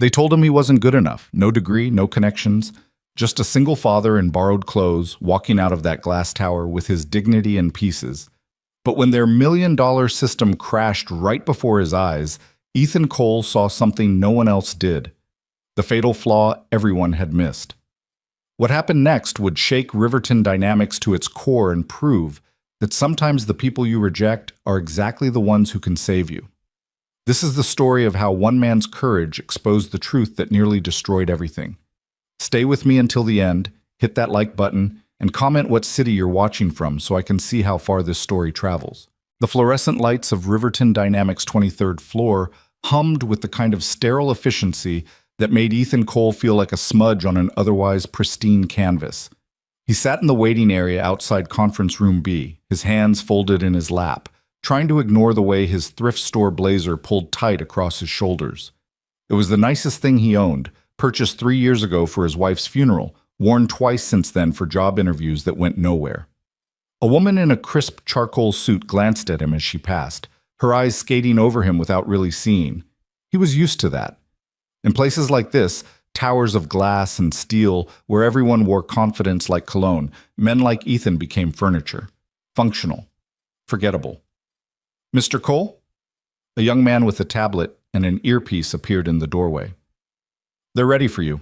They told him he wasn't good enough. No degree, no connections. Just a single father in borrowed clothes, walking out of that glass tower with his dignity in pieces. But when their $1 million system crashed right before his eyes, Ethan Cole saw something no one else did. The fatal flaw everyone had missed. What happened next would shake Riverton Dynamics to its core and prove that sometimes the people you reject are exactly the ones who can save you. This is the story of how one man's courage exposed the truth that nearly destroyed everything. Stay with me until the end, hit that like button, and comment what city you're watching from so I can see how far this story travels. The fluorescent lights of Riverton Dynamics' 23rd floor hummed with the kind of sterile efficiency that made Ethan Cole feel like a smudge on an otherwise pristine canvas. He sat in the waiting area outside Conference Room B, his hands folded in his lap, trying to ignore the way his thrift store blazer pulled tight across his shoulders. It was the nicest thing he owned, purchased 3 years ago for his wife's funeral, worn twice since then for job interviews that went nowhere. A woman in a crisp charcoal suit glanced at him as she passed, her eyes skating over him without really seeing. He was used to that. In places like this, towers of glass and steel where everyone wore confidence like cologne, men like Ethan became furniture. Functional. Forgettable. Mr. Cole? A young man with a tablet and an earpiece appeared in the doorway. They're ready for you.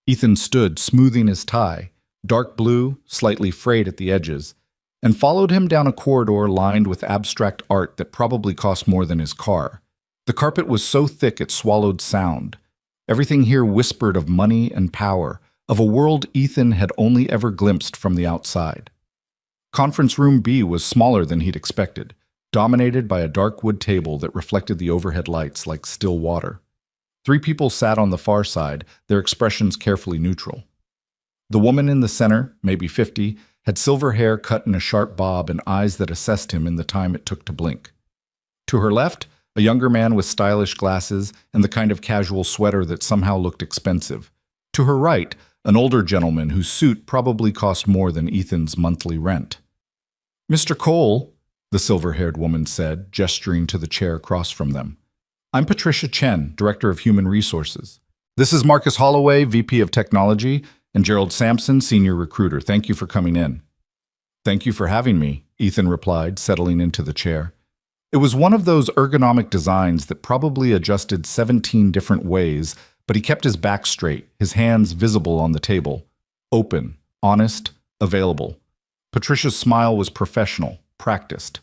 Ethan stood, smoothing his tie, dark blue, slightly frayed at the edges, and followed him down a corridor lined with abstract art that probably cost more than his car. The carpet was so thick it swallowed sound. Everything here whispered of money and power, of a world Ethan had only ever glimpsed from the outside. Conference Room B was smaller than he'd expected, dominated by a dark wood table that reflected the overhead lights like still water. 3 people sat on the far side, their expressions carefully neutral. The woman in the center, maybe 50, had silver hair cut in a sharp bob and eyes that assessed him in the time it took to blink. To her left, a younger man with stylish glasses and the kind of casual sweater that somehow looked expensive. To her right, an older gentleman whose suit probably cost more than Ethan's monthly rent. Mr. Cole, the silver-haired woman said, gesturing to the chair across from them. I'm Patricia Chen, Director of Human Resources. This is Marcus Holloway, VP of Technology, and Gerald Sampson, Senior Recruiter. Thank you for coming in. Thank you for having me, Ethan replied, settling into the chair. It was one of those ergonomic designs that probably adjusted 17 different ways, but he kept his back straight, his hands visible on the table. Open, honest, available. Patricia's smile was professional, practiced.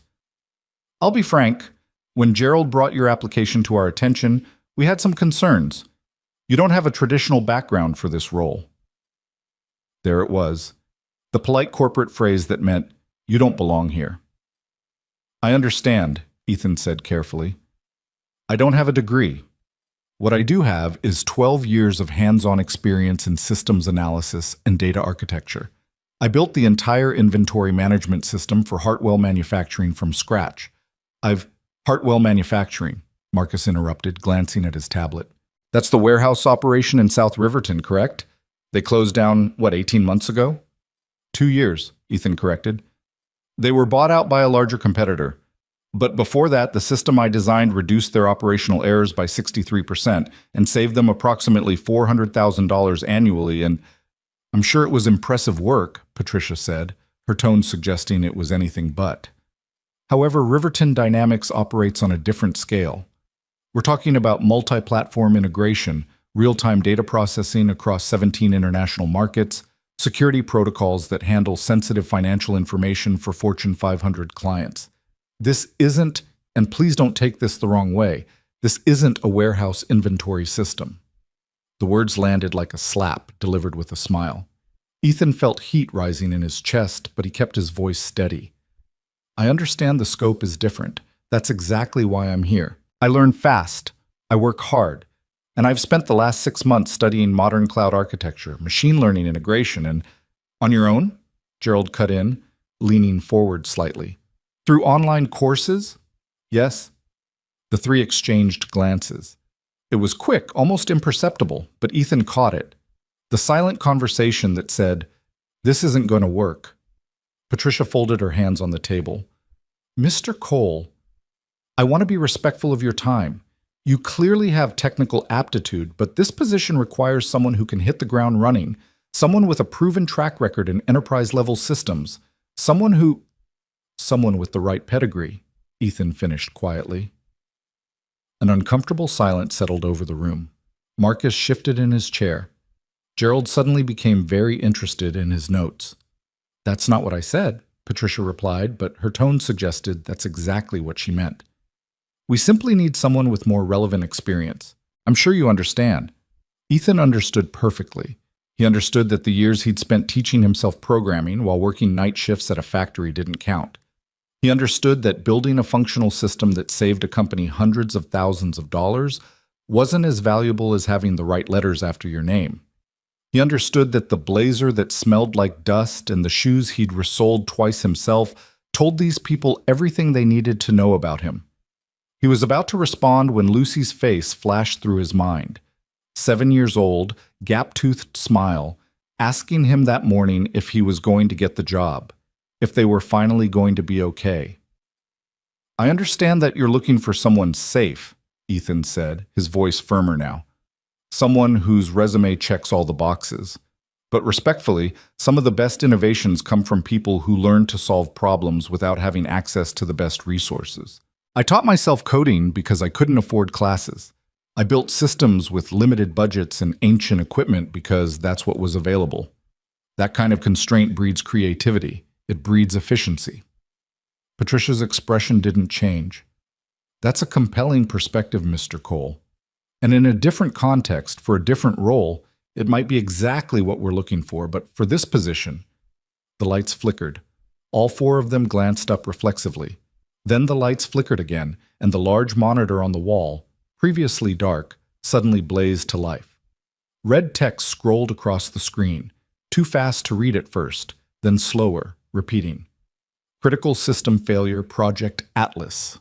I'll be frank, when Gerald brought your application to our attention, we had some concerns. You don't have a traditional background for this role. There it was, the polite corporate phrase that meant, you don't belong here. I understand, Ethan said carefully. I don't have a degree. What I do have is 12 years of hands-on experience in systems analysis and data architecture. I built the entire inventory management system for Hartwell Manufacturing from scratch. Hartwell Manufacturing, Marcus interrupted, glancing at his tablet. That's the warehouse operation in South Riverton, correct? They closed down, 18 months ago? 2 years, Ethan corrected. They were bought out by a larger competitor. But before that, the system I designed reduced their operational errors by 63% and saved them approximately $400,000 annually, and I'm sure it was impressive work, Patricia said, her tone suggesting it was anything but. However, Riverton Dynamics operates on a different scale. We're talking about multi-platform integration, real-time data processing across 17 international markets, security protocols that handle sensitive financial information for Fortune 500 clients. This isn't, and please don't take this the wrong way, this isn't a warehouse inventory system. The words landed like a slap, delivered with a smile. Ethan felt heat rising in his chest, but he kept his voice steady. I understand the scope is different. That's exactly why I'm here. I learn fast. I work hard. And I've spent the last 6 months studying modern cloud architecture, machine learning integration, and on your own? Gerald cut in, leaning forward slightly. Through online courses? Yes. The 3 exchanged glances. It was quick, almost imperceptible, but Ethan caught it. The silent conversation that said, "This isn't going to work." Patricia folded her hands on the table. Mr. Cole, I want to be respectful of your time. You clearly have technical aptitude, but this position requires someone who can hit the ground running, someone with a proven track record in enterprise-level systems, someone with the right pedigree, Ethan finished quietly. An uncomfortable silence settled over the room. Marcus shifted in his chair. Gerald suddenly became very interested in his notes. "That's not what I said," Patricia replied, but her tone suggested that's exactly what she meant. "We simply need someone with more relevant experience. I'm sure you understand." Ethan understood perfectly. He understood that the years he'd spent teaching himself programming while working night shifts at a factory didn't count. He understood that building a functional system that saved a company hundreds of thousands of dollars wasn't as valuable as having the right letters after your name. He understood that the blazer that smelled like dust and the shoes he'd resoled twice himself told these people everything they needed to know about him. He was about to respond when Lucy's face flashed through his mind. 7 years old, gap-toothed smile, asking him that morning if he was going to get the job, if they were finally going to be okay. "I understand that you're looking for someone safe," Ethan said, his voice firmer now. "Someone whose resume checks all the boxes. But respectfully, some of the best innovations come from people who learn to solve problems without having access to the best resources. I taught myself coding because I couldn't afford classes. I built systems with limited budgets and ancient equipment because that's what was available. That kind of constraint breeds creativity. It breeds efficiency." Patricia's expression didn't change. "That's a compelling perspective, Mr. Cole. And in a different context, for a different role, it might be exactly what we're looking for, but for this position..." The lights flickered. All 4 of them glanced up reflexively. Then the lights flickered again, and the large monitor on the wall, previously dark, suddenly blazed to life. Red text scrolled across the screen, too fast to read at first, then slower, repeating. "Critical system failure, Project Atlas.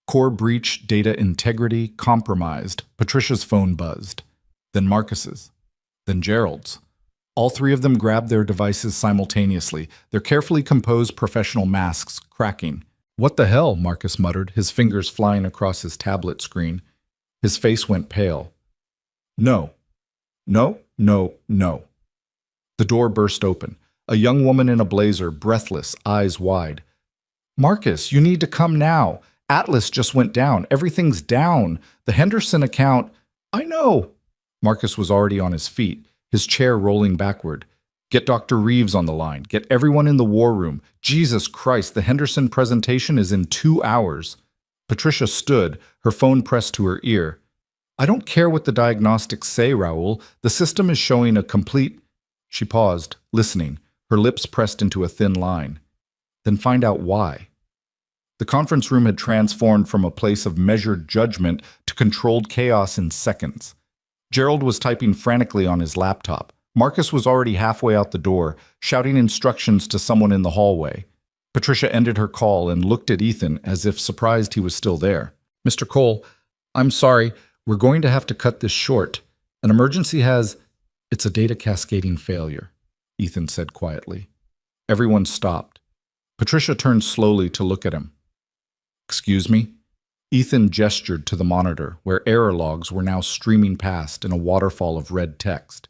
Core breach, data integrity compromised." Patricia's phone buzzed. Then Marcus's. Then Gerald's. All 3 of them grabbed their devices simultaneously, their carefully composed professional masks cracking. "What the hell?" Marcus muttered, his fingers flying across his tablet screen. His face went pale. "No. No, no, no." The door burst open. A young woman in a blazer, breathless, eyes wide. "Marcus, you need to come now. Atlas just went down. Everything's down. The Henderson account..." "I know." Marcus was already on his feet, his chair rolling backward. "Get Dr. Reeves on the line. Get everyone in the war room. Jesus Christ, the Henderson presentation is in 2 hours. Patricia stood, her phone pressed to her ear. "I don't care what the diagnostics say, Raoul. The system is showing a complete..." She paused, listening, her lips pressed into a thin line. "Then find out why." The conference room had transformed from a place of measured judgment to controlled chaos in seconds. Gerald was typing frantically on his laptop. Marcus was already halfway out the door, shouting instructions to someone in the hallway. Patricia ended her call and looked at Ethan as if surprised he was still there. "Mr. Cole, I'm sorry, we're going to have to cut this short. An emergency has..." "It's a data cascading failure," Ethan said quietly. Everyone stopped. Patricia turned slowly to look at him. "Excuse me?" Ethan gestured to the monitor, where error logs were now streaming past in a waterfall of red text.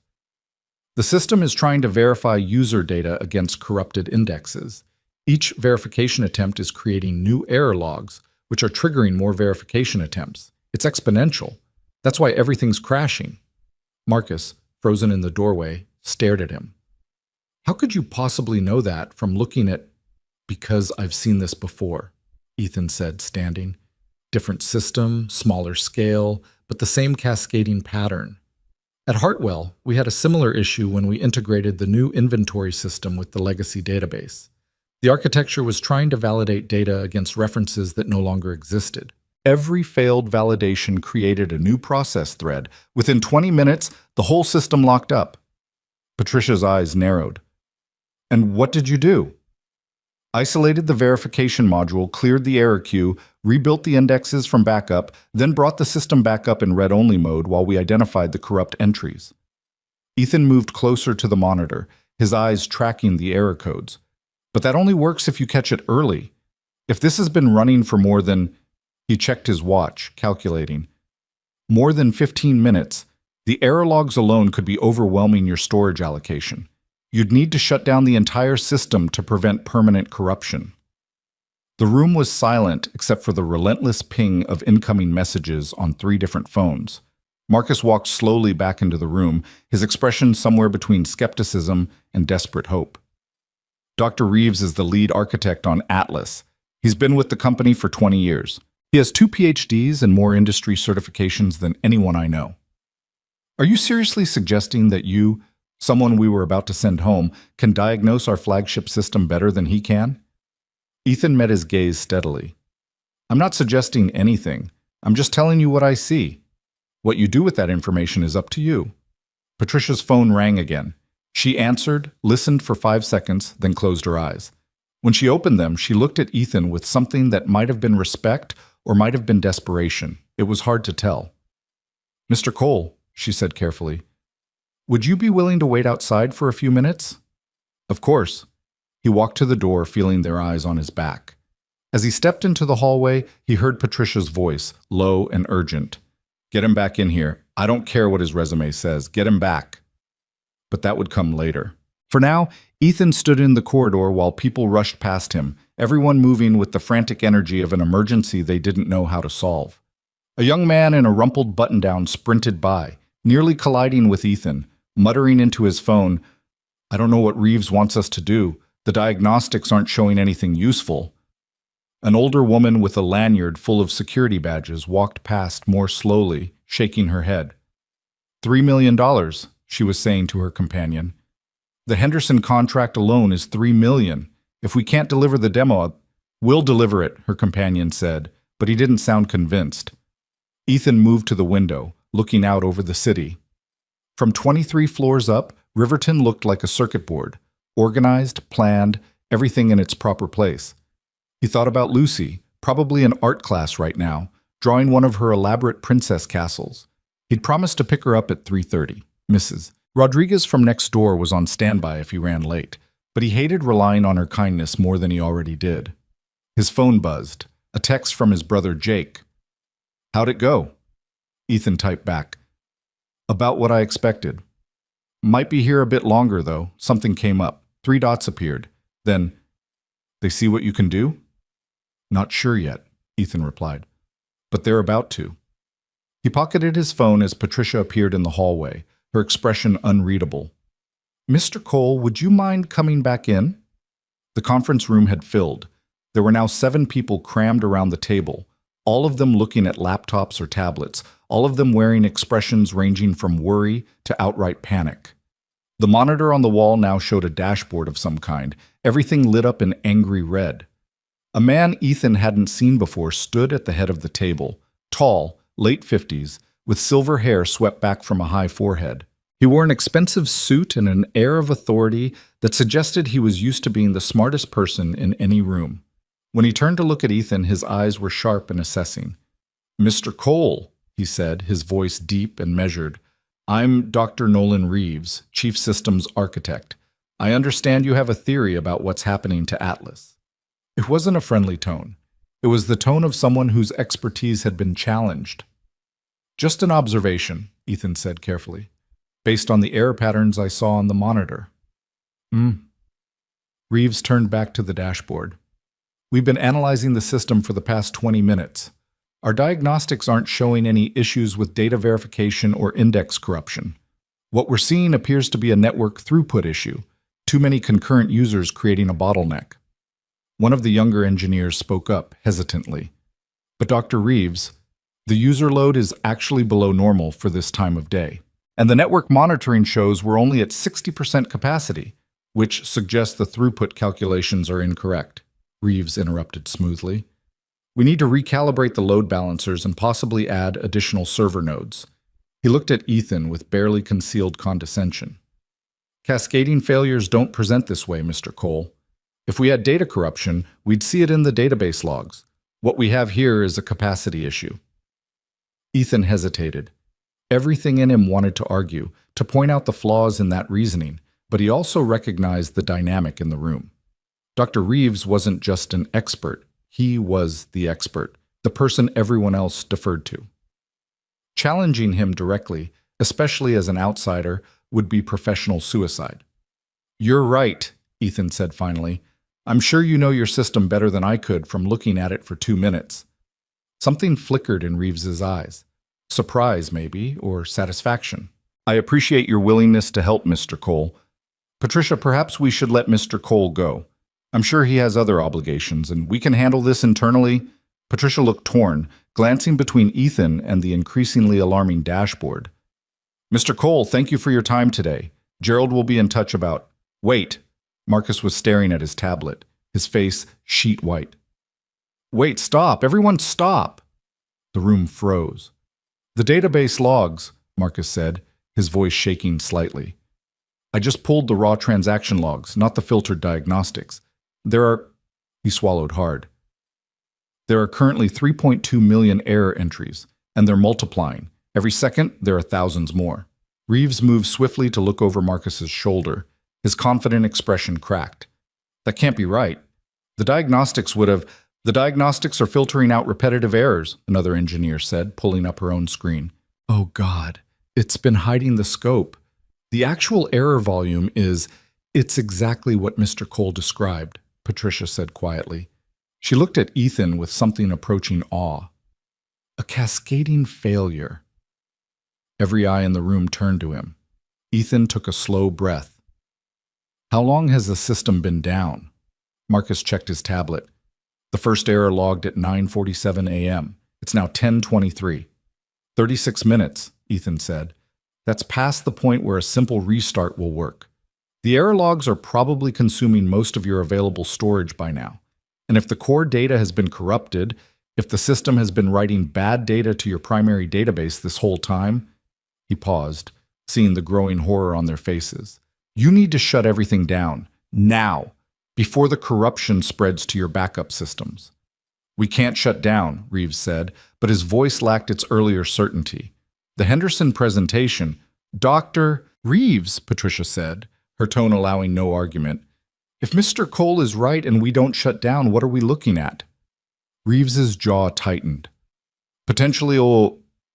"The system is trying to verify user data against corrupted indexes. Each verification attempt is creating new error logs, which are triggering more verification attempts. It's exponential. That's why everything's crashing." Marcus, frozen in the doorway, stared at him. "How could you possibly know that from looking at..." "Because I've seen this before," Ethan said, standing. "Different system, smaller scale, but the same cascading pattern. At Hartwell, we had a similar issue when we integrated the new inventory system with the legacy database. The architecture was trying to validate data against references that no longer existed. Every failed validation created a new process thread. Within 20 minutes, the whole system locked up." Patricia's eyes narrowed. "And what did you do?" "Isolated the verification module, cleared the error queue, rebuilt the indexes from backup, then brought the system back up in read-only mode while we identified the corrupt entries." Ethan moved closer to the monitor, his eyes tracking the error codes. "But that only works if you catch it early. If this has been running for more than..." He checked his watch, calculating. More than 15 minutes. The error logs alone could be overwhelming your storage allocation. You'd need to shut down the entire system to prevent permanent corruption. The room was silent except for the relentless ping of incoming messages on 3 different phones. Marcus walked slowly back into the room, his expression somewhere between skepticism and desperate hope. Dr. Reeves is the lead architect on Atlas. He's been with the company for 20 years. He has 2 PhDs and more industry certifications than anyone I know. Are you seriously suggesting that you, someone we were about to send home, can diagnose our flagship system better than he can? Ethan met his gaze steadily. I'm not suggesting anything. I'm just telling you what I see. What you do with that information is up to you. Patricia's phone rang again. She answered, listened for 5 seconds, then closed her eyes. When she opened them, she looked at Ethan with something that might have been respect or might have been desperation. It was hard to tell. Mr. Cole, she said carefully, would you be willing to wait outside for a few minutes? Of course. He walked to the door, feeling their eyes on his back. As he stepped into the hallway, he heard Patricia's voice, low and urgent. Get him back in here. I don't care what his resume says. Get him back. But that would come later. For now, Ethan stood in the corridor while people rushed past him, everyone moving with the frantic energy of an emergency they didn't know how to solve. A young man in a rumpled button-down sprinted by, nearly colliding with Ethan, muttering into his phone, I don't know what Reeves wants us to do. The diagnostics aren't showing anything useful. An older woman with a lanyard full of security badges walked past more slowly, shaking her head. $3 million, she was saying to her companion. The Henderson contract alone is $3 million. If we can't deliver the demo, we'll deliver it, her companion said, but he didn't sound convinced. Ethan moved to the window, looking out over the city. From 23 floors up, Riverton looked like a circuit board, organized, planned, everything in its proper place. He thought about Lucy, probably in art class right now, drawing one of her elaborate princess castles. He'd promised to pick her up at 3:30. Mrs. Rodriguez from next door was on standby if he ran late, but he hated relying on her kindness more than he already did. His phone buzzed, a text from his brother Jake. How'd it go? Ethan typed back. About what I expected. Might be here a bit longer, though. Something came up. 3 dots appeared. Then, they see what you can do? Not sure yet, Ethan replied. But they're about to. He pocketed his phone as Patricia appeared in the hallway, her expression unreadable. Mr. Cole, would you mind coming back in? The conference room had filled. There were now 7 people crammed around the table, all of them looking at laptops or tablets, all of them wearing expressions ranging from worry to outright panic. The monitor on the wall now showed a dashboard of some kind, everything lit up in angry red. A man Ethan hadn't seen before stood at the head of the table, tall, late 50s, with silver hair swept back from a high forehead. He wore an expensive suit and an air of authority that suggested he was used to being the smartest person in any room. When he turned to look at Ethan, his eyes were sharp and assessing. Mr. Cole, he said, his voice deep and measured. I'm Dr. Nolan Reeves, Chief Systems Architect. I understand you have a theory about what's happening to Atlas. It wasn't a friendly tone. It was the tone of someone whose expertise had been challenged. Just an observation, Ethan said carefully, based on the error patterns I saw on the monitor. Reeves turned back to the dashboard. We've been analyzing the system for the past 20 minutes. Our diagnostics aren't showing any issues with data verification or index corruption. What we're seeing appears to be a network throughput issue, too many concurrent users creating a bottleneck. One of the younger engineers spoke up, hesitantly. But Dr. Reeves, the user load is actually below normal for this time of day. And the network monitoring shows we're only at 60% capacity, which suggests the throughput calculations are incorrect, Reeves interrupted smoothly. We need to recalibrate the load balancers and possibly add additional server nodes. He looked at Ethan with barely concealed condescension. Cascading failures don't present this way, Mr. Cole. If we had data corruption, we'd see it in the database logs. What we have here is a capacity issue. Ethan hesitated. Everything in him wanted to argue, to point out the flaws in that reasoning, but he also recognized the dynamic in the room. Dr. Reeves wasn't just an expert. He was the expert, the person everyone else deferred to. Challenging him directly, especially as an outsider, would be professional suicide. "You're right," Ethan said finally. "I'm sure you know your system better than I could from looking at it for 2 minutes." Something flickered in Reeves's eyes. Surprise, maybe, or satisfaction. "I appreciate your willingness to help, Mr. Cole. Patricia, perhaps we should let Mr. Cole go. I'm sure he has other obligations, and we can handle this internally." Patricia looked torn, glancing between Ethan and the increasingly alarming dashboard. "Mr. Cole, thank you for your time today. Gerald will be in touch about—" "Wait." Marcus was staring at his tablet, his face sheet white. "Wait, stop! Everyone stop!" The room froze. "The database logs," Marcus said, his voice shaking slightly. "I just pulled the raw transaction logs, not the filtered diagnostics. There are—" He swallowed hard. "There are currently 3.2 million error entries, and they're multiplying. Every second, there are thousands more." Reeves moved swiftly to look over Marcus's shoulder. His confident expression cracked. "That can't be right. The diagnostics are filtering out repetitive errors," another engineer said, pulling up her own screen. "Oh God, it's been hiding the scope. The actual error volume it's exactly what Mr. Cole described," Patricia said quietly. She looked at Ethan with something approaching awe. "A cascading failure." Every eye in the room turned to him. Ethan took a slow breath. "How long has the system been down?" Marcus checked his tablet. "The first error logged at 9:47 a.m. It's now 10:23. 36 minutes, Ethan said. "That's past the point where a simple restart will work. The error logs are probably consuming most of your available storage by now. And if the core data has been corrupted, if the system has been writing bad data to your primary database this whole time—" He paused, seeing the growing horror on their faces. "You need to shut everything down, now, before the corruption spreads to your backup systems." "We can't shut down," Reeves said, but his voice lacked its earlier certainty. "The Henderson presentation—" "Dr. Reeves," Patricia said, her tone allowing no argument. "If Mr. Cole is right and we don't shut down, what are we looking at?" Reeves's jaw tightened. "Potentially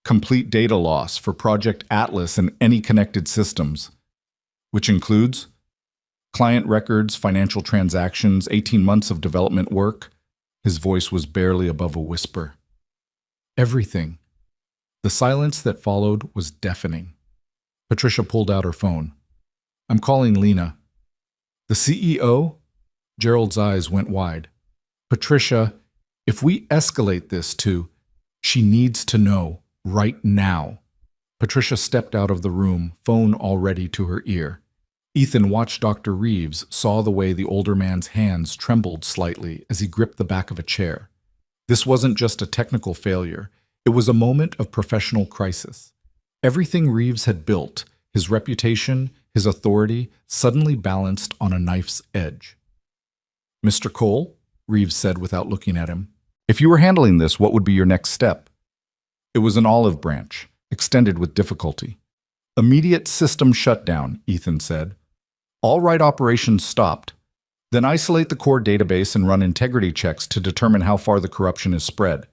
complete data loss for Project Atlas and any connected systems." "Which includes?" "Client records, financial transactions, 18 months of development work." His voice was barely above a whisper. "Everything." The silence that followed was deafening. Patricia pulled out her phone. "I'm calling Lena." "The CEO?" Gerald's eyes went wide. "Patricia, if we escalate this to—" "She needs to know, right now." Patricia stepped out of the room, phone already to her ear. Ethan watched Dr. Reeves, saw the way the older man's hands trembled slightly as he gripped the back of a chair. This wasn't just a technical failure. It was a moment of professional crisis. Everything Reeves had built, his reputation, his authority, suddenly balanced on a knife's edge. "Mr. Cole," Reeves said without looking at him, "if you were handling this, what would be your next step?" It was an olive branch, extended with difficulty. "Immediate system shutdown," Ethan said. "All write operations stopped. Then isolate the core database and run integrity checks to determine how far the corruption is spread.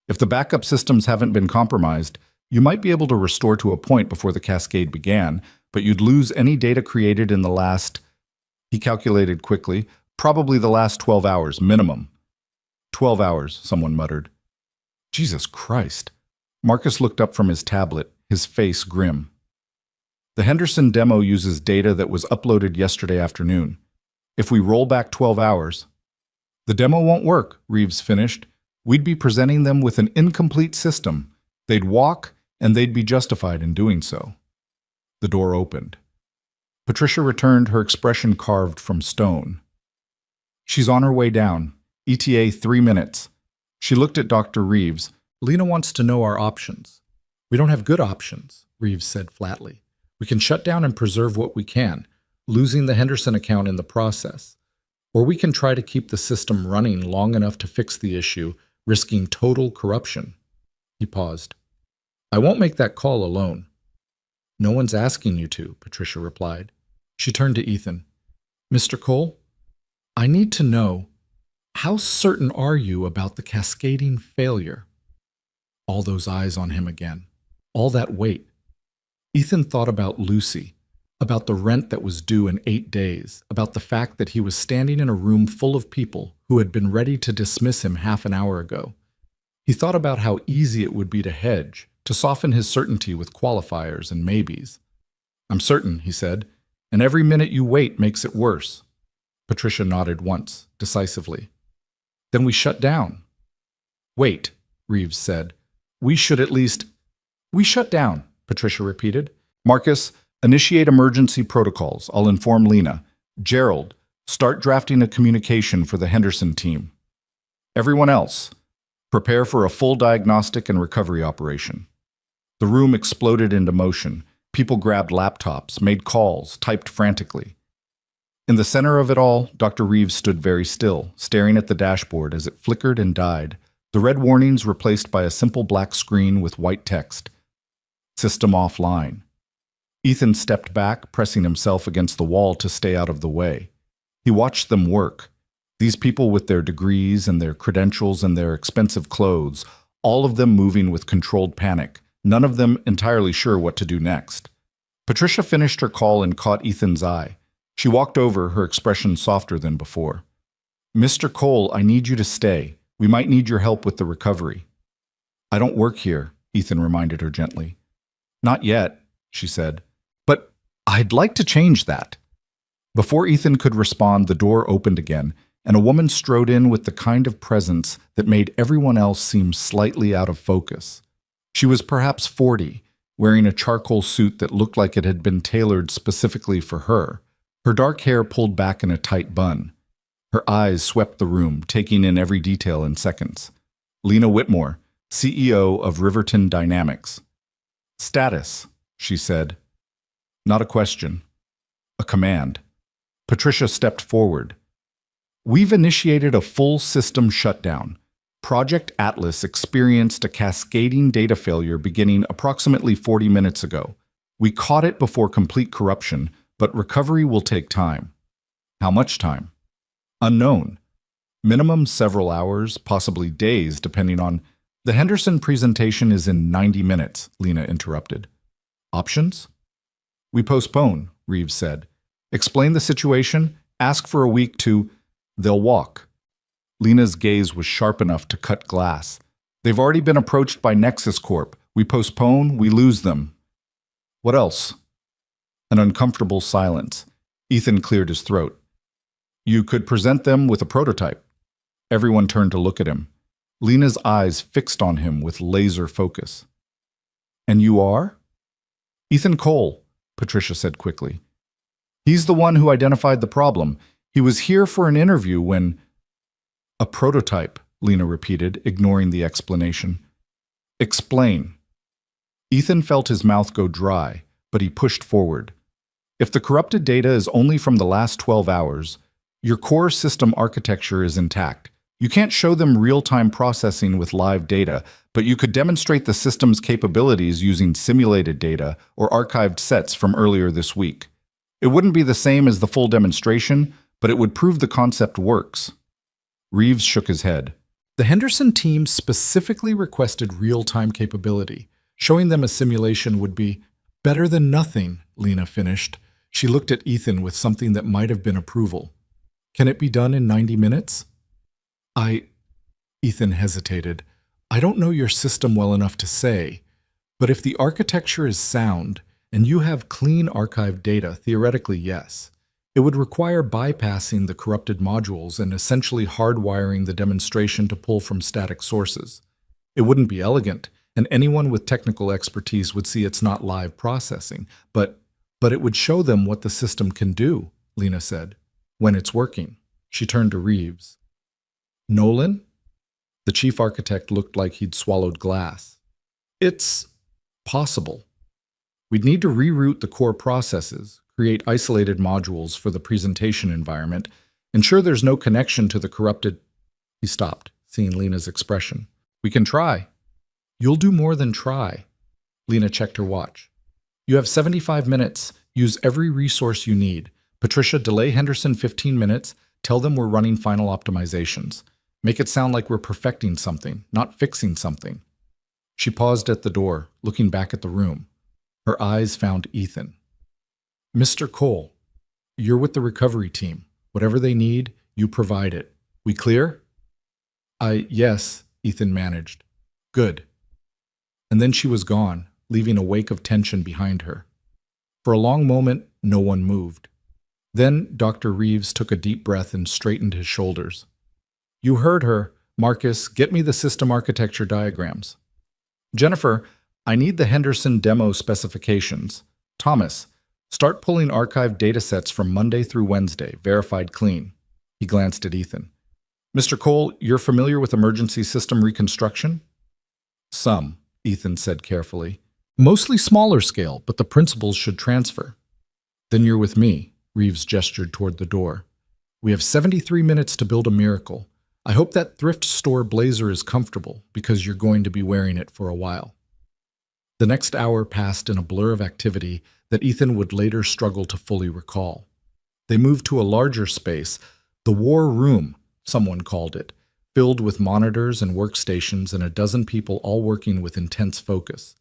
If the backup systems haven't been compromised, you might be able to restore to a point before the cascade began, but you'd lose any data created in the last—" He calculated quickly, "probably the last 12 hours, minimum." 12 hours, someone muttered. "Jesus Christ." Marcus looked up from his tablet, his face grim. "The Henderson demo uses data that was uploaded yesterday afternoon. If we roll back 12 hours—" "The demo won't work," Reeves finished. "We'd be presenting them with an incomplete system. They'd walk, and they'd be justified in doing so." The door opened. Patricia returned, her expression carved from stone. "She's on her way down. ETA 3 minutes." She looked at Dr. Reeves. "Lena wants to know our options." "We don't have good options," Reeves said flatly. "We can shut down and preserve what we can, losing the Henderson account in the process. Or we can try to keep the system running long enough to fix the issue, risking total corruption." He paused. "I won't make that call alone." "No one's asking you to," Patricia replied. She turned to Ethan. "Mr. Cole, I need to know, how certain are you about the cascading failure?" All those eyes on him again. All that weight. Ethan thought about Lucy, about the rent that was due in 8 days, about the fact that he was standing in a room full of people who had been ready to dismiss him half an hour ago. He thought about how easy it would be to hedge, to soften his certainty with qualifiers and maybes. "I'm certain," he said, "and every minute you wait makes it worse." Patricia nodded once, decisively. "Then we shut down." "Wait," Reeves said. "We should at least—" "We shut down," Patricia repeated. "Marcus, initiate emergency protocols. I'll inform Lena. Gerald, start drafting a communication for the Henderson team. Everyone else, prepare for a full diagnostic and recovery operation." The room exploded into motion. People grabbed laptops, made calls, typed frantically. In the center of it all, Dr. Reeves stood very still, staring at the dashboard as it flickered and died, the red warnings replaced by a simple black screen with white text. "System offline." Ethan stepped back, pressing himself against the wall to stay out of the way. He watched them work. These people with their degrees and their credentials and their expensive clothes, all of them moving with controlled panic, none of them entirely sure what to do next. Patricia finished her call and caught Ethan's eye. She walked over, her expression softer than before. "Mr. Cole, I need you to stay. We might need your help with the recovery." "I don't work here," Ethan reminded her gently. "Not yet," she said. "But I'd like to change that." Before Ethan could respond, the door opened again, and a woman strode in with the kind of presence that made everyone else seem slightly out of focus. She was perhaps 40, wearing a charcoal suit that looked like it had been tailored specifically for her, her dark hair pulled back in a tight bun. Her eyes swept the room, taking in every detail in seconds. Lena Whitmore, CEO of Riverton Dynamics. "Status," she said. Not a question. A command. Patricia stepped forward. "We've initiated a full system shutdown. Project Atlas experienced a cascading data failure beginning approximately 40 minutes ago. We caught it before complete corruption, but recovery will take time." "How much time?" "Unknown. Minimum several hours, possibly days, depending on—" "The Henderson presentation is in 90 minutes, Lena interrupted. "Options?" "We postpone," Reeves said. "Explain the situation, ask for a week to—" "They'll walk." Lena's gaze was sharp enough to cut glass. "They've already been approached by Nexus Corp. We postpone, we lose them." "What else?" An uncomfortable silence. Ethan cleared his throat. "You could present them with a prototype." Everyone turned to look at him. Lena's eyes fixed on him with laser focus. "And you are?" "Ethan Cole," Patricia said quickly. "He's the one who identified the problem. He was here for an interview when—" "A prototype," Lena repeated, ignoring the explanation. "Explain." Ethan felt his mouth go dry, but he pushed forward. "If the corrupted data is only from the last 12 hours, your core system architecture is intact. You can't show them real-time processing with live data, but you could demonstrate the system's capabilities using simulated data or archived sets from earlier this week. It wouldn't be the same as the full demonstration, but it would prove the concept works." Reeves shook his head. "The Henderson team specifically requested real-time capability. Showing them a simulation would be—" "Better than nothing," Lena finished. She looked at Ethan with something that might have been approval. "Can it be done in 90 minutes? Ethan hesitated. "I don't know your system well enough to say, but if the architecture is sound and you have clean archived data, theoretically, yes. It would require bypassing the corrupted modules and essentially hardwiring the demonstration to pull from static sources. It wouldn't be elegant, and anyone with technical expertise would see it's not live processing, but it would show them what the system can do," Lena said, "when it's working." She turned to Reeves. "Nolan?" The chief architect looked like he'd swallowed glass. "It's possible. We'd need to reroute the core processes, create isolated modules for the presentation environment, ensure there's no connection to the corrupted—" He stopped, seeing Lena's expression. "We can try." "You'll do more than try." Lena checked her watch. "You have 75 minutes. Use every resource you need. Patricia, delay Henderson 15 minutes. Tell them we're running final optimizations. Make it sound like we're perfecting something, not fixing something." She paused at the door, looking back at the room. Her eyes found Ethan. Mr. Cole, you're with the recovery team. Whatever they need, you provide it. We clear? Yes, Ethan managed. Good. And then she was gone, leaving a wake of tension behind her. For a long moment, no one moved. Then Dr. Reeves took a deep breath and straightened his shoulders. You heard her. Marcus, get me the system architecture diagrams. Jennifer, I need the Henderson demo specifications. Thomas, start pulling archived datasets from Monday through Wednesday, verified clean. He glanced at Ethan. Mr. Cole, you're familiar with emergency system reconstruction? Some, Ethan said carefully. Mostly smaller scale, but the principles should transfer. Then you're with me, Reeves gestured toward the door. We have 73 minutes to build a miracle. I hope that thrift store blazer is comfortable, because you're going to be wearing it for a while. The next hour passed in a blur of activity that Ethan would later struggle to fully recall. They moved to a larger space, the war room, someone called it, filled with monitors and workstations and a dozen people all working with intense focus.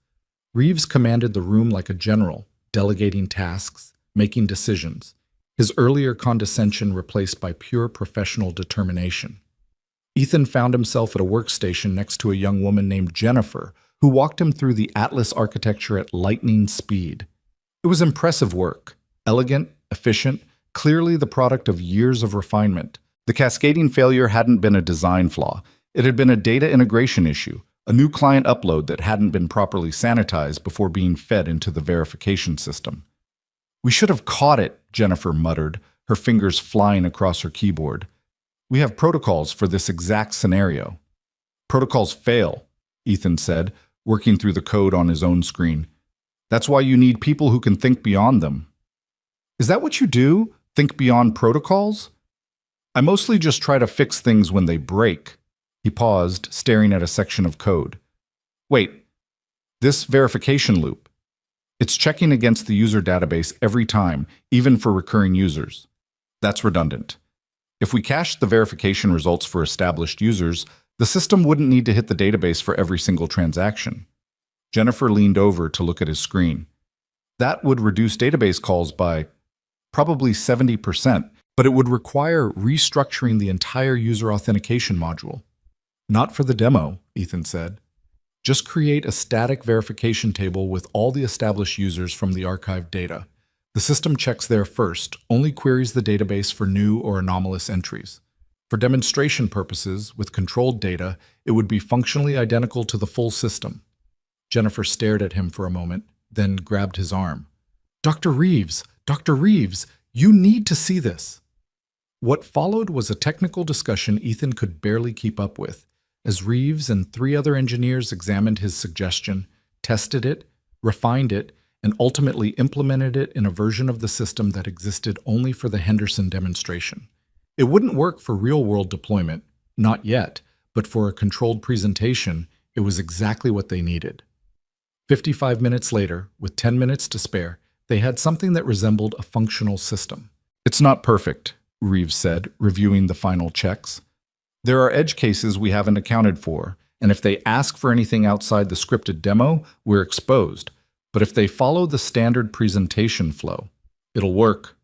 Reeves commanded the room like a general, delegating tasks, making decisions, his earlier condescension replaced by pure professional determination. Ethan found himself at a workstation next to a young woman named Jennifer, who walked him through the Atlas architecture at lightning speed. It was impressive work, elegant, efficient, clearly the product of years of refinement. The cascading failure hadn't been a design flaw. It had been a data integration issue, a new client upload that hadn't been properly sanitized before being fed into the verification system. We should have caught it, Jennifer muttered, her fingers flying across her keyboard. We have protocols for this exact scenario. Protocols fail, Ethan said, working through the code on his own screen. That's why you need people who can think beyond them. Is that what you do? Think beyond protocols? I mostly just try to fix things when they break. He paused, staring at a section of code. Wait, this verification loop. It's checking against the user database every time, even for recurring users. That's redundant. If we cached the verification results for established users, the system wouldn't need to hit the database for every single transaction. Jennifer leaned over to look at his screen. That would reduce database calls by probably 70%, but it would require restructuring the entire user authentication module. Not for the demo, Ethan said. Just create a static verification table with all the established users from the archived data. The system checks there first, only queries the database for new or anomalous entries. For demonstration purposes, with controlled data, it would be functionally identical to the full system. Jennifer stared at him for a moment, then grabbed his arm. Dr. Reeves, you need to see this. What followed was a technical discussion Ethan could barely keep up with, as Reeves and 3 other engineers examined his suggestion, tested it, refined it, and ultimately implemented it in a version of the system that existed only for the Henderson demonstration. It wouldn't work for real-world deployment, not yet, but for a controlled presentation, it was exactly what they needed. 55 minutes later, with 10 minutes to spare, they had something that resembled a functional system. It's not perfect, Reeves said, reviewing the final checks. There are edge cases we haven't accounted for, and if they ask for anything outside the scripted demo, we're exposed. But if they follow the standard presentation flow, it'll work,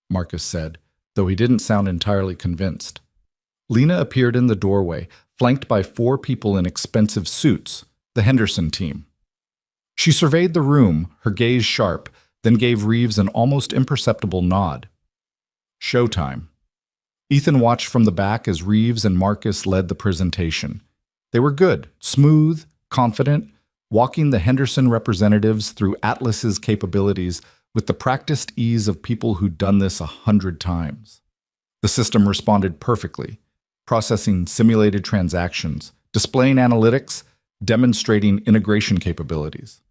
Marcus said, though he didn't sound entirely convinced. Lena appeared in the doorway, flanked by 4 people in expensive suits, the Henderson team. She surveyed the room, her gaze sharp, then gave Reeves an almost imperceptible nod. Showtime. Ethan watched from the back as Reeves and Marcus led the presentation. They were good, smooth, confident, walking the Henderson representatives through Atlas's capabilities with the practiced ease of people who'd done this 100 times. The system responded perfectly, processing simulated transactions, displaying analytics, demonstrating integration capabilities.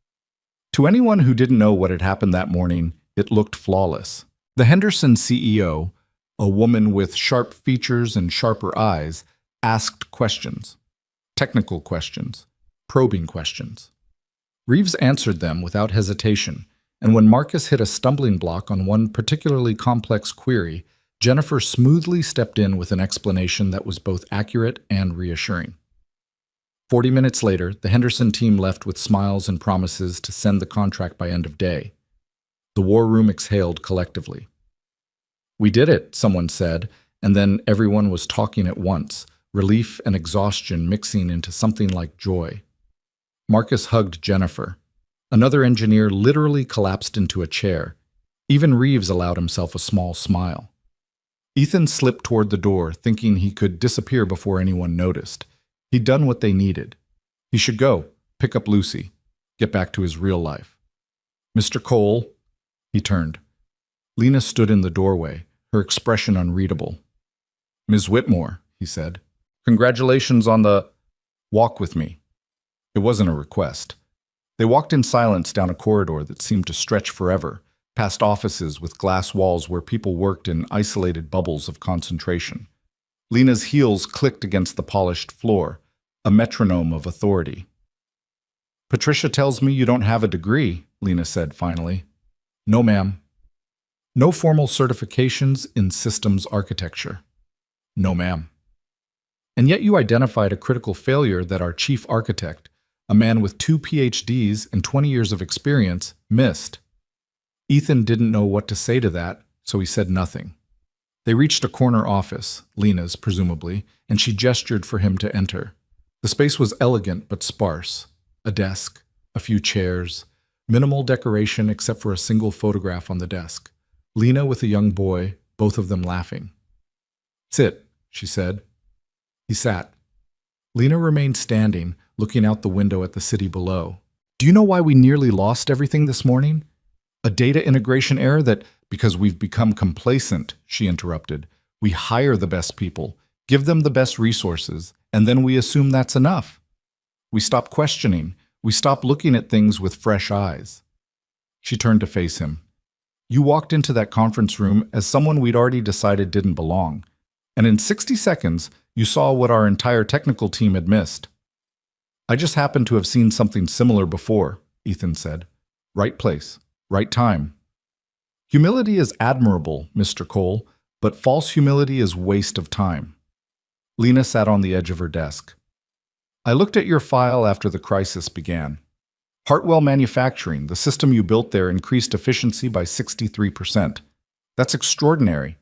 To anyone who didn't know what had happened that morning, it looked flawless. The Henderson CEO, a woman with sharp features and sharper eyes, asked questions. Technical questions. Probing questions. Reeves answered them without hesitation, and when Marcus hit a stumbling block on one particularly complex query, Jennifer smoothly stepped in with an explanation that was both accurate and reassuring. 40 minutes later, the Henderson team left with smiles and promises to send the contract by end of day. The war room exhaled collectively. "We did it," someone said, and then everyone was talking at once, relief and exhaustion mixing into something like joy. Marcus hugged Jennifer. Another engineer literally collapsed into a chair. Even Reeves allowed himself a small smile. Ethan slipped toward the door, thinking he could disappear before anyone noticed. He'd done what they needed. He should go, pick up Lucy, get back to his real life. "Mr. Cole," he turned. Lena stood in the doorway, her expression unreadable. "Ms. Whitmore," he said, "congratulations on the walk with me." It wasn't a request. They walked in silence down a corridor that seemed to stretch forever, past offices with glass walls where people worked in isolated bubbles of concentration. Lena's heels clicked against the polished floor, a metronome of authority. "Patricia tells me you don't have a degree," Lena said finally. "No, ma'am." "No formal certifications in systems architecture." "No, ma'am." "And yet you identified a critical failure that our chief architect, a man with 2 PhDs and 20 years of experience, missed." Ethan didn't know what to say to that, so he said nothing. They reached a corner office, Lena's presumably, and she gestured for him to enter. The space was elegant but sparse. A desk, a few chairs, minimal decoration except for a single photograph on the desk. Lena with a young boy, both of them laughing. "Sit," she said. He sat. Lena remained standing, looking out the window at the city below. "Do you know why we nearly lost everything this morning? A data integration error that, because we've become complacent," she interrupted. "We hire the best people, give them the best resources, and then we assume that's enough. We stop questioning. We stop looking at things with fresh eyes." She turned to face him. "You walked into that conference room as someone we'd already decided didn't belong. And in 60 seconds, you saw what our entire technical team had missed." "I just happened to have seen something similar before," Ethan said. "Right place, right time." "Humility is admirable, Mr. Cole, but false humility is waste of time." Lena sat on the edge of her desk. "I looked at your file after the crisis began. Hartwell Manufacturing, the system you built there, increased efficiency by 63%. That's extraordinary.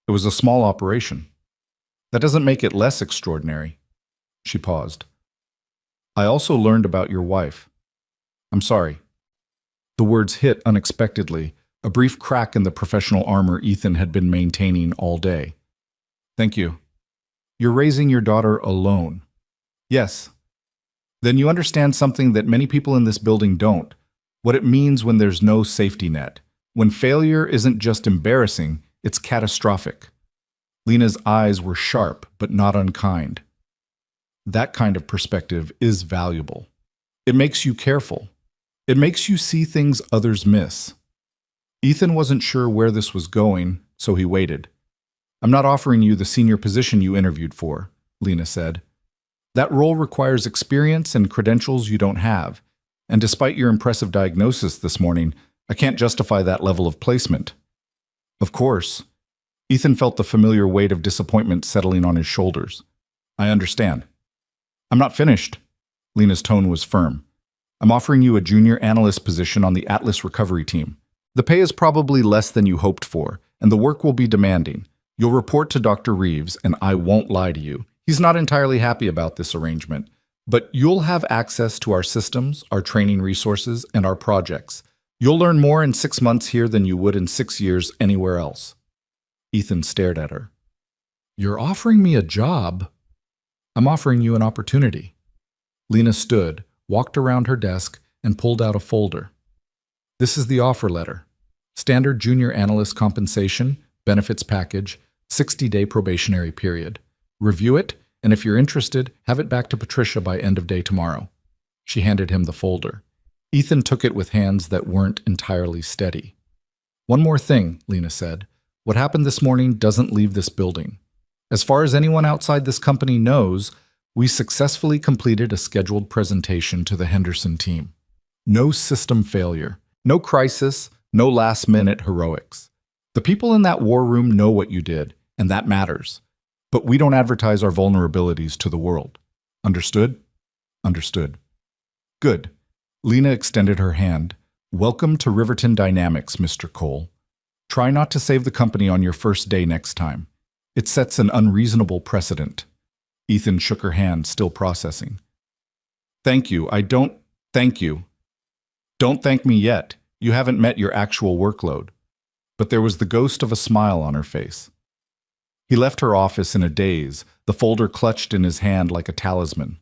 It was a small operation. That doesn't make it less extraordinary." She paused. "I also learned about your wife. I'm sorry." The words hit unexpectedly, a brief crack in the professional armor Ethan had been maintaining all day. "Thank you. You're raising your daughter alone." "Yes." "Then you understand something that many people in this building don't. What it means when there's no safety net. When failure isn't just embarrassing, it's catastrophic." Lena's eyes were sharp, but not unkind. That kind of perspective is valuable. It makes you careful. It makes you see things others miss. Ethan wasn't sure where this was going, so he waited. "I'm not offering you the senior position you interviewed for," Lena said. "That role requires experience and credentials you don't have, and despite your impressive diagnosis this morning, I can't justify that level of placement." "Of course." Ethan felt the familiar weight of disappointment settling on his shoulders. "I understand." "I'm not finished." Lena's tone was firm. "I'm offering you a junior analyst position on the Atlas recovery team. The pay is probably less than you hoped for, and the work will be demanding. You'll report to Dr. Reeves, and I won't lie to you. He's not entirely happy about this arrangement, but you'll have access to our systems, our training resources, and our projects. You'll learn more in 6 months here than you would in 6 years anywhere else." Ethan stared at her. "You're offering me a job?" "I'm offering you an opportunity." Lena stood, walked around her desk, and pulled out a folder. "This is the offer letter. Standard junior analyst compensation, benefits package, 60-day probationary period. Review it, and if you're interested, have it back to Patricia by end of day tomorrow." She handed him the folder. Ethan took it with hands that weren't entirely steady. "One more thing," Lena said. "What happened this morning doesn't leave this building. As far as anyone outside this company knows, we successfully completed a scheduled presentation to the Henderson team. No system failure, no crisis, no last-minute heroics. The people in that war room know what you did, and that matters. But we don't advertise our vulnerabilities to the world. Understood?" Understood. Good. Lena extended her hand. Welcome to Riverton Dynamics, Mr. Cole. Try not to save the company on your first day next time. It sets an unreasonable precedent. Ethan shook her hand, still processing. Thank you. Thank you. Don't thank me yet. You haven't met your actual workload. But there was the ghost of a smile on her face. He left her office in a daze, the folder clutched in his hand like a talisman.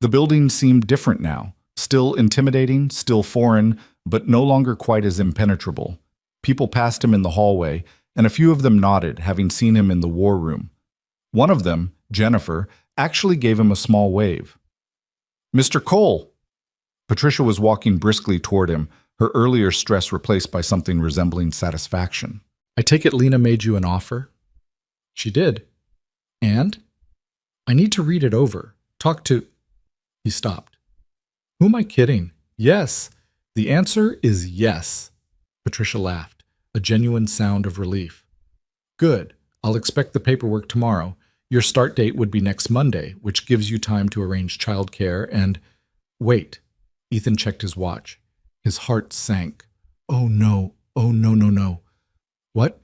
The building seemed different now, still intimidating, still foreign, but no longer quite as impenetrable. People passed him in the hallway, and a few of them nodded, having seen him in the war room. One of them, Jennifer, actually gave him a small wave. Mr. Cole! Patricia was walking briskly toward him, her earlier stress replaced by something resembling satisfaction. I take it Lena made you an offer? She did. And? I need to read it over. Talk to... He stopped. Who am I kidding? Yes. The answer is yes. Patricia laughed, a genuine sound of relief. Good. I'll expect the paperwork tomorrow. Your start date would be next Monday, which gives you time to arrange childcare and... Wait. Ethan checked his watch. His heart sank. Oh no. Oh no, no, no. What?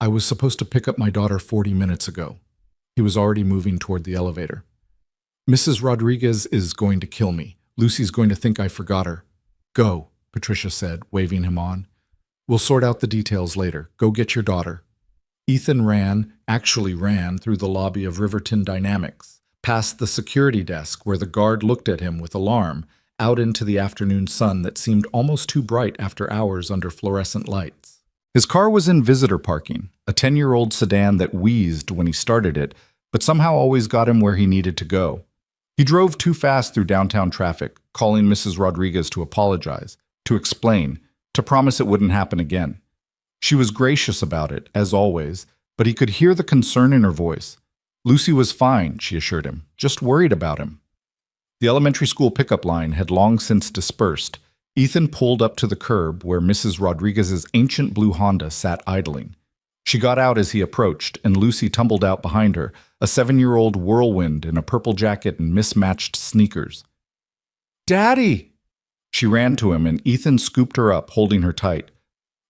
I was supposed to pick up my daughter 40 minutes ago. He was already moving toward the elevator. Mrs. Rodriguez is going to kill me. Lucy's going to think I forgot her. Go, Patricia said, waving him on. We'll sort out the details later. Go get your daughter. Ethan actually ran through the lobby of Riverton Dynamics, past the security desk where the guard looked at him with alarm, out into the afternoon sun that seemed almost too bright after hours under fluorescent lights. His car was in visitor parking, a 10-year-old sedan that wheezed when he started it, but somehow always got him where he needed to go. He drove too fast through downtown traffic, calling Mrs. Rodriguez to apologize, to explain, to promise it wouldn't happen again. She was gracious about it, as always, but he could hear the concern in her voice. Lucy was fine, she assured him, just worried about him. The elementary school pickup line had long since dispersed. Ethan pulled up to the curb where Mrs. Rodriguez's ancient blue Honda sat idling. She got out as he approached, and Lucy tumbled out behind her, a 7-year-old whirlwind in a purple jacket and mismatched sneakers. Daddy! She ran to him, and Ethan scooped her up, holding her tight.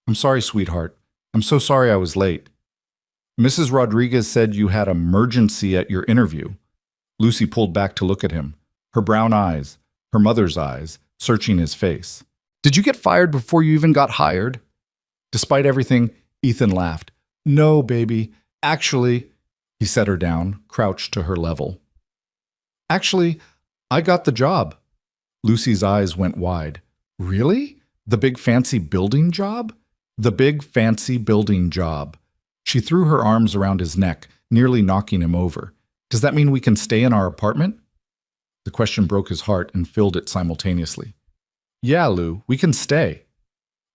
I'm sorry, sweetheart. I'm so sorry I was late. Mrs. Rodriguez said you had emergency at your interview. Lucy pulled back to look at him, her brown eyes, her mother's eyes, searching his face. Did you get fired before you even got hired? Despite everything, Ethan laughed. No, baby. Actually, he set her down, crouched to her level. Actually, I got the job. Lucy's eyes went wide. Really? The big fancy building job? The big fancy building job. She threw her arms around his neck, nearly knocking him over. Does that mean we can stay in our apartment? The question broke his heart and filled it simultaneously. Yeah, Lou, we can stay.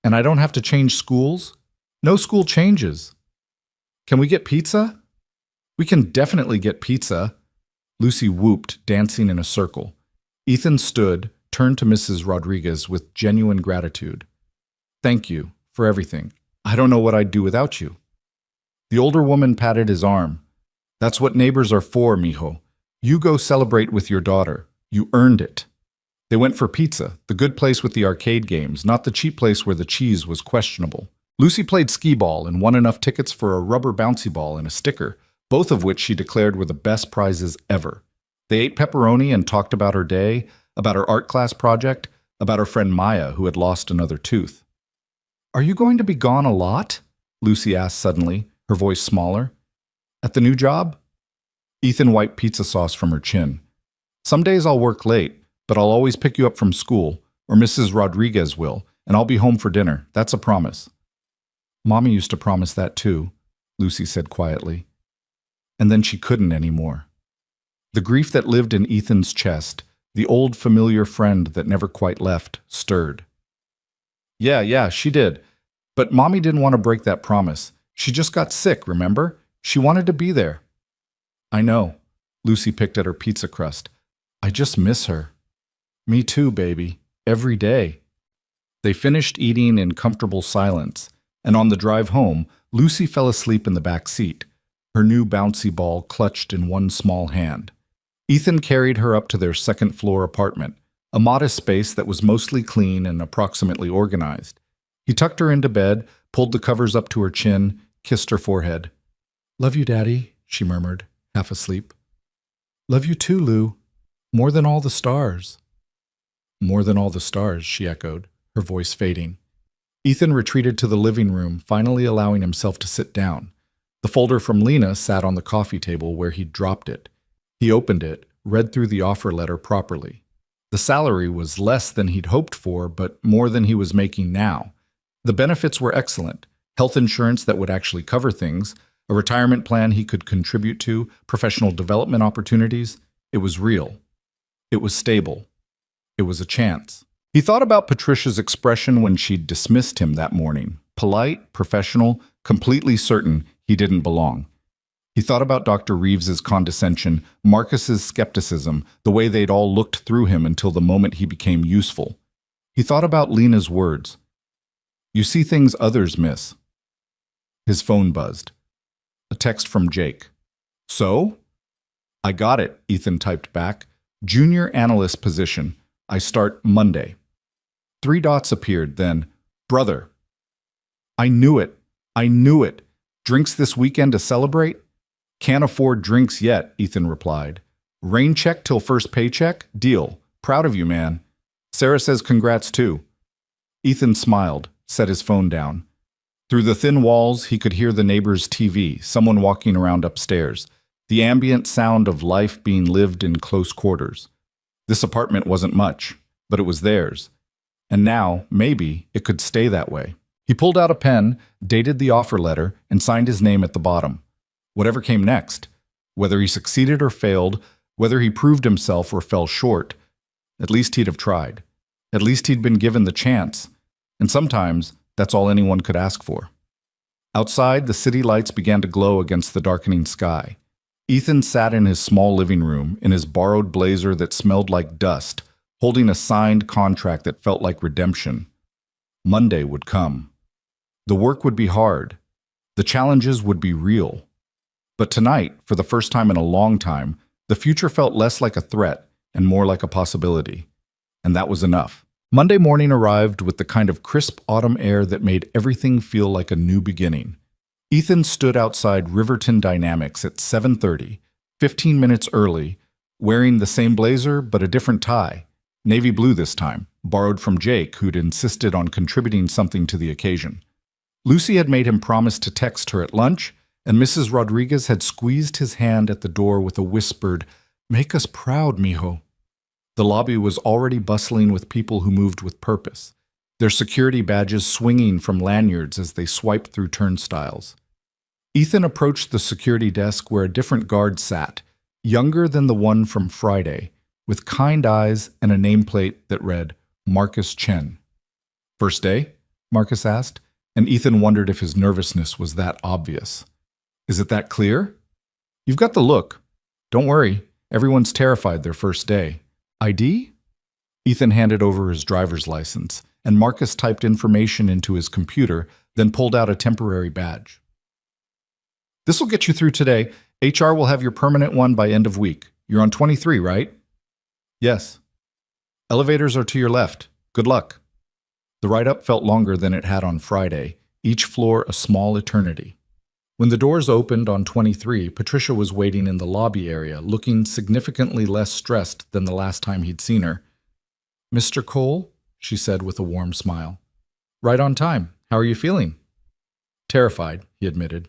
And I don't have to change schools? No school changes. Can we get pizza? We can definitely get pizza. Lucy whooped, dancing in a circle. Ethan stood, turned to Mrs. Rodriguez with genuine gratitude. Thank you for everything. I don't know what I'd do without you. The older woman patted his arm. That's what neighbors are for, mijo. You go celebrate with your daughter. You earned it. They went for pizza, the good place with the arcade games, not the cheap place where the cheese was questionable. Lucy played skee-ball and won enough tickets for a rubber bouncy ball and a sticker, both of which she declared were the best prizes ever. They ate pepperoni and talked about her day, about her art class project, about her friend Maya, who had lost another tooth. Are you going to be gone a lot? Lucy asked suddenly, her voice smaller. At the new job? Ethan wiped pizza sauce from her chin. Some days I'll work late, but I'll always pick you up from school, or Mrs. Rodriguez will, and I'll be home for dinner. That's a promise. Mommy used to promise that too, Lucy said quietly. And then she couldn't anymore. The grief that lived in Ethan's chest, the old familiar friend that never quite left, stirred. Yeah, she did. But Mommy didn't want to break that promise. She just got sick, remember? She wanted to be there. I know. Lucy picked at her pizza crust. I just miss her. Me too, baby. Every day. They finished eating in comfortable silence, and on the drive home, Lucy fell asleep in the back seat, her new bouncy ball clutched in one small hand. Ethan carried her up to their second-floor apartment, a modest space that was mostly clean and approximately organized. He tucked her into bed, pulled the covers up to her chin, kissed her forehead. "Love you, Daddy," she murmured, half asleep. "Love you too, Lou. More than all the stars." "More than all the stars," she echoed, her voice fading. Ethan retreated to the living room, finally allowing himself to sit down. The folder from Lena sat on the coffee table where he'd dropped it. He opened it, read through the offer letter properly. The salary was less than he'd hoped for, but more than he was making now. The benefits were excellent. Health insurance that would actually cover things, a retirement plan he could contribute to, professional development opportunities. It was real. It was stable. It was a chance. He thought about Patricia's expression when she'd dismissed him that morning. Polite, professional, completely certain he didn't belong. He thought about Dr. Reeves's condescension, Marcus's skepticism, the way they'd all looked through him until the moment he became useful. He thought about Lena's words. "You see things others miss." His phone buzzed. A text from Jake. "So?" "I got it," Ethan typed back. "Junior analyst position. I start Monday." 3 dots appeared, then, "Brother." "I knew it. I knew it. Drinks this weekend to celebrate?" "Can't afford drinks yet," Ethan replied. "Rain check till first paycheck? Deal. Proud of you, man. Sarah says congrats too." Ethan smiled, set his phone down. Through the thin walls, he could hear the neighbor's TV, someone walking around upstairs, the ambient sound of life being lived in close quarters. This apartment wasn't much, but it was theirs. And now, maybe, it could stay that way. He pulled out a pen, dated the offer letter, and signed his name at the bottom. Whatever came next, whether he succeeded or failed, whether he proved himself or fell short, at least he'd have tried. At least he'd been given the chance. And sometimes, that's all anyone could ask for. Outside, the city lights began to glow against the darkening sky. Ethan sat in his small living room, in his borrowed blazer that smelled like dust, holding a signed contract that felt like redemption. Monday would come. The work would be hard. The challenges would be real. But tonight, for the first time in a long time, the future felt less like a threat and more like a possibility. And that was enough. Monday morning arrived with the kind of crisp autumn air that made everything feel like a new beginning. Ethan stood outside Riverton Dynamics at 7:30, 15 minutes early, wearing the same blazer but a different tie, navy blue this time, borrowed from Jake, who'd insisted on contributing something to the occasion. Lucy had made him promise to text her at lunch, and Mrs. Rodriguez had squeezed his hand at the door with a whispered, "Make us proud, mijo." The lobby was already bustling with people who moved with purpose, their security badges swinging from lanyards as they swiped through turnstiles. Ethan approached the security desk where a different guard sat, younger than the one from Friday, with kind eyes and a nameplate that read, Marcus Chen. "First day?" Marcus asked, and Ethan wondered if his nervousness was that obvious. "Is it that clear?" "You've got the look. Don't worry, everyone's terrified their first day. ID?" Ethan handed over his driver's license, and Marcus typed information into his computer, then pulled out a temporary badge. "This will get you through today. HR will have your permanent one by end of week. You're on 23, right?" "Yes." "Elevators are to your left. Good luck." The ride-up felt longer than it had on Friday, each floor a small eternity. When the doors opened on 23, Patricia was waiting in the lobby area, looking significantly less stressed than the last time he'd seen her. "Mr. Cole?" she said with a warm smile. "Right on time. How are you feeling?" "Terrified," he admitted.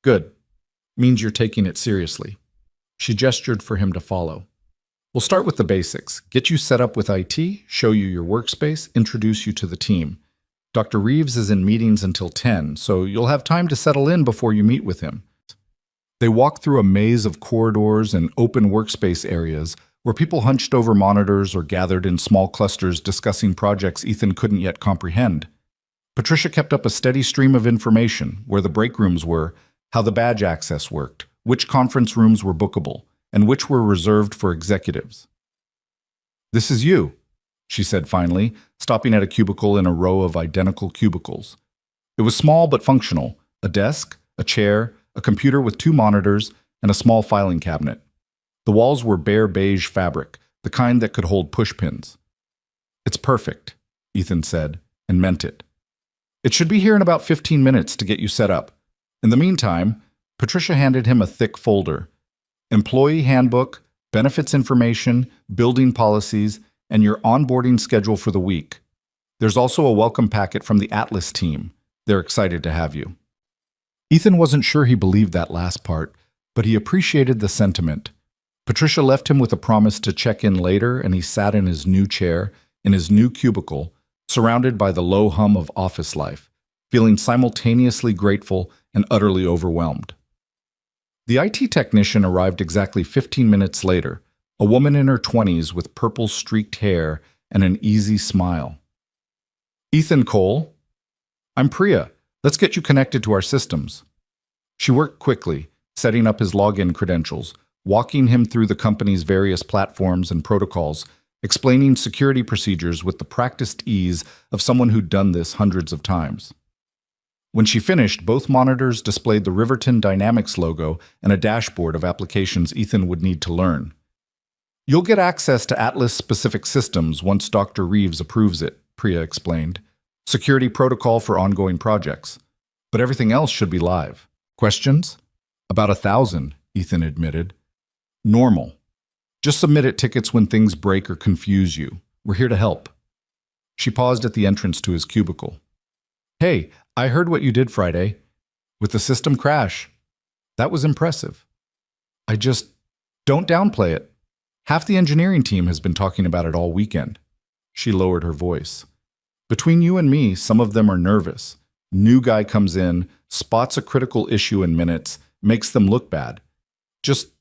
"Good. Means you're taking it seriously." She gestured for him to follow. "We'll start with the basics. Get you set up with IT, show you your workspace, introduce you to the team. Dr. Reeves is in meetings until 10, so you'll have time to settle in before you meet with him." They walked through a maze of corridors and open workspace areas where people hunched over monitors or gathered in small clusters discussing projects Ethan couldn't yet comprehend. Patricia kept up a steady stream of information, where the break rooms were, how the badge access worked, which conference rooms were bookable, and which were reserved for executives. "This is you," she said finally, stopping at a cubicle in a row of identical cubicles. It was small but functional, a desk, a chair, a computer with 2 monitors, and a small filing cabinet. The walls were bare beige fabric, the kind that could hold pushpins. "It's perfect," Ethan said, and meant it. "It should be here in about 15 minutes to get you set up. In the meantime," Patricia handed him a thick folder. "Employee handbook, benefits information, building policies, and your onboarding schedule for the week. There's also a welcome packet from the Atlas team. They're excited to have you." Ethan wasn't sure he believed that last part, but he appreciated the sentiment. Patricia left him with a promise to check in later, and he sat in his new chair, in his new cubicle, surrounded by the low hum of office life, feeling simultaneously grateful and utterly overwhelmed. The IT technician arrived exactly 15 minutes later, a woman in her 20s with purple streaked hair and an easy smile. "Ethan Cole? I'm Priya. Let's get you connected to our systems." She worked quickly, setting up his login credentials, walking him through the company's various platforms and protocols, explaining security procedures with the practiced ease of someone who'd done this hundreds of times. When she finished, both monitors displayed the Riverton Dynamics logo and a dashboard of applications Ethan would need to learn. "You'll get access to Atlas-specific systems once Dr. Reeves approves it," Priya explained. "Security protocol for ongoing projects. But everything else should be live." "Questions?" "About 1,000, Ethan admitted. "Normal. Just submit it tickets when things break or confuse you. We're here to help." She paused at the entrance to his cubicle. "Hey, I heard what you did Friday. With the system crash. That was impressive. Don't downplay it. Half the engineering team has been talking about it all weekend." She lowered her voice. "Between you and me, some of them are nervous. New guy comes in, spots a critical issue in minutes, makes them look bad. Just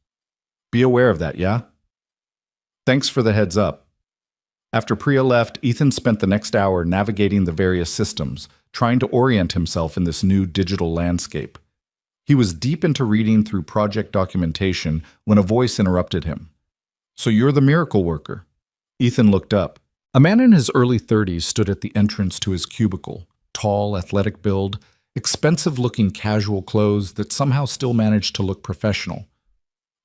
be aware of that, yeah?" "Thanks for the heads up." After Priya left, Ethan spent the next hour navigating the various systems, trying to orient himself in this new digital landscape. He was deep into reading through project documentation when a voice interrupted him. "So you're the miracle worker?" Ethan looked up. A man in his early 30s stood at the entrance to his cubicle, tall, athletic build, expensive-looking casual clothes that somehow still managed to look professional.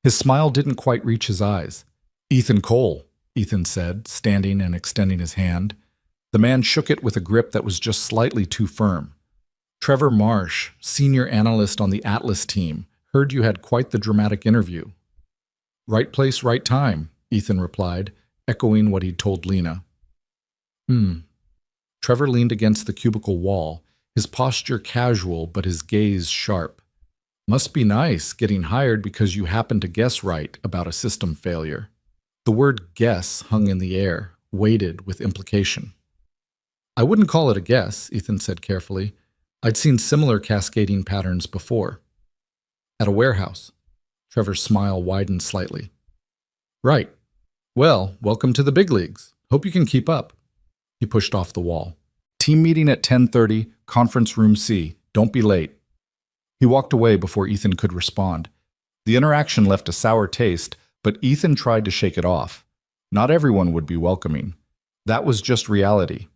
His smile didn't quite reach his eyes. "Ethan Cole," Ethan said, standing and extending his hand. The man shook it with a grip that was just slightly too firm. "Trevor Marsh, senior analyst on the Atlas team. Heard you had quite the dramatic interview." "Right place, right time," Ethan replied, echoing what he'd told Lena. Trevor leaned against the cubicle wall, his posture casual but his gaze sharp. "Must be nice getting hired because you happened to guess right about a system failure." The word guess hung in the air, weighted with implication. "I wouldn't call it a guess," Ethan said carefully. "I'd seen similar cascading patterns before." "At a warehouse." Trevor's smile widened slightly. "Right. Well, welcome to the big leagues. Hope you can keep up." He pushed off the wall. "Team meeting at 10:30, conference room C. Don't be late." He walked away before Ethan could respond. The interaction left a sour taste, but Ethan tried to shake it off. Not everyone would be welcoming. That was just reality.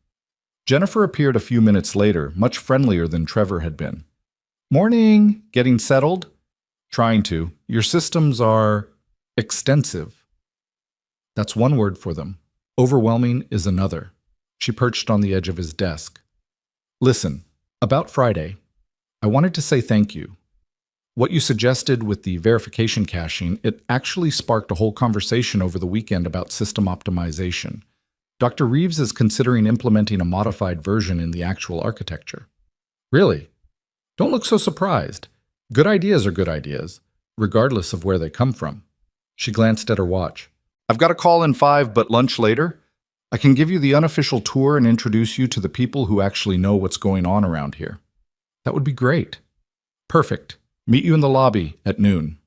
Jennifer appeared a few minutes later, much friendlier than Trevor had been. "Morning! Getting settled?" "Trying to. Your systems are extensive." That's one word for them. Overwhelming is another. She perched on the edge of his desk. "Listen, about Friday, I wanted to say thank you. What you suggested with the verification caching, it actually sparked a whole conversation over the weekend about system optimization. Dr. Reeves is considering implementing a modified version in the actual architecture." "Really? Don't look so surprised. Good ideas are good ideas, regardless of where they come from." She glanced at her watch. "I've got a call in 5, but lunch later. I can give you the unofficial tour and introduce you to the people who actually know what's going on around here." "That would be great." "Perfect. Meet you in the lobby at noon."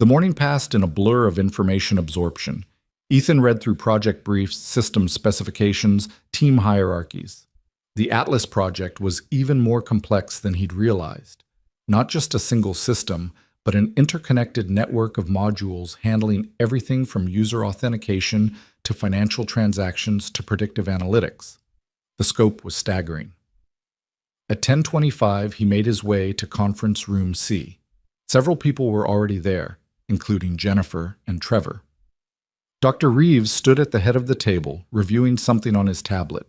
The morning passed in a blur of information absorption. Ethan read through project briefs, system specifications, team hierarchies. The Atlas project was even more complex than he'd realized. Not just a single system, but an interconnected network of modules handling everything from user authentication to financial transactions to predictive analytics. The scope was staggering. At 10:25, he made his way to conference room C. Several people were already there. including Jennifer and Trevor. Dr. Reeves stood at the head of the table, reviewing something on his tablet.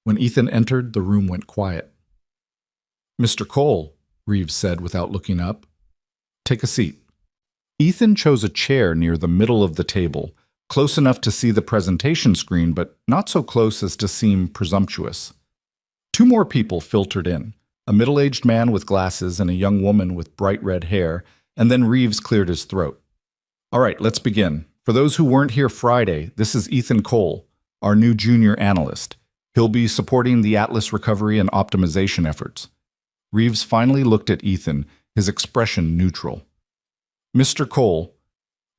When Ethan entered, the room went quiet. "Mr. Cole," Reeves said without looking up, "take a seat." Ethan chose a chair near the middle of the table, close enough to see the presentation screen, but not so close as to seem presumptuous. Two more people filtered in, a middle-aged man with glasses and a young woman with bright red hair, and then Reeves cleared his throat. "All right, let's begin. For those who weren't here Friday, this is Ethan Cole, our new junior analyst. He'll be supporting the Atlas recovery and optimization efforts." Reeves finally looked at Ethan, his expression neutral. "Mr. Cole,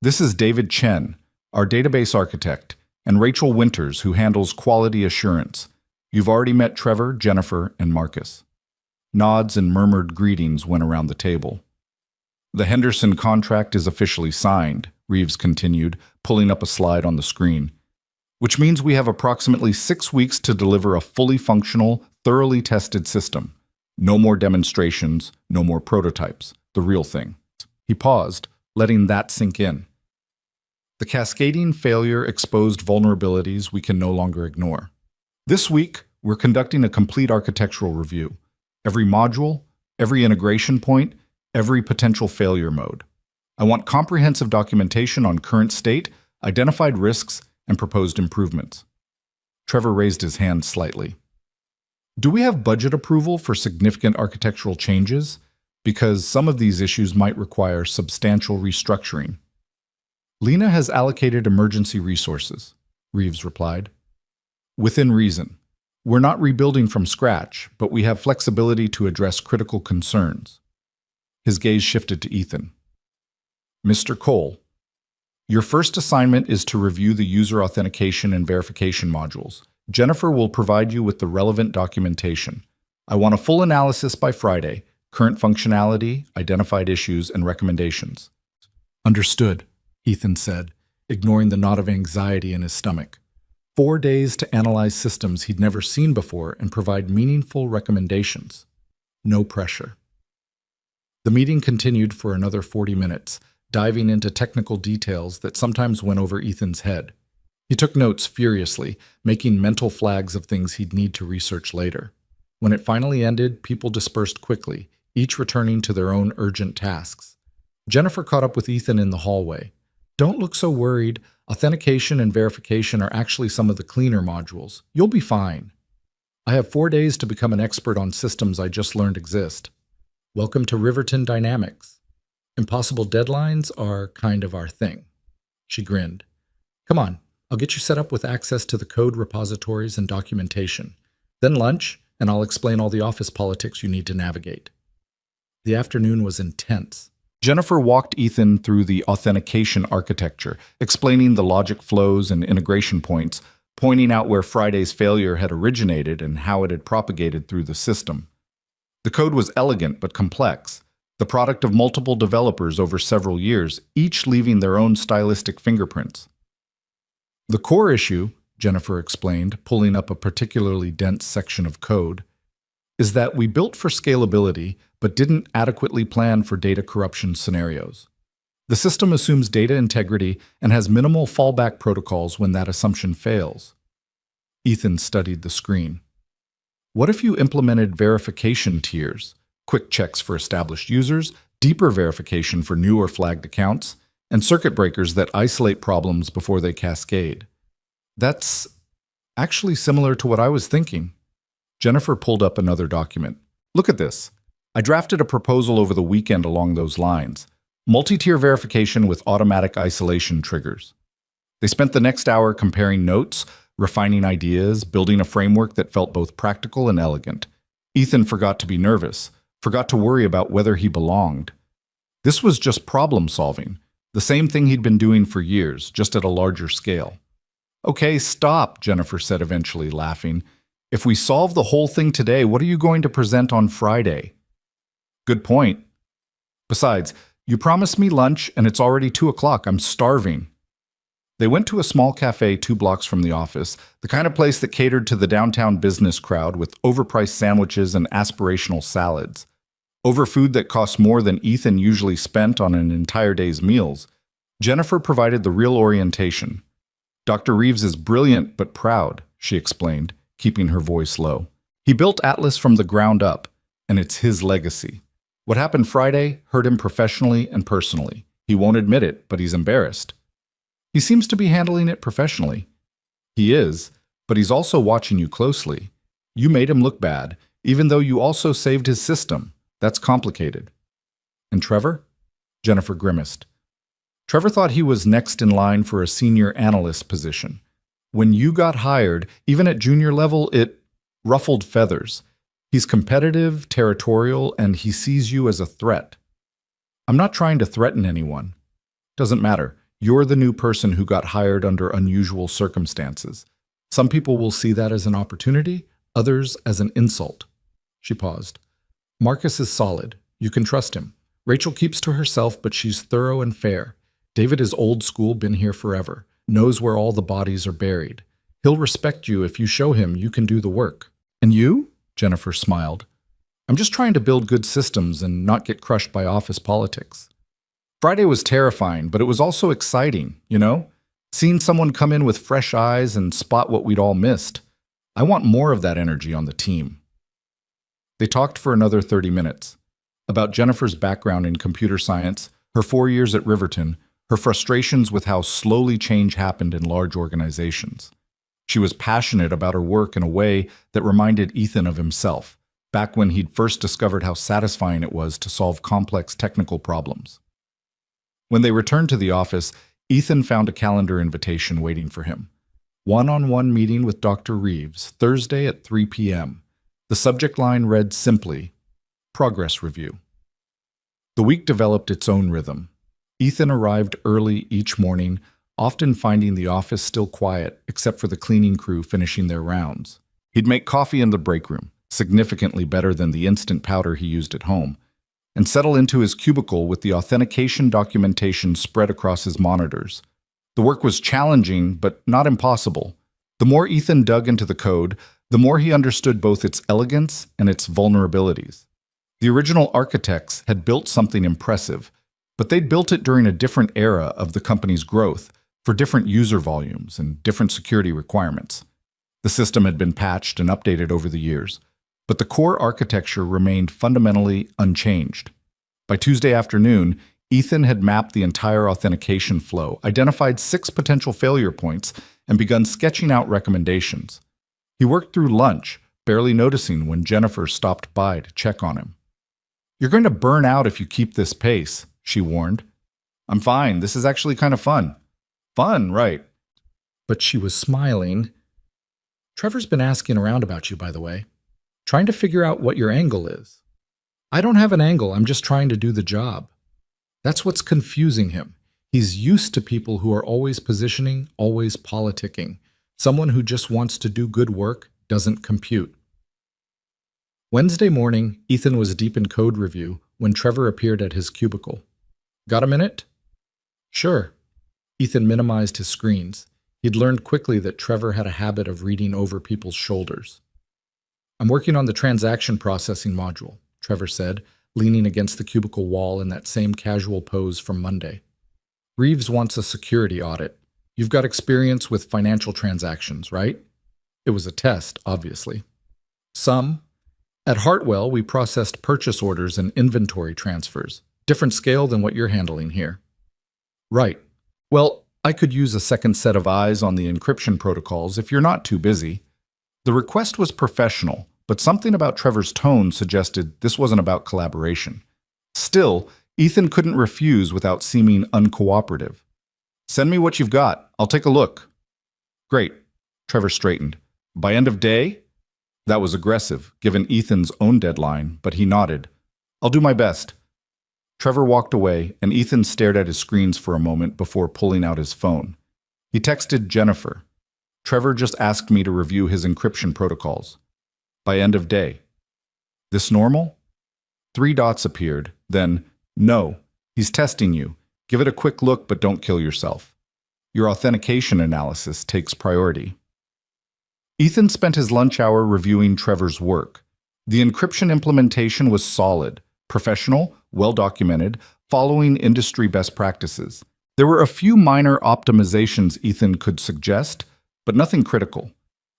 this is David Chen, our database architect, and Rachel Winters, who handles quality assurance. You've already met Trevor, Jennifer, and Marcus." Nods and murmured greetings went around the table. "The Henderson contract is officially signed," Reeves continued, pulling up a slide on the screen, "which means we have approximately 6 weeks to deliver a fully functional, thoroughly tested system. No more demonstrations, no more prototypes, the real thing." He paused, letting that sink in. "The cascading failure exposed vulnerabilities we can no longer ignore. This week, we're conducting a complete architectural review. Every module, every integration point, every potential failure mode. I want comprehensive documentation on current state, identified risks, and proposed improvements." Trevor raised his hand slightly. "Do we have budget approval for significant architectural changes? Because some of these issues might require substantial restructuring." "Lena has allocated emergency resources," Reeves replied. "Within reason. We're not rebuilding from scratch, but we have flexibility to address critical concerns." His gaze shifted to Ethan. "Mr. Cole, your first assignment is to review the user authentication and verification modules. Jennifer will provide you with the relevant documentation. I want a full analysis by Friday, current functionality, identified issues, and recommendations." "Understood," Ethan said, ignoring the knot of anxiety in his stomach. 4 days to analyze systems he'd never seen before and provide meaningful recommendations. No pressure. The meeting continued for another 40 minutes, diving into technical details that sometimes went over Ethan's head. He took notes furiously, making mental flags of things he'd need to research later. When it finally ended, people dispersed quickly, each returning to their own urgent tasks. Jennifer caught up with Ethan in the hallway. "Don't look so worried. Authentication and verification are actually some of the cleaner modules. You'll be fine. I have 4 days to become an expert on systems I just learned exist. Welcome to Riverton Dynamics. Impossible deadlines are kind of our thing." She grinned. "Come on, I'll get you set up with access to the code repositories and documentation. Then lunch, and I'll explain all the office politics you need to navigate." The afternoon was intense. Jennifer walked Ethan through the authentication architecture, explaining the logic flows and integration points, pointing out where Friday's failure had originated and how it had propagated through the system. The code was elegant but complex, the product of multiple developers over several years, each leaving their own stylistic fingerprints. "The core issue," Jennifer explained, pulling up a particularly dense section of code, "is that we built for scalability but didn't adequately plan for data corruption scenarios. The system assumes data integrity and has minimal fallback protocols when that assumption fails." Ethan studied the screen. "What if you implemented verification tiers, quick checks for established users, deeper verification for new or flagged accounts, and circuit breakers that isolate problems before they cascade?" "That's actually similar to what I was thinking." Jennifer pulled up another document. "Look at this. I drafted a proposal over the weekend along those lines. Multi-tier verification with automatic isolation triggers." They spent the next hour comparing notes, refining ideas, building a framework that felt both practical and elegant. Ethan forgot to be nervous, forgot to worry about whether he belonged. This was just problem solving, the same thing he'd been doing for years, just at a larger scale. "Okay, stop," Jennifer said eventually, laughing. "If we solve the whole thing today, what are you going to present on Friday?" "Good point. Besides, you promised me lunch and it's already 2 o'clock. I'm starving." They went to a small cafe 2 blocks from the office, the kind of place that catered to the downtown business crowd with overpriced sandwiches and aspirational salads. Over food that cost more than Ethan usually spent on an entire day's meals, Jennifer provided the real orientation. Dr. Reeves is brilliant but proud, she explained, keeping her voice low. He built Atlas from the ground up, and it's his legacy. What happened Friday hurt him professionally and personally. He won't admit it, but he's embarrassed. He seems to be handling it professionally. He is, but he's also watching you closely. You made him look bad, even though you also saved his system. That's complicated. And Trevor? Jennifer grimaced. Trevor thought he was next in line for a senior analyst position. When you got hired, even at junior level, it ruffled feathers. He's competitive, territorial, and he sees you as a threat. I'm not trying to threaten anyone. Doesn't matter. You're the new person who got hired under unusual circumstances. Some people will see that as an opportunity, others as an insult. She paused. Marcus is solid. You can trust him. Rachel keeps to herself, but she's thorough and fair. David is old school, been here forever, knows where all the bodies are buried. He'll respect you if you show him you can do the work. And you? Jennifer smiled. I'm just trying to build good systems and not get crushed by office politics. Friday was terrifying, but it was also exciting, you know? Seeing someone come in with fresh eyes and spot what we'd all missed. I want more of that energy on the team. They talked for another 30 minutes. About Jennifer's background in computer science, her 4 years at Riverton, her frustrations with how slowly change happened in large organizations. She was passionate about her work in a way that reminded Ethan of himself, back when he'd first discovered how satisfying it was to solve complex technical problems. When they returned to the office, Ethan found a calendar invitation waiting for him. One-on-one meeting with Dr. Reeves, Thursday at 3 p.m. The subject line read simply, Progress Review. The week developed its own rhythm. Ethan arrived early each morning, often finding the office still quiet except for the cleaning crew finishing their rounds. He'd make coffee in the break room, significantly better than the instant powder he used at home, and settle into his cubicle with the authentication documentation spread across his monitors. The work was challenging, but not impossible. The more Ethan dug into the code, the more he understood both its elegance and its vulnerabilities. The original architects had built something impressive, but they'd built it during a different era of the company's growth, for different user volumes and different security requirements. The system had been patched and updated over the years, but the core architecture remained fundamentally unchanged. By Tuesday afternoon, Ethan had mapped the entire authentication flow, identified 6 potential failure points, and begun sketching out recommendations. He worked through lunch, barely noticing when Jennifer stopped by to check on him. You're going to burn out if you keep this pace, she warned. I'm fine. This is actually kind of fun. Fun, right. But she was smiling. Trevor's been asking around about you, by the way. Trying to figure out what your angle is. I don't have an angle. I'm just trying to do the job. That's what's confusing him. He's used to people who are always positioning, always politicking. Someone who just wants to do good work doesn't compute. Wednesday morning, Ethan was deep in code review when Trevor appeared at his cubicle. Got a minute? Sure. Ethan minimized his screens. He'd learned quickly that Trevor had a habit of reading over people's shoulders. I'm working on the transaction processing module, Trevor said, leaning against the cubicle wall in that same casual pose from Monday. Reeves wants a security audit. You've got experience with financial transactions, right? It was a test, obviously. Some. At Hartwell, we processed purchase orders and inventory transfers. Different scale than what you're handling here. Right. Well, I could use a second set of eyes on the encryption protocols if you're not too busy. The request was professional, but something about Trevor's tone suggested this wasn't about collaboration. Still, Ethan couldn't refuse without seeming uncooperative. Send me what you've got. I'll take a look. Great. Trevor straightened. By end of day? That was aggressive, given Ethan's own deadline, but he nodded. I'll do my best. Trevor walked away, and Ethan stared at his screens for a moment before pulling out his phone. He texted Jennifer. Trevor just asked me to review his encryption protocols. By end of day. This normal? 3 dots appeared, then, no, he's testing you. Give it a quick look, but don't kill yourself. Your authentication analysis takes priority. Ethan spent his lunch hour reviewing Trevor's work. The encryption implementation was solid, professional, well-documented, following industry best practices. There were a few minor optimizations Ethan could suggest, but nothing critical.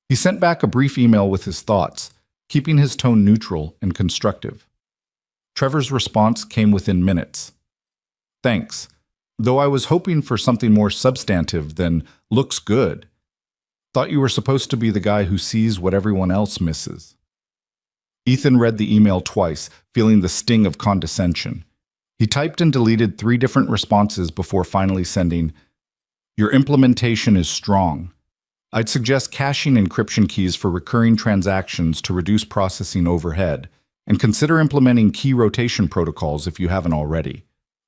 He sent back a brief email with his thoughts, keeping his tone neutral and constructive. Trevor's response came within minutes. Thanks, though I was hoping for something more substantive than looks good. Thought you were supposed to be the guy who sees what everyone else misses. Ethan read the email twice, feeling the sting of condescension. He typed and deleted 3 different responses before finally sending, "Your implementation is strong. I'd suggest caching encryption keys for recurring transactions to reduce processing overhead, and consider implementing key rotation protocols if you haven't already.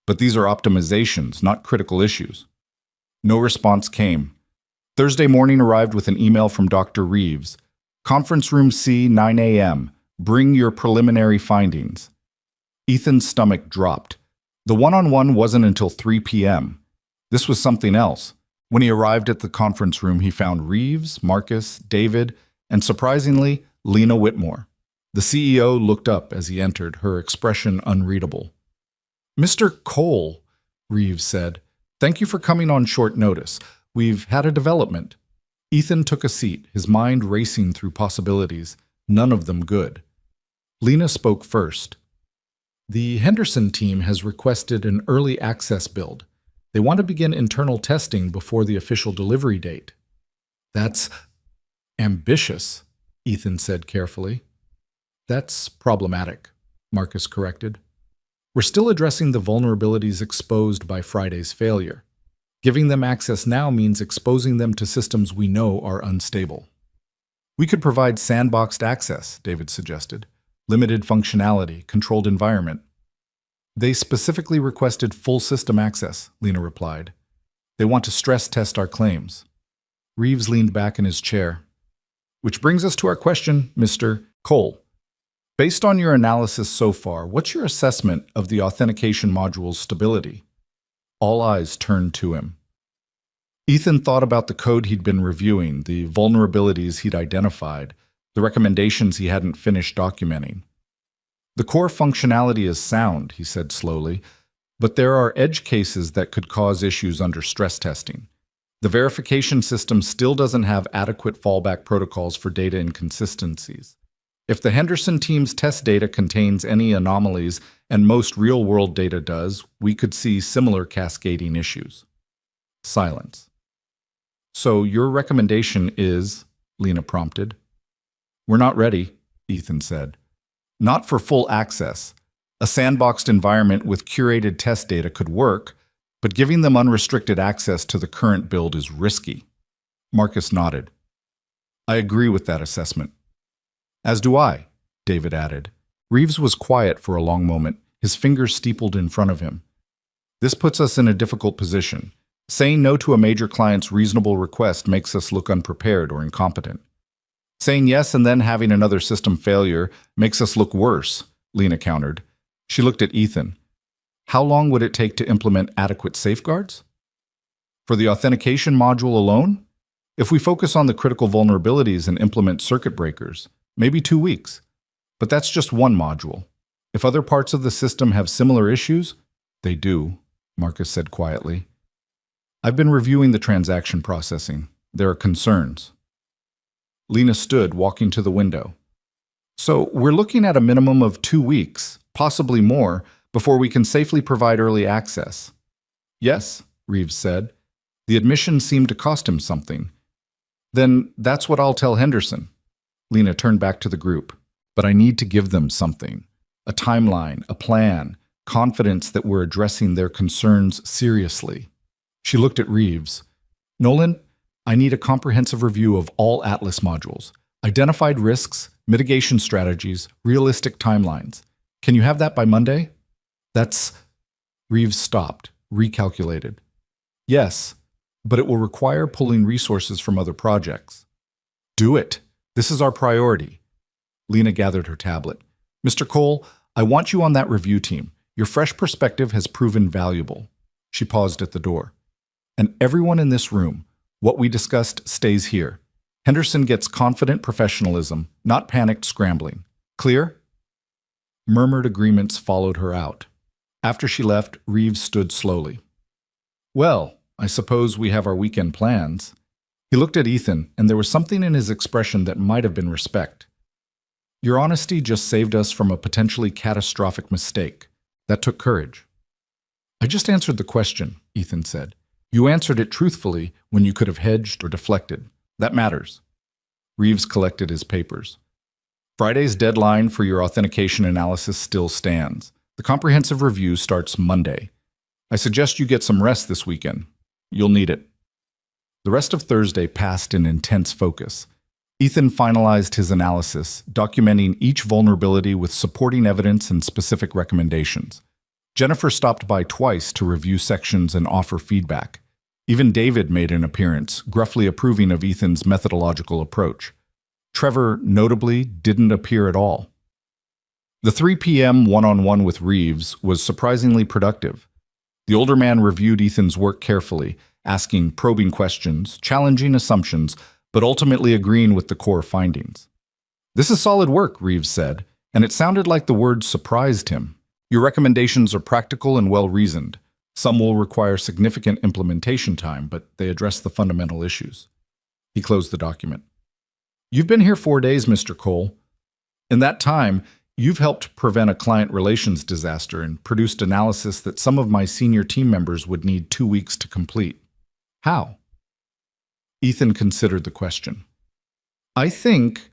But these are optimizations, not critical issues." No response came. Thursday morning arrived with an email from Dr. Reeves. "Conference room C, 9 a.m. Bring your preliminary findings." Ethan's stomach dropped. The one-on-one wasn't until 3 p.m. This was something else. When he arrived at the conference room, he found Reeves, Marcus, David, and surprisingly, Lena Whitmore. The CEO looked up as he entered, her expression unreadable. "Mr. Cole," Reeves said, "thank you for coming on short notice. We've had a development." Ethan took a seat, his mind racing through possibilities, none of them good. Lena spoke first. "The Henderson team has requested an early access build. They want to begin internal testing before the official delivery date." "That's ambitious," Ethan said carefully. "That's problematic," Marcus corrected. "We're still addressing the vulnerabilities exposed by Friday's failure. Giving them access now means exposing them to systems we know are unstable." "We could provide sandboxed access," David suggested. "Limited functionality, controlled environment." "They specifically requested full system access," Lena replied. "They want to stress test our claims." Reeves leaned back in his chair. "Which brings us to our question, Mr. Cole. Based on your analysis so far, what's your assessment of the authentication module's stability?" All eyes turned to him. Ethan thought about the code he'd been reviewing, the vulnerabilities he'd identified, the recommendations he hadn't finished documenting. "The core functionality is sound," he said slowly, "but there are edge cases that could cause issues under stress testing. The verification system still doesn't have adequate fallback protocols for data inconsistencies. If the Henderson team's test data contains any anomalies, and most real-world data does, we could see similar cascading issues." Silence. "So your recommendation is," Lena prompted. "We're not ready," Ethan said. "Not for full access. A sandboxed environment with curated test data could work, but giving them unrestricted access to the current build is risky." Marcus nodded. "I agree with that assessment." "As do I," David added. Reeves was quiet for a long moment, his fingers steepled in front of him. "This puts us in a difficult position. Saying no to a major client's reasonable request makes us look unprepared or incompetent. Saying yes and then having another system failure makes us look worse," Lena countered. She looked at Ethan. "How long would it take to implement adequate safeguards?" "For the authentication module alone? If we focus on the critical vulnerabilities and implement circuit breakers, maybe 2 weeks. But that's just one module. If other parts of the system have similar issues, they do," Marcus said quietly. "I've been reviewing the transaction processing. There are concerns." Lena stood, walking to the window. "So we're looking at a minimum of 2 weeks, possibly more, before we can safely provide early access." "Yes," Reeves said. The admission seemed to cost him something. "Then that's what I'll tell Henderson." Lena turned back to the group. "But I need to give them something. A timeline, a plan, confidence that we're addressing their concerns seriously." She looked at Reeves. "Nolan, I need a comprehensive review of all Atlas modules. Identified risks, mitigation strategies, realistic timelines. Can you have that by Monday?" "That's..." Reeves stopped, recalculated. "Yes, but it will require pulling resources from other projects." "Do it. This is our priority." Lena gathered her tablet. "Mr. Cole, I want you on that review team. Your fresh perspective has proven valuable." She paused at the door. "And everyone in this room, what we discussed stays here. Henderson gets confident professionalism, not panicked scrambling. Clear?" Murmured agreements followed her out. After she left, Reeves stood slowly. Well, I suppose we have our weekend plans. He looked at Ethan, and there was something in his expression that might have been respect. Your honesty just saved us from a potentially catastrophic mistake. That took courage. I just answered the question, Ethan said. You answered it truthfully when you could have hedged or deflected. That matters. Reeves collected his papers. Friday's deadline for your authentication analysis still stands. The comprehensive review starts Monday. I suggest you get some rest this weekend. You'll need it. The rest of Thursday passed in intense focus. Ethan finalized his analysis, documenting each vulnerability with supporting evidence and specific recommendations. Jennifer stopped by twice to review sections and offer feedback. Even David made an appearance, gruffly approving of Ethan's methodological approach. Trevor, notably, didn't appear at all. The 3 p.m. one-on-one with Reeves was surprisingly productive. The older man reviewed Ethan's work carefully, asking probing questions, challenging assumptions, but ultimately agreeing with the core findings. This is solid work, Reeves said, and it sounded like the words surprised him. Your recommendations are practical and well-reasoned. Some will require significant implementation time, but they address the fundamental issues. He closed the document. You've been here 4 days, Mr. Cole. In that time, you've helped prevent a client relations disaster and produced analysis that some of my senior team members would need 2 weeks to complete. How? Ethan considered the question. I think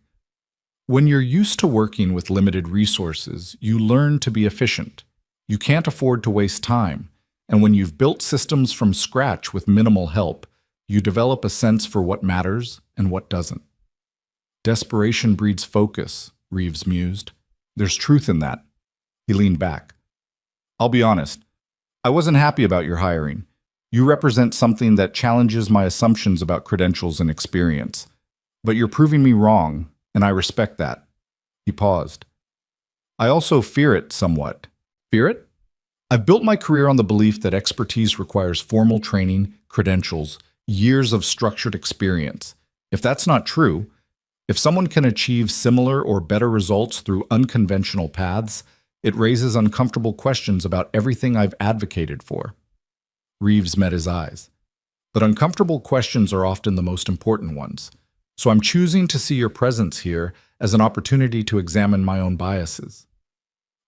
when you're used to working with limited resources, you learn to be efficient. You can't afford to waste time. And when you've built systems from scratch with minimal help, you develop a sense for what matters and what doesn't. Desperation breeds focus, Reeves mused. There's truth in that. He leaned back. I'll be honest. I wasn't happy about your hiring. You represent something that challenges my assumptions about credentials and experience. But you're proving me wrong, and I respect that. He paused. I also fear it somewhat. Fear it? I've built my career on the belief that expertise requires formal training, credentials, years of structured experience. If that's not true, if someone can achieve similar or better results through unconventional paths, it raises uncomfortable questions about everything I've advocated for. Reeves met his eyes. But uncomfortable questions are often the most important ones. So I'm choosing to see your presence here as an opportunity to examine my own biases.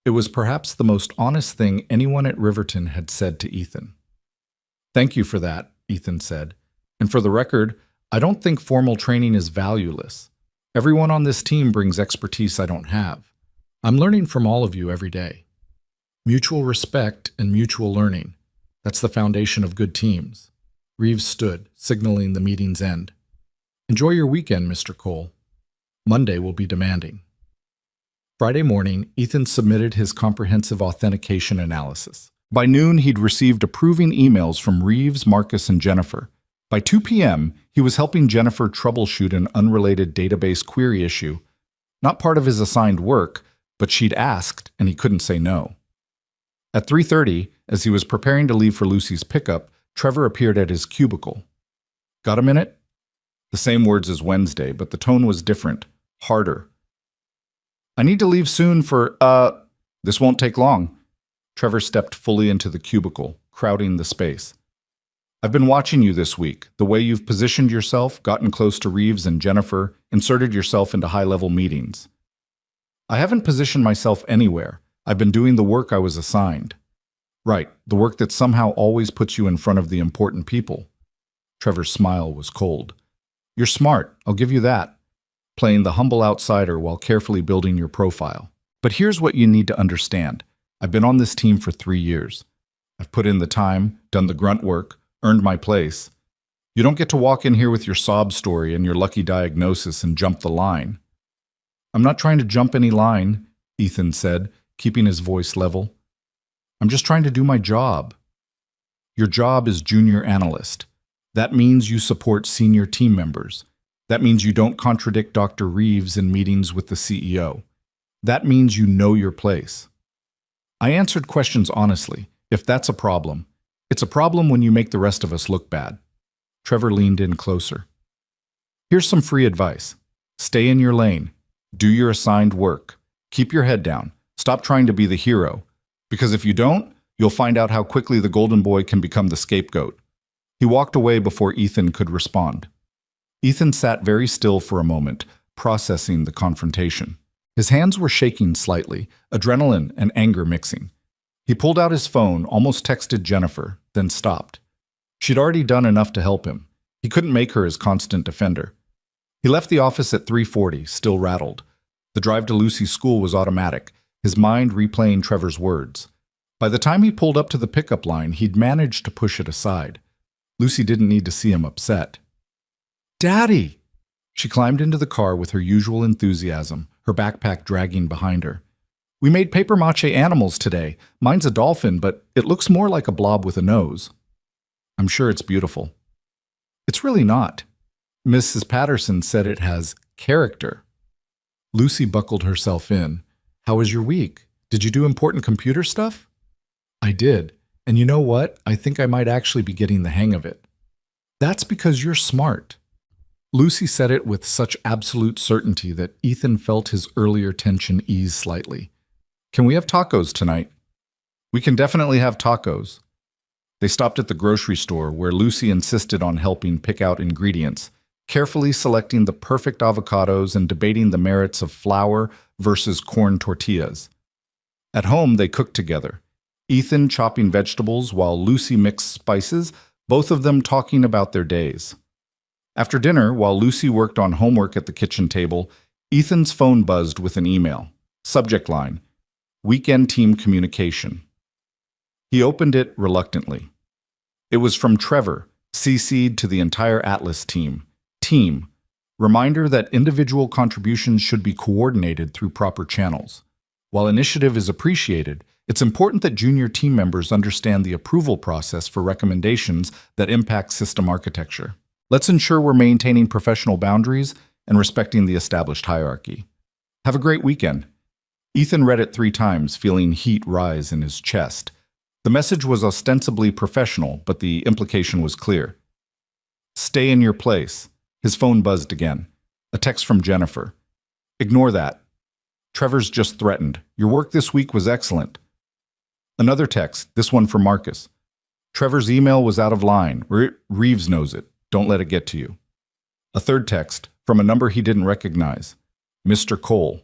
It was perhaps the most honest thing anyone at Riverton had said to Ethan. Thank you for that, Ethan said. And for the record, I don't think formal training is valueless. Everyone on this team brings expertise I don't have. I'm learning from all of you every day. Mutual respect and mutual learning. That's the foundation of good teams. Reeves stood, signaling the meeting's end. Enjoy your weekend, Mr. Cole. Monday will be demanding. Friday morning, Ethan submitted his comprehensive authentication analysis. By noon, he'd received approving emails from Reeves, Marcus, and Jennifer. By 2 p.m., he was helping Jennifer troubleshoot an unrelated database query issue. Not part of his assigned work, but she'd asked, and he couldn't say no. At 3:30, as he was preparing to leave for Lucy's pickup, Trevor appeared at his cubicle. Got a minute? The same words as Wednesday, but the tone was different, harder. I need to leave soon for, this won't take long. Trevor stepped fully into the cubicle, crowding the space. I've been watching you this week, the way you've positioned yourself, gotten close to Reeves and Jennifer, inserted yourself into high-level meetings. I haven't positioned myself anywhere. I've been doing the work I was assigned. Right, the work that somehow always puts you in front of the important people. Trevor's smile was cold. You're smart, I'll give you that. Playing the humble outsider while carefully building your profile. But here's what you need to understand. I've been on this team for 3 years. I've put in the time, done the grunt work, earned my place. You don't get to walk in here with your sob story and your lucky diagnosis and jump the line. I'm not trying to jump any line, Ethan said, keeping his voice level. I'm just trying to do my job. Your job is junior analyst. That means you support senior team members. That means you don't contradict Dr. Reeves in meetings with the CEO. That means you know your place. I answered questions honestly. If that's a problem, it's a problem when you make the rest of us look bad. Trevor leaned in closer. Here's some free advice. Stay in your lane. Do your assigned work. Keep your head down. Stop trying to be the hero. Because if you don't, you'll find out how quickly the golden boy can become the scapegoat. He walked away before Ethan could respond. Ethan sat very still for a moment, processing the confrontation. His hands were shaking slightly, adrenaline and anger mixing. He pulled out his phone, almost texted Jennifer, then stopped. She'd already done enough to help him. He couldn't make her his constant defender. He left the office at 3:40, still rattled. The drive to Lucy's school was automatic, his mind replaying Trevor's words. By the time he pulled up to the pickup line, he'd managed to push it aside. Lucy didn't need to see him upset. "Daddy!" She climbed into the car with her usual enthusiasm, her backpack dragging behind her. "We made papier-mâché animals today. Mine's a dolphin, but it looks more like a blob with a nose." "I'm sure it's beautiful." "It's really not. Mrs. Patterson said it has character." Lucy buckled herself in. "How was your week? Did you do important computer stuff?" "I did. And you know what? I think I might actually be getting the hang of it." "That's because you're smart." Lucy said it with such absolute certainty that Ethan felt his earlier tension ease slightly. "Can we have tacos tonight?" "We can definitely have tacos." They stopped at the grocery store where Lucy insisted on helping pick out ingredients, carefully selecting the perfect avocados and debating the merits of flour versus corn tortillas. At home, they cooked together, Ethan chopping vegetables while Lucy mixed spices, both of them talking about their days. After dinner, while Lucy worked on homework at the kitchen table, Ethan's phone buzzed with an email. Subject line: Weekend Team Communication. He opened it reluctantly. It was from Trevor, CC'd to the entire Atlas team. Team, reminder that individual contributions should be coordinated through proper channels. While initiative is appreciated, it's important that junior team members understand the approval process for recommendations that impact system architecture. Let's ensure we're maintaining professional boundaries and respecting the established hierarchy. Have a great weekend. Ethan read it 3 times, feeling heat rise in his chest. The message was ostensibly professional, but the implication was clear. Stay in your place. His phone buzzed again. A text from Jennifer. Ignore that. Trevor's just threatened. Your work this week was excellent. Another text, this one from Marcus. Trevor's email was out of line. Reeves knows it. Don't let it get to you. A third text, from a number he didn't recognize. Mr. Cole.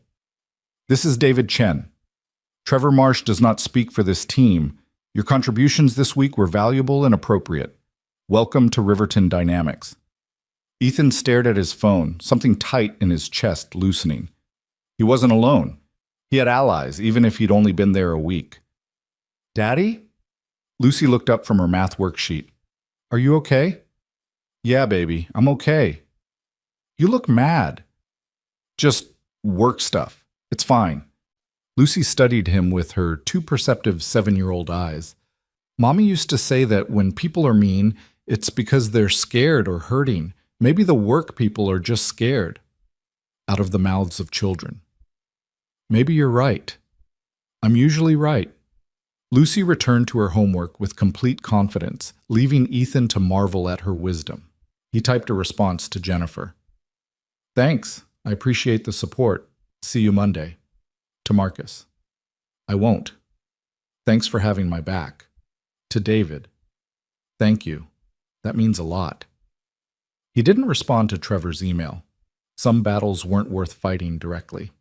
This is David Chen. Trevor Marsh does not speak for this team. Your contributions this week were valuable and appropriate. Welcome to Riverton Dynamics. Ethan stared at his phone, something tight in his chest loosening. He wasn't alone. He had allies, even if he'd only been there a week. Daddy? Lucy looked up from her math worksheet. Are you okay? Yeah, baby, I'm okay. You look mad. Just work stuff. It's fine. Lucy studied him with her too perceptive 7-year-old eyes. Mommy used to say that when people are mean, it's because they're scared or hurting. Maybe the work people are just scared. Out of the mouths of children. Maybe you're right. I'm usually right. Lucy returned to her homework with complete confidence, leaving Ethan to marvel at her wisdom. He typed a response to Jennifer. Thanks. I appreciate the support. See you Monday. To Marcus. I won't. Thanks for having my back. To David. Thank you. That means a lot. He didn't respond to Trevor's email. Some battles weren't worth fighting directly.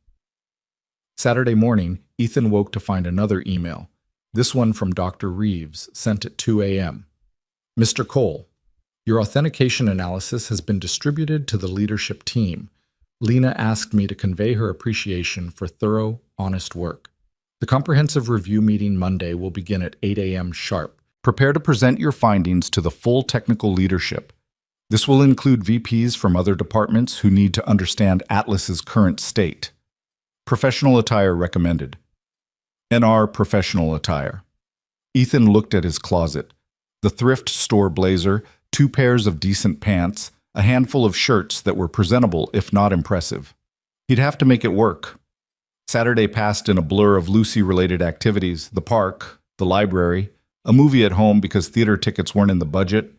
Saturday morning, Ethan woke to find another email, this one from Dr. Reeves, sent at 2 a.m. Mr. Cole, your authentication analysis has been distributed to the leadership team. Lena asked me to convey her appreciation for thorough, honest work. The comprehensive review meeting Monday will begin at 8 a.m. sharp. Prepare to present your findings to the full technical leadership. This will include VPs from other departments who need to understand Atlas's current state. Professional attire recommended. NR professional attire. Ethan looked at his closet. The thrift store blazer, 2 pairs of decent pants, a handful of shirts that were presentable if not impressive. He'd have to make it work. Saturday passed in a blur of Lucy-related activities, the park, the library, a movie at home because theater tickets weren't in the budget.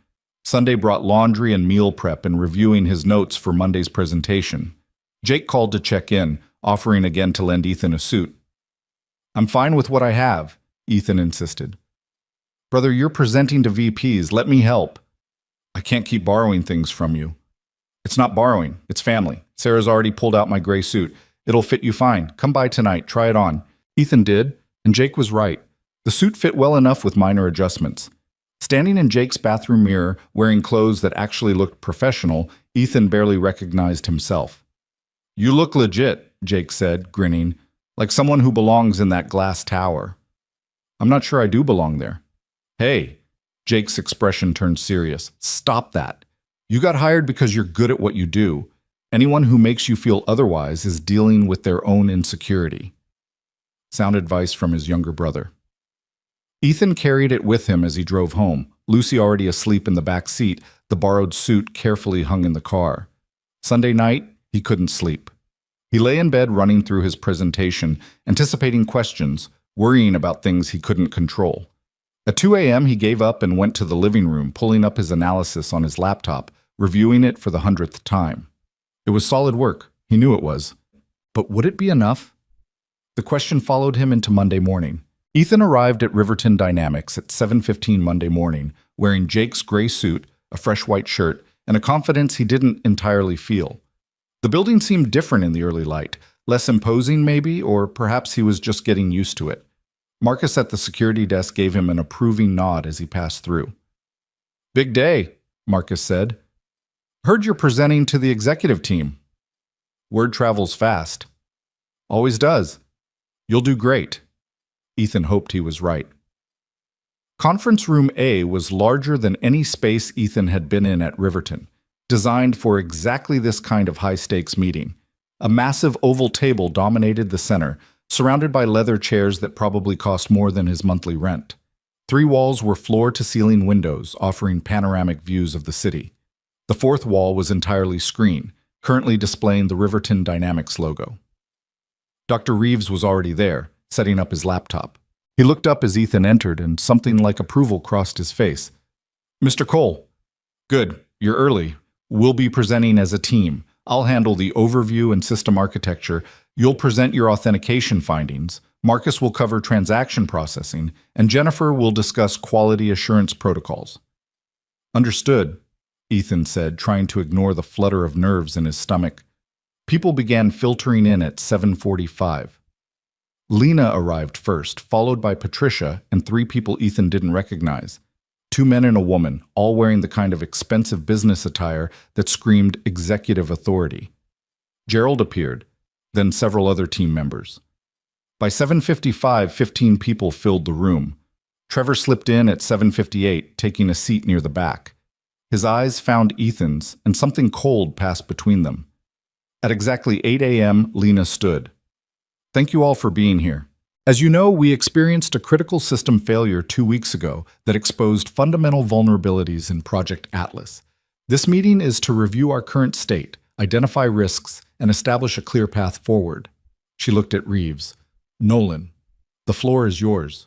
Sunday brought laundry and meal prep and reviewing his notes for Monday's presentation. Jake called to check in, offering again to lend Ethan a suit. I'm fine with what I have, Ethan insisted. Brother, you're presenting to VPs. Let me help. I can't keep borrowing things from you. It's not borrowing, it's family. Sarah's already pulled out my gray suit. It'll fit you fine. Come by tonight, try it on. Ethan did, and Jake was right. The suit fit well enough with minor adjustments. Standing in Jake's bathroom mirror, wearing clothes that actually looked professional, Ethan barely recognized himself. You look legit, Jake said, grinning, like someone who belongs in that glass tower. I'm not sure I do belong there. Hey, Jake's expression turned serious. Stop that. You got hired because you're good at what you do. Anyone who makes you feel otherwise is dealing with their own insecurity. Sound advice from his younger brother. Ethan carried it with him as he drove home, Lucy already asleep in the back seat, the borrowed suit carefully hung in the car. Sunday night, he couldn't sleep. He lay in bed running through his presentation, anticipating questions, worrying about things he couldn't control. At 2 a.m., he gave up and went to the living room, pulling up his analysis on his laptop, reviewing it for the 100th time. It was solid work. He knew it was. But would it be enough? The question followed him into Monday morning. Ethan arrived at Riverton Dynamics at 7:15 Monday morning, wearing Jake's gray suit, a fresh white shirt, and a confidence he didn't entirely feel. The building seemed different in the early light, less imposing maybe, or perhaps he was just getting used to it. Marcus at the security desk gave him an approving nod as he passed through. Big day, Marcus said. Heard you're presenting to the executive team. Word travels fast. Always does. You'll do great. Ethan hoped he was right. Conference Room A was larger than any space Ethan had been in at Riverton, designed for exactly this kind of high-stakes meeting. A massive oval table dominated the center, surrounded by leather chairs that probably cost more than his monthly rent. 3 walls were floor-to-ceiling windows, offering panoramic views of the city. The 4th wall was entirely screen, currently displaying the Riverton Dynamics logo. Dr. Reeves was already there, setting up his laptop. He looked up as Ethan entered, and something like approval crossed his face. Mr. Cole. Good, you're early. We'll be presenting as a team. I'll handle the overview and system architecture. You'll present your authentication findings. Marcus will cover transaction processing, and Jennifer will discuss quality assurance protocols. Understood, Ethan said, trying to ignore the flutter of nerves in his stomach. People began filtering in at 7:45. Lena arrived first, followed by Patricia and 3 people Ethan didn't recognize. 2 men and a woman, all wearing the kind of expensive business attire that screamed executive authority. Gerald appeared, then several other team members. By 7:55, 15 people filled the room. Trevor slipped in at 7:58, taking a seat near the back. His eyes found Ethan's, and something cold passed between them. At exactly 8 a.m., Lena stood. Thank you all for being here. As you know, we experienced a critical system failure 2 weeks ago that exposed fundamental vulnerabilities in Project Atlas. This meeting is to review our current state, identify risks, and establish a clear path forward. She looked at Reeves. Nolan, the floor is yours.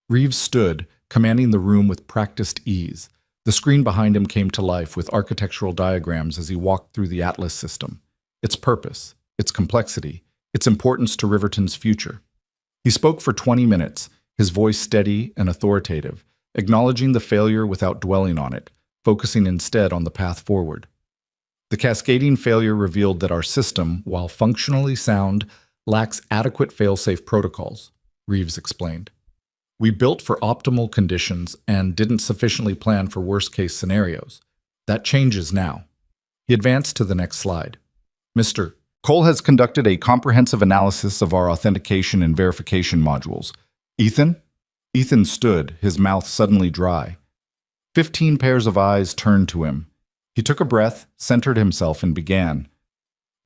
Reeves stood, commanding the room with practiced ease. The screen behind him came to life with architectural diagrams as he walked through the Atlas system, its purpose, its complexity, its importance to Riverton's future. He spoke for 20 minutes, his voice steady and authoritative, acknowledging the failure without dwelling on it, focusing instead on the path forward. The cascading failure revealed that our system, while functionally sound, lacks adequate fail-safe protocols, Reeves explained. We built for optimal conditions and didn't sufficiently plan for worst-case scenarios. That changes now. He advanced to the next slide. Mr. Cole has conducted a comprehensive analysis of our authentication and verification modules. Ethan? Ethan stood, his mouth suddenly dry. 15 pairs of eyes turned to him. He took a breath, centered himself, and began.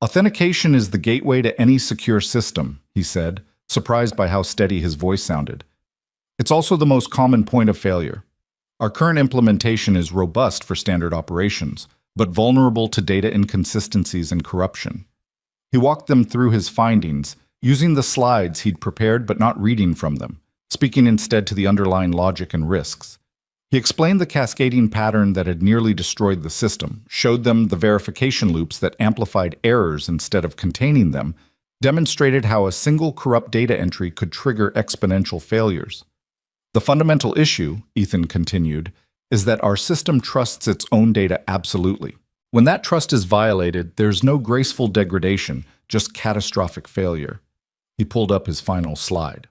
Authentication is the gateway to any secure system, he said, surprised by how steady his voice sounded. It's also the most common point of failure. Our current implementation is robust for standard operations, but vulnerable to data inconsistencies and corruption. He walked them through his findings, using the slides he'd prepared but not reading from them, speaking instead to the underlying logic and risks. He explained the cascading pattern that had nearly destroyed the system, showed them the verification loops that amplified errors instead of containing them, demonstrated how a single corrupt data entry could trigger exponential failures. The fundamental issue, Ethan continued, is that our system trusts its own data absolutely. When that trust is violated, there's no graceful degradation, just catastrophic failure. He pulled up his final slide.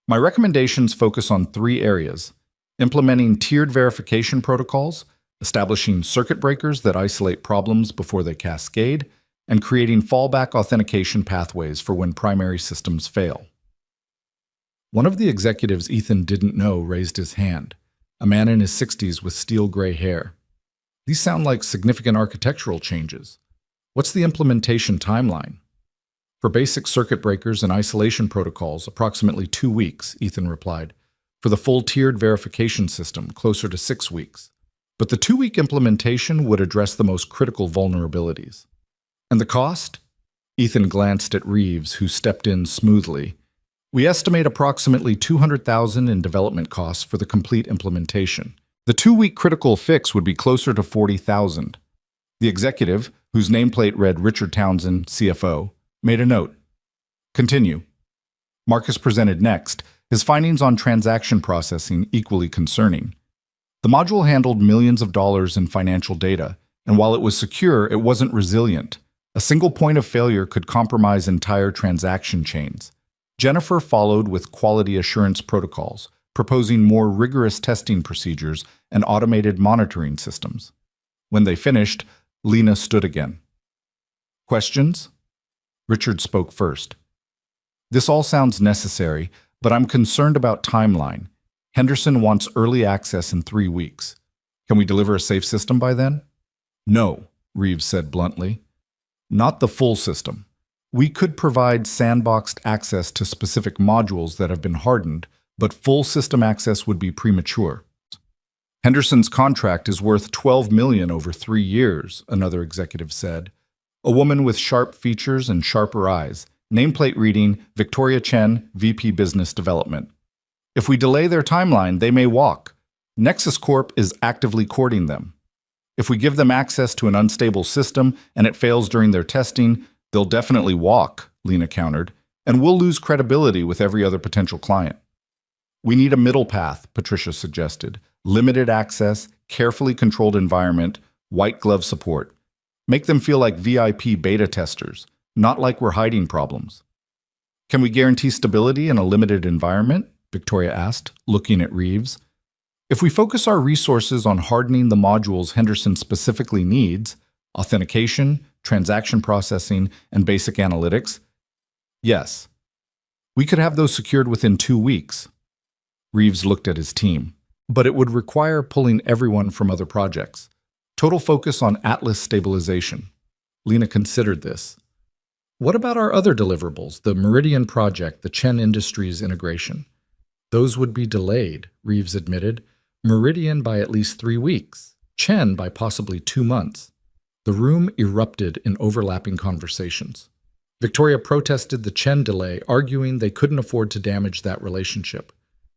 My recommendations focus on 3 areas: implementing tiered verification protocols, establishing circuit breakers that isolate problems before they cascade, and creating fallback authentication pathways for when primary systems fail. One of the executives Ethan didn't know raised his hand, a man in his 60s with steel-gray hair. These sound like significant architectural changes. What's the implementation timeline? For basic circuit breakers and isolation protocols, approximately 2 weeks, Ethan replied. For the full tiered verification system, closer to 6 weeks. But the 2-week implementation would address the most critical vulnerabilities. And the cost? Ethan glanced at Reeves, who stepped in smoothly. We estimate approximately $200,000 in development costs for the complete implementation. The 2-week critical fix would be closer to $40,000. The executive, whose nameplate read Richard Townsend, CFO, made a note. Continue. Marcus presented next, his findings on transaction processing equally concerning. The module handled millions of dollars in financial data, and while it was secure, it wasn't resilient. A single point of failure could compromise entire transaction chains. Jennifer followed with quality assurance protocols, proposing more rigorous testing procedures and automated monitoring systems. When they finished, Lena stood again. Questions? Richard spoke first. This all sounds necessary, but I'm concerned about timeline. Henderson wants early access in 3 weeks. Can we deliver a safe system by then? No, Reeves said bluntly. Not the full system. We could provide sandboxed access to specific modules that have been hardened, but full system access would be premature. Henderson's contract is worth $12 million over 3 years, another executive said. A woman with sharp features and sharper eyes. Nameplate reading, Victoria Chen, VP Business Development. If we delay their timeline, they may walk. Nexus Corp is actively courting them. If we give them access to an unstable system and it fails during their testing, they'll definitely walk, Lena countered, and we'll lose credibility with every other potential client. We need a middle path, Patricia suggested. Limited access, carefully controlled environment, white glove support. Make them feel like VIP beta testers, not like we're hiding problems. Can we guarantee stability in a limited environment? Victoria asked, looking at Reeves. If we focus our resources on hardening the modules Henderson specifically needs, authentication, transaction processing, and basic analytics, yes. We could have those secured within 2 weeks. Reeves looked at his team. But it would require pulling everyone from other projects. Total focus on Atlas stabilization. Lena considered this. What about our other deliverables, the Meridian project, the Chen Industries integration? Those would be delayed, Reeves admitted. Meridian by at least 3 weeks. Chen by possibly 2 months. The room erupted in overlapping conversations. Victoria protested the Chen delay, arguing they couldn't afford to damage that relationship.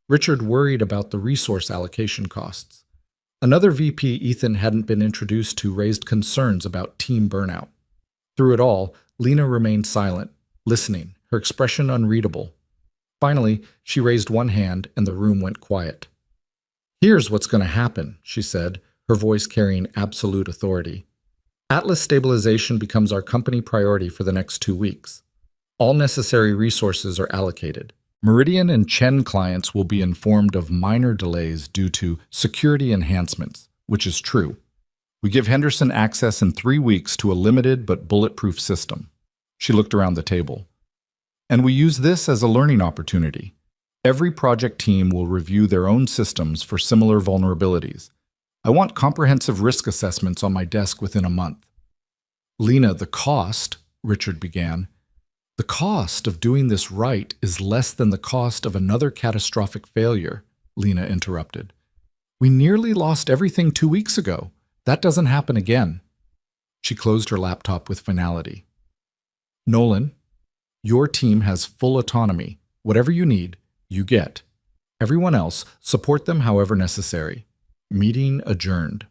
Richard worried about the resource allocation costs. Another VP Ethan hadn't been introduced to raised concerns about team burnout. Through it all, Lena remained silent, listening, her expression unreadable. Finally, she raised one hand and the room went quiet. Here's what's going to happen, she said, her voice carrying absolute authority. Atlas stabilization becomes our company priority for the next 2 weeks. All necessary resources are allocated. Meridian and Chen clients will be informed of minor delays due to security enhancements, which is true. We give Henderson access in 3 weeks to a limited but bulletproof system. She looked around the table. And we use this as a learning opportunity. Every project team will review their own systems for similar vulnerabilities. I want comprehensive risk assessments on my desk within a month. Lena, the cost, Richard began. The cost of doing this right is less than the cost of another catastrophic failure, Lena interrupted. We nearly lost everything 2 weeks ago. That doesn't happen again. She closed her laptop with finality. Nolan, your team has full autonomy. Whatever you need, you get. Everyone else, support them however necessary. Meeting adjourned.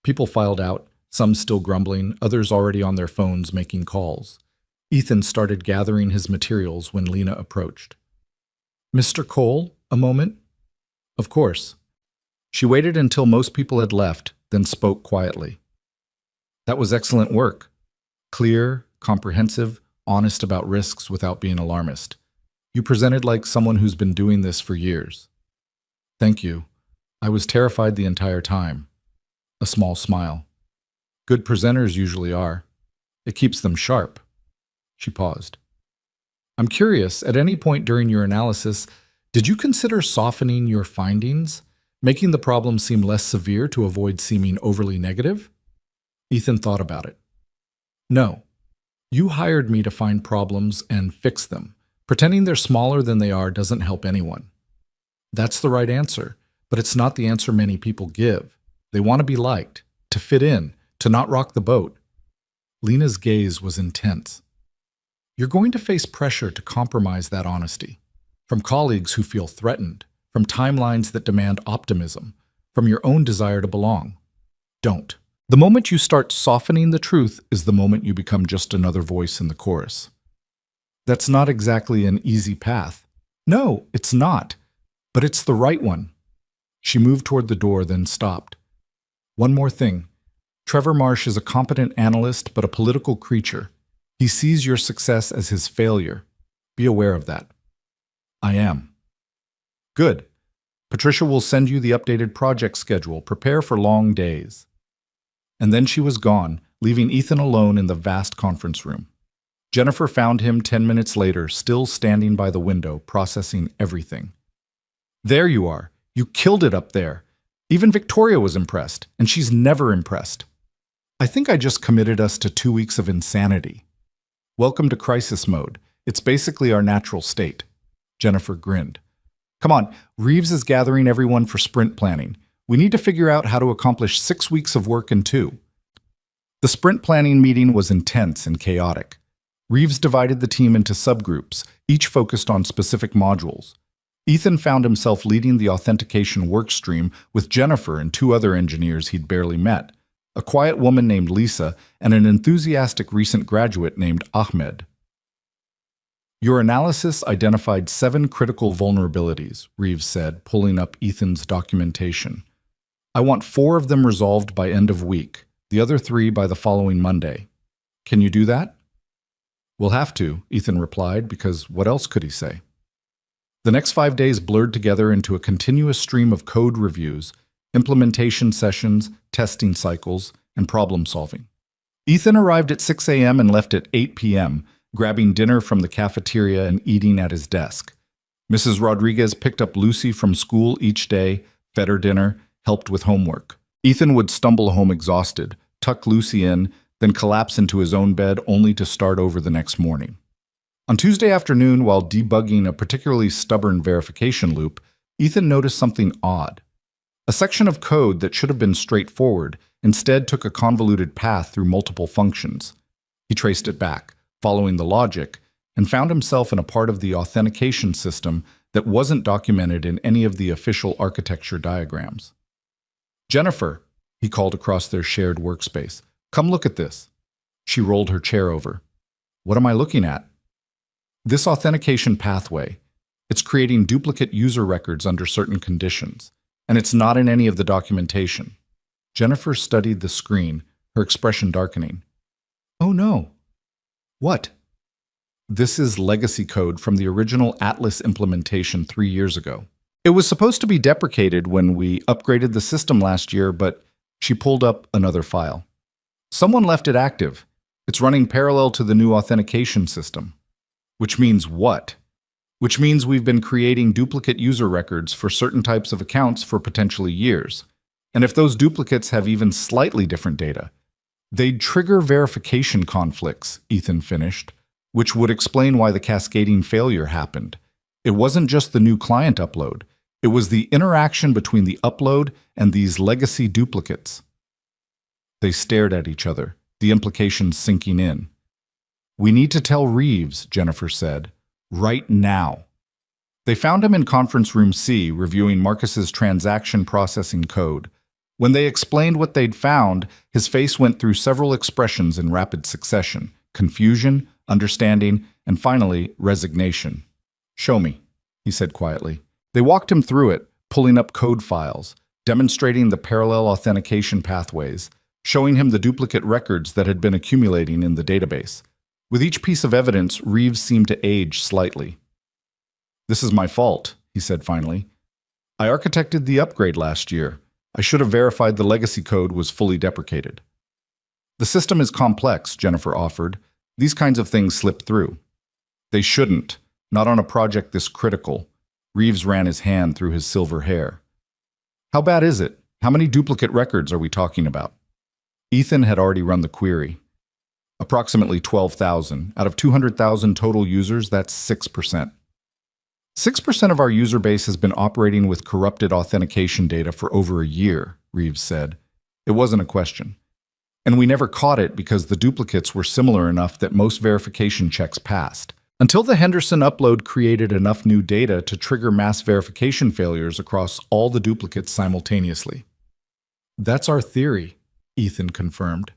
People filed out, some still grumbling, others already on their phones making calls. Ethan started gathering his materials when Lena approached. Mr. Cole, a moment? Of course. She waited until most people had left, then spoke quietly. That was excellent work. Clear, comprehensive, honest about risks without being alarmist. You presented like someone who's been doing this for years. Thank you. I was terrified the entire time. A small smile. Good presenters usually are. It keeps them sharp. She paused. I'm curious, at any point during your analysis, did you consider softening your findings, making the problem seem less severe to avoid seeming overly negative? Ethan thought about it. No. You hired me to find problems and fix them. Pretending they're smaller than they are doesn't help anyone. That's the right answer, but it's not the answer many people give. They want to be liked, to fit in, to not rock the boat. Lena's gaze was intense. You're going to face pressure to compromise that honesty. From colleagues who feel threatened, from timelines that demand optimism, from your own desire to belong. Don't. The moment you start softening the truth is the moment you become just another voice in the chorus. That's not exactly an easy path. No, it's not. But it's the right one. She moved toward the door, then stopped. One more thing. Trevor Marsh is a competent analyst, but a political creature. He sees your success as his failure. Be aware of that. I am. Good. Patricia will send you the updated project schedule. Prepare for long days. And then she was gone, leaving Ethan alone in the vast conference room. Jennifer found him 10 minutes later, still standing by the window, processing everything. There you are. You killed it up there. Even Victoria was impressed, and she's never impressed. I think I just committed us to 2 weeks of insanity. Welcome to crisis mode. It's basically our natural state. Jennifer grinned. Come on, Reeves is gathering everyone for sprint planning. We need to figure out how to accomplish 6 weeks of work in 2. The sprint planning meeting was intense and chaotic. Reeves divided the team into subgroups, each focused on specific modules. Ethan found himself leading the authentication workstream with Jennifer and 2 other engineers he'd barely met, a quiet woman named Lisa and an enthusiastic recent graduate named Ahmed. Your analysis identified 7 critical vulnerabilities, Reeves said, pulling up Ethan's documentation. I want 4 of them resolved by end of week, the other 3 by the following Monday. Can you do that? We'll have to, Ethan replied, because what else could he say? The next 5 days blurred together into a continuous stream of code reviews, implementation sessions, testing cycles, and problem solving. Ethan arrived at 6 a.m. and left at 8 p.m., grabbing dinner from the cafeteria and eating at his desk. Mrs. Rodriguez picked up Lucy from school each day, fed her dinner, helped with homework. Ethan would stumble home exhausted, tuck Lucy in, then collapse into his own bed only to start over the next morning. On Tuesday afternoon, while debugging a particularly stubborn verification loop, Ethan noticed something odd. A section of code that should have been straightforward instead took a convoluted path through multiple functions. He traced it back, following the logic, and found himself in a part of the authentication system that wasn't documented in any of the official architecture diagrams. Jennifer, he called across their shared workspace, come look at this. She rolled her chair over. What am I looking at? This authentication pathway. It's creating duplicate user records under certain conditions, and it's not in any of the documentation. Jennifer studied the screen, her expression darkening. Oh no. What? This is legacy code from the original Atlas implementation 3 years ago. It was supposed to be deprecated when we upgraded the system last year, but she pulled up another file. Someone left it active. It's running parallel to the new authentication system. Which means what? Which means we've been creating duplicate user records for certain types of accounts for potentially years. And if those duplicates have even slightly different data, they'd trigger verification conflicts, Ethan finished, which would explain why the cascading failure happened. It wasn't just the new client upload. It was the interaction between the upload and these legacy duplicates. They stared at each other, the implications sinking in. We need to tell Reeves, Jennifer said, right now. They found him in conference room C reviewing Marcus's transaction processing code. When they explained what they'd found, his face went through several expressions in rapid succession: confusion, understanding, and finally, resignation. Show me, he said quietly. They walked him through it, pulling up code files. demonstrating the parallel authentication pathways, showing him the duplicate records that had been accumulating in the database. With each piece of evidence, Reeves seemed to age slightly. "This is my fault," he said finally. "I architected the upgrade last year. I should have verified the legacy code was fully deprecated." "The system is complex," Jennifer offered. "These kinds of things slip through." "They shouldn't, not on a project this critical." Reeves ran his hand through his silver hair. "How bad is it? How many duplicate records are we talking about?" Ethan had already run the query. "Approximately 12,000. Out of 200,000 total users, that's 6%. 6% of our user base has been operating with corrupted authentication data for over a year," Reeves said. It wasn't a question. "And we never caught it because the duplicates were similar enough that most verification checks passed. Until the Henderson upload created enough new data to trigger mass verification failures across all the duplicates simultaneously." "That's our theory," Ethan confirmed.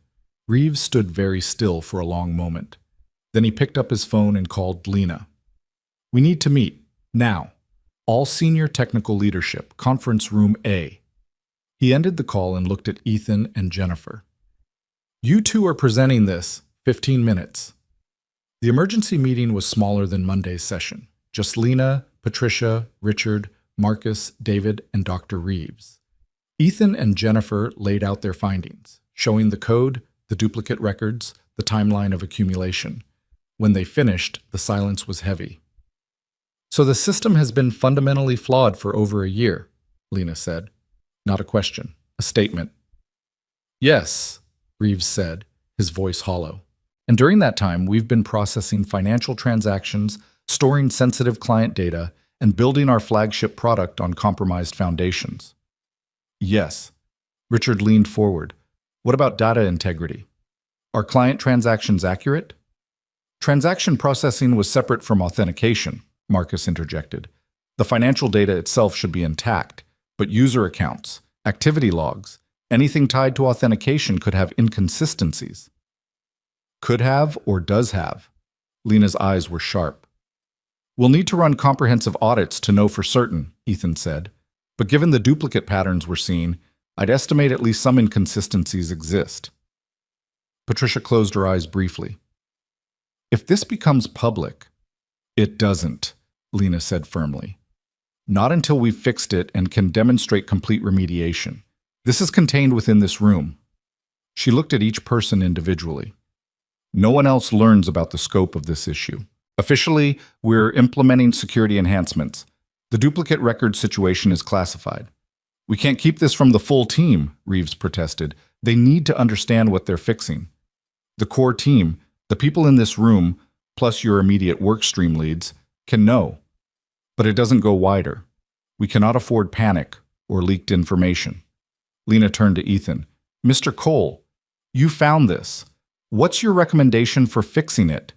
Reeves stood very still for a long moment. Then he picked up his phone and called Lena. "We need to meet. Now. All senior technical leadership, conference room A." He ended the call and looked at Ethan and Jennifer. "You two are presenting this. 15 minutes. The emergency meeting was smaller than Monday's session. Just Lena, Patricia, Richard, Marcus, David, and Dr. Reeves. Ethan and Jennifer laid out their findings, showing the code, the duplicate records, the timeline of accumulation. When they finished, the silence was heavy. "So the system has been fundamentally flawed for over a year," Lena said. Not a question, a statement. "Yes," Reeves said, his voice hollow. "And during that time, we've been processing financial transactions, storing sensitive client data, and building our flagship product on compromised foundations." "Yes." Richard leaned forward. "What about data integrity? Are client transactions accurate?" "Transaction processing was separate from authentication," Marcus interjected. "The financial data itself should be intact, but user accounts, activity logs, anything tied to authentication could have inconsistencies." "Could have or does have." Lena's eyes were sharp. "We'll need to run comprehensive audits to know for certain," Ethan said. "But given the duplicate patterns we're seeing, I'd estimate at least some inconsistencies exist." Patricia closed her eyes briefly. "If this becomes public..." "It doesn't," Lena said firmly. "Not until we've fixed it and can demonstrate complete remediation. This is contained within this room." She looked at each person individually. "No one else learns about the scope of this issue. Officially, we're implementing security enhancements. The duplicate record situation is classified." "We can't keep this from the full team," Reeves protested. "They need to understand what they're fixing." "The core team, the people in this room, plus your immediate workstream leads, can know. But it doesn't go wider. We cannot afford panic or leaked information." Lena turned to Ethan. "Mr. Cole, you found this. What's your recommendation for fixing it?"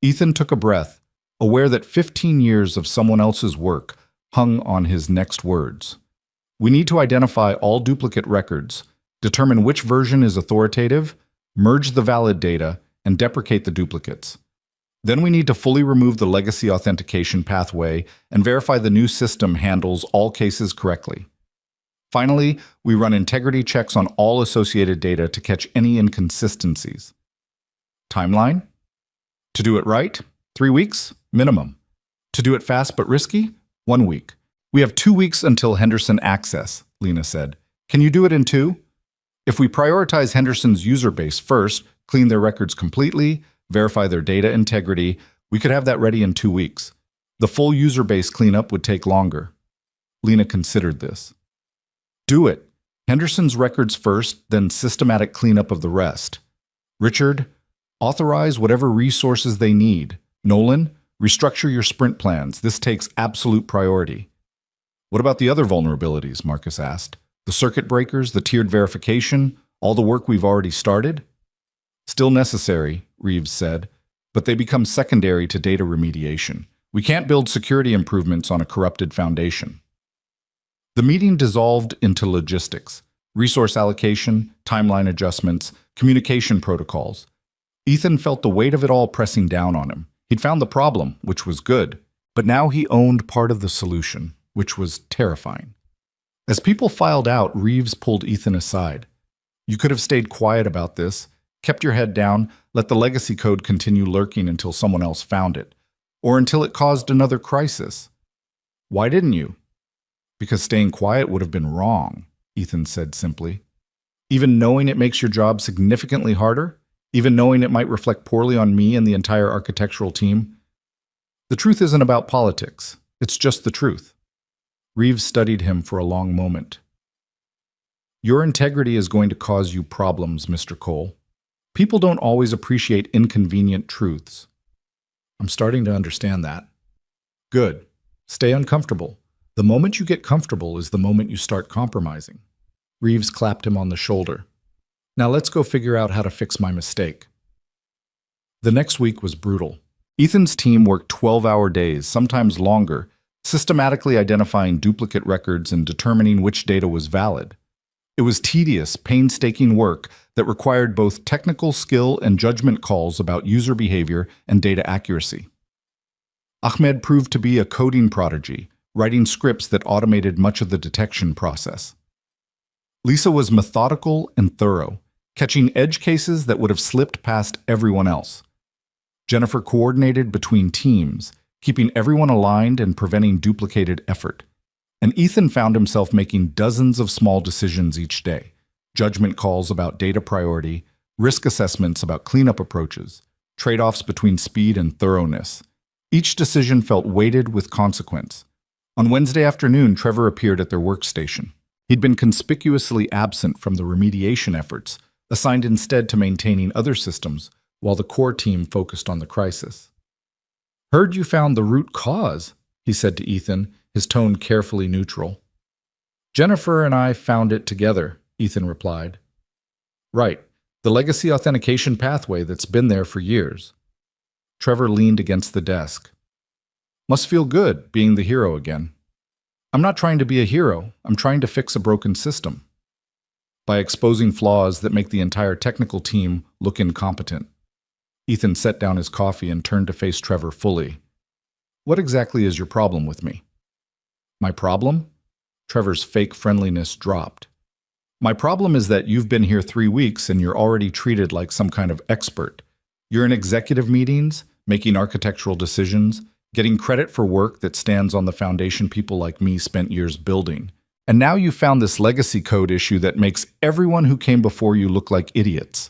Ethan took a breath, aware that 15 years of someone else's work hung on his next words. "We need to identify all duplicate records, determine which version is authoritative, merge the valid data, and deprecate the duplicates. Then we need to fully remove the legacy authentication pathway and verify the new system handles all cases correctly. Finally, we run integrity checks on all associated data to catch any inconsistencies." Timeline? To do it right, 3 weeks, minimum. To do it fast but risky, 1 week. "We have 2 weeks until Henderson access," Lena said. "Can you do it in 2? If we prioritize Henderson's user base first, clean their records completely, verify their data integrity, we could have that ready in 2 weeks. The full user base cleanup would take longer." Lena considered this. "Do it. Henderson's records first, then systematic cleanup of the rest. Richard, authorize whatever resources they need. Nolan, restructure your sprint plans. This takes absolute priority." "What about the other vulnerabilities?" Marcus asked. "The circuit breakers, the tiered verification, all the work we've already started?" "Still necessary," Reeves said, "but they become secondary to data remediation. We can't build security improvements on a corrupted foundation." The meeting dissolved into logistics, resource allocation, timeline adjustments, communication protocols. Ethan felt the weight of it all pressing down on him. He'd found the problem, which was good, but now he owned part of the solution, which was terrifying. As people filed out, Reeves pulled Ethan aside. You could have stayed quiet about this, kept your head down, let the legacy code continue lurking until someone else found it, or until it caused another crisis. Why didn't you? Because staying quiet would have been wrong, Ethan said simply. Even knowing it makes your job significantly harder? Even knowing it might reflect poorly on me and the entire architectural team? The truth isn't about politics. It's just the truth. Reeves studied him for a long moment. Your integrity is going to cause you problems, Mr. Cole. People don't always appreciate inconvenient truths. I'm starting to understand that. Good. Stay uncomfortable. The moment you get comfortable is the moment you start compromising. Reeves clapped him on the shoulder. Now let's go figure out how to fix my mistake. The next week was brutal. Ethan's team worked 12-hour days, sometimes longer, systematically identifying duplicate records and determining which data was valid. It was tedious, painstaking work that required both technical skill and judgment calls about user behavior and data accuracy. Ahmed proved to be a coding prodigy, writing scripts that automated much of the detection process. Lisa was methodical and thorough, catching edge cases that would have slipped past everyone else. Jennifer coordinated between teams, keeping everyone aligned and preventing duplicated effort. And Ethan found himself making dozens of small decisions each day, judgment calls about data priority, risk assessments about cleanup approaches, trade-offs between speed and thoroughness. Each decision felt weighted with consequence. On Wednesday afternoon, Trevor appeared at their workstation. He'd been conspicuously absent from the remediation efforts, assigned instead to maintaining other systems, while the core team focused on the crisis. Heard you found the root cause, he said to Ethan, his tone carefully neutral. Jennifer and I found it together, Ethan replied. Right, the legacy authentication pathway that's been there for years. Trevor leaned against the desk. Must feel good being the hero again. I'm not trying to be a hero, I'm trying to fix a broken system. By exposing flaws that make the entire technical team look incompetent. Ethan set down his coffee and turned to face Trevor fully. What exactly is your problem with me? My problem? Trevor's fake friendliness dropped. My problem is that you've been here 3 weeks and you're already treated like some kind of expert. You're in executive meetings, making architectural decisions, getting credit for work that stands on the foundation people like me spent years building. And now you found this legacy code issue that makes everyone who came before you look like idiots.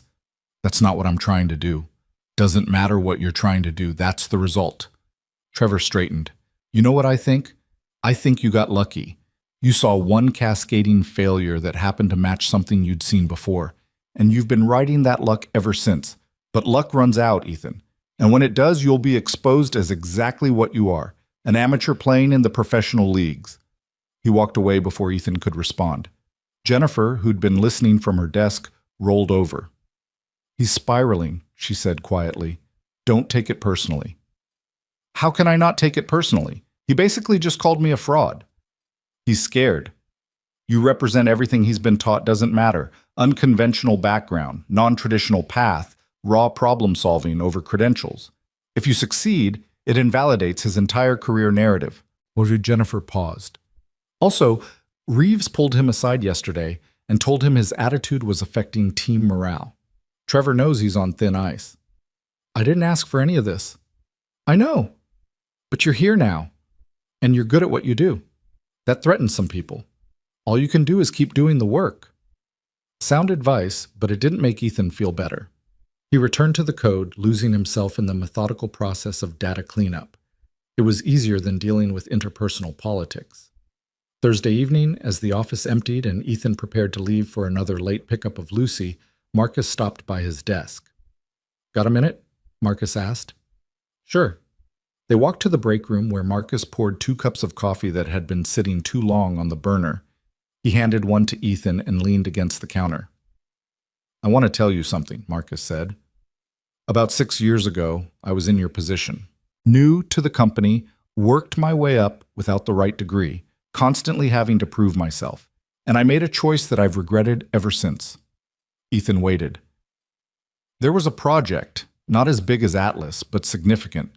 That's not what I'm trying to do. Doesn't matter what you're trying to do, that's the result. Trevor straightened. You know what I think? I think you got lucky. You saw one cascading failure that happened to match something you'd seen before, and you've been riding that luck ever since. But luck runs out, Ethan. And when it does, you'll be exposed as exactly what you are, an amateur playing in the professional leagues. He walked away before Ethan could respond. Jennifer, who'd been listening from her desk, rolled over. He's spiraling, she said quietly. Don't take it personally. How can I not take it personally? He basically just called me a fraud. He's scared. You represent everything he's been taught doesn't matter. Unconventional background, non-traditional path, raw problem solving over credentials. If you succeed, it invalidates his entire career narrative. Jennifer paused. Also, Reeves pulled him aside yesterday and told him his attitude was affecting team morale. Trevor knows he's on thin ice. I didn't ask for any of this. I know. But you're here now, and you're good at what you do. That threatens some people. All you can do is keep doing the work. Sound advice, but it didn't make Ethan feel better. He returned to the code, losing himself in the methodical process of data cleanup. It was easier than dealing with interpersonal politics. Thursday evening, as the office emptied and Ethan prepared to leave for another late pickup of Lucy, Marcus stopped by his desk. Got a minute? Marcus asked. Sure. They walked to the break room where Marcus poured 2 cups of coffee that had been sitting too long on the burner. He handed one to Ethan and leaned against the counter. I want to tell you something, Marcus said. About 6 years ago, I was in your position. New to the company, worked my way up without the right degree, constantly having to prove myself. And I made a choice that I've regretted ever since. Ethan waited. There was a project, not as big as Atlas, but significant.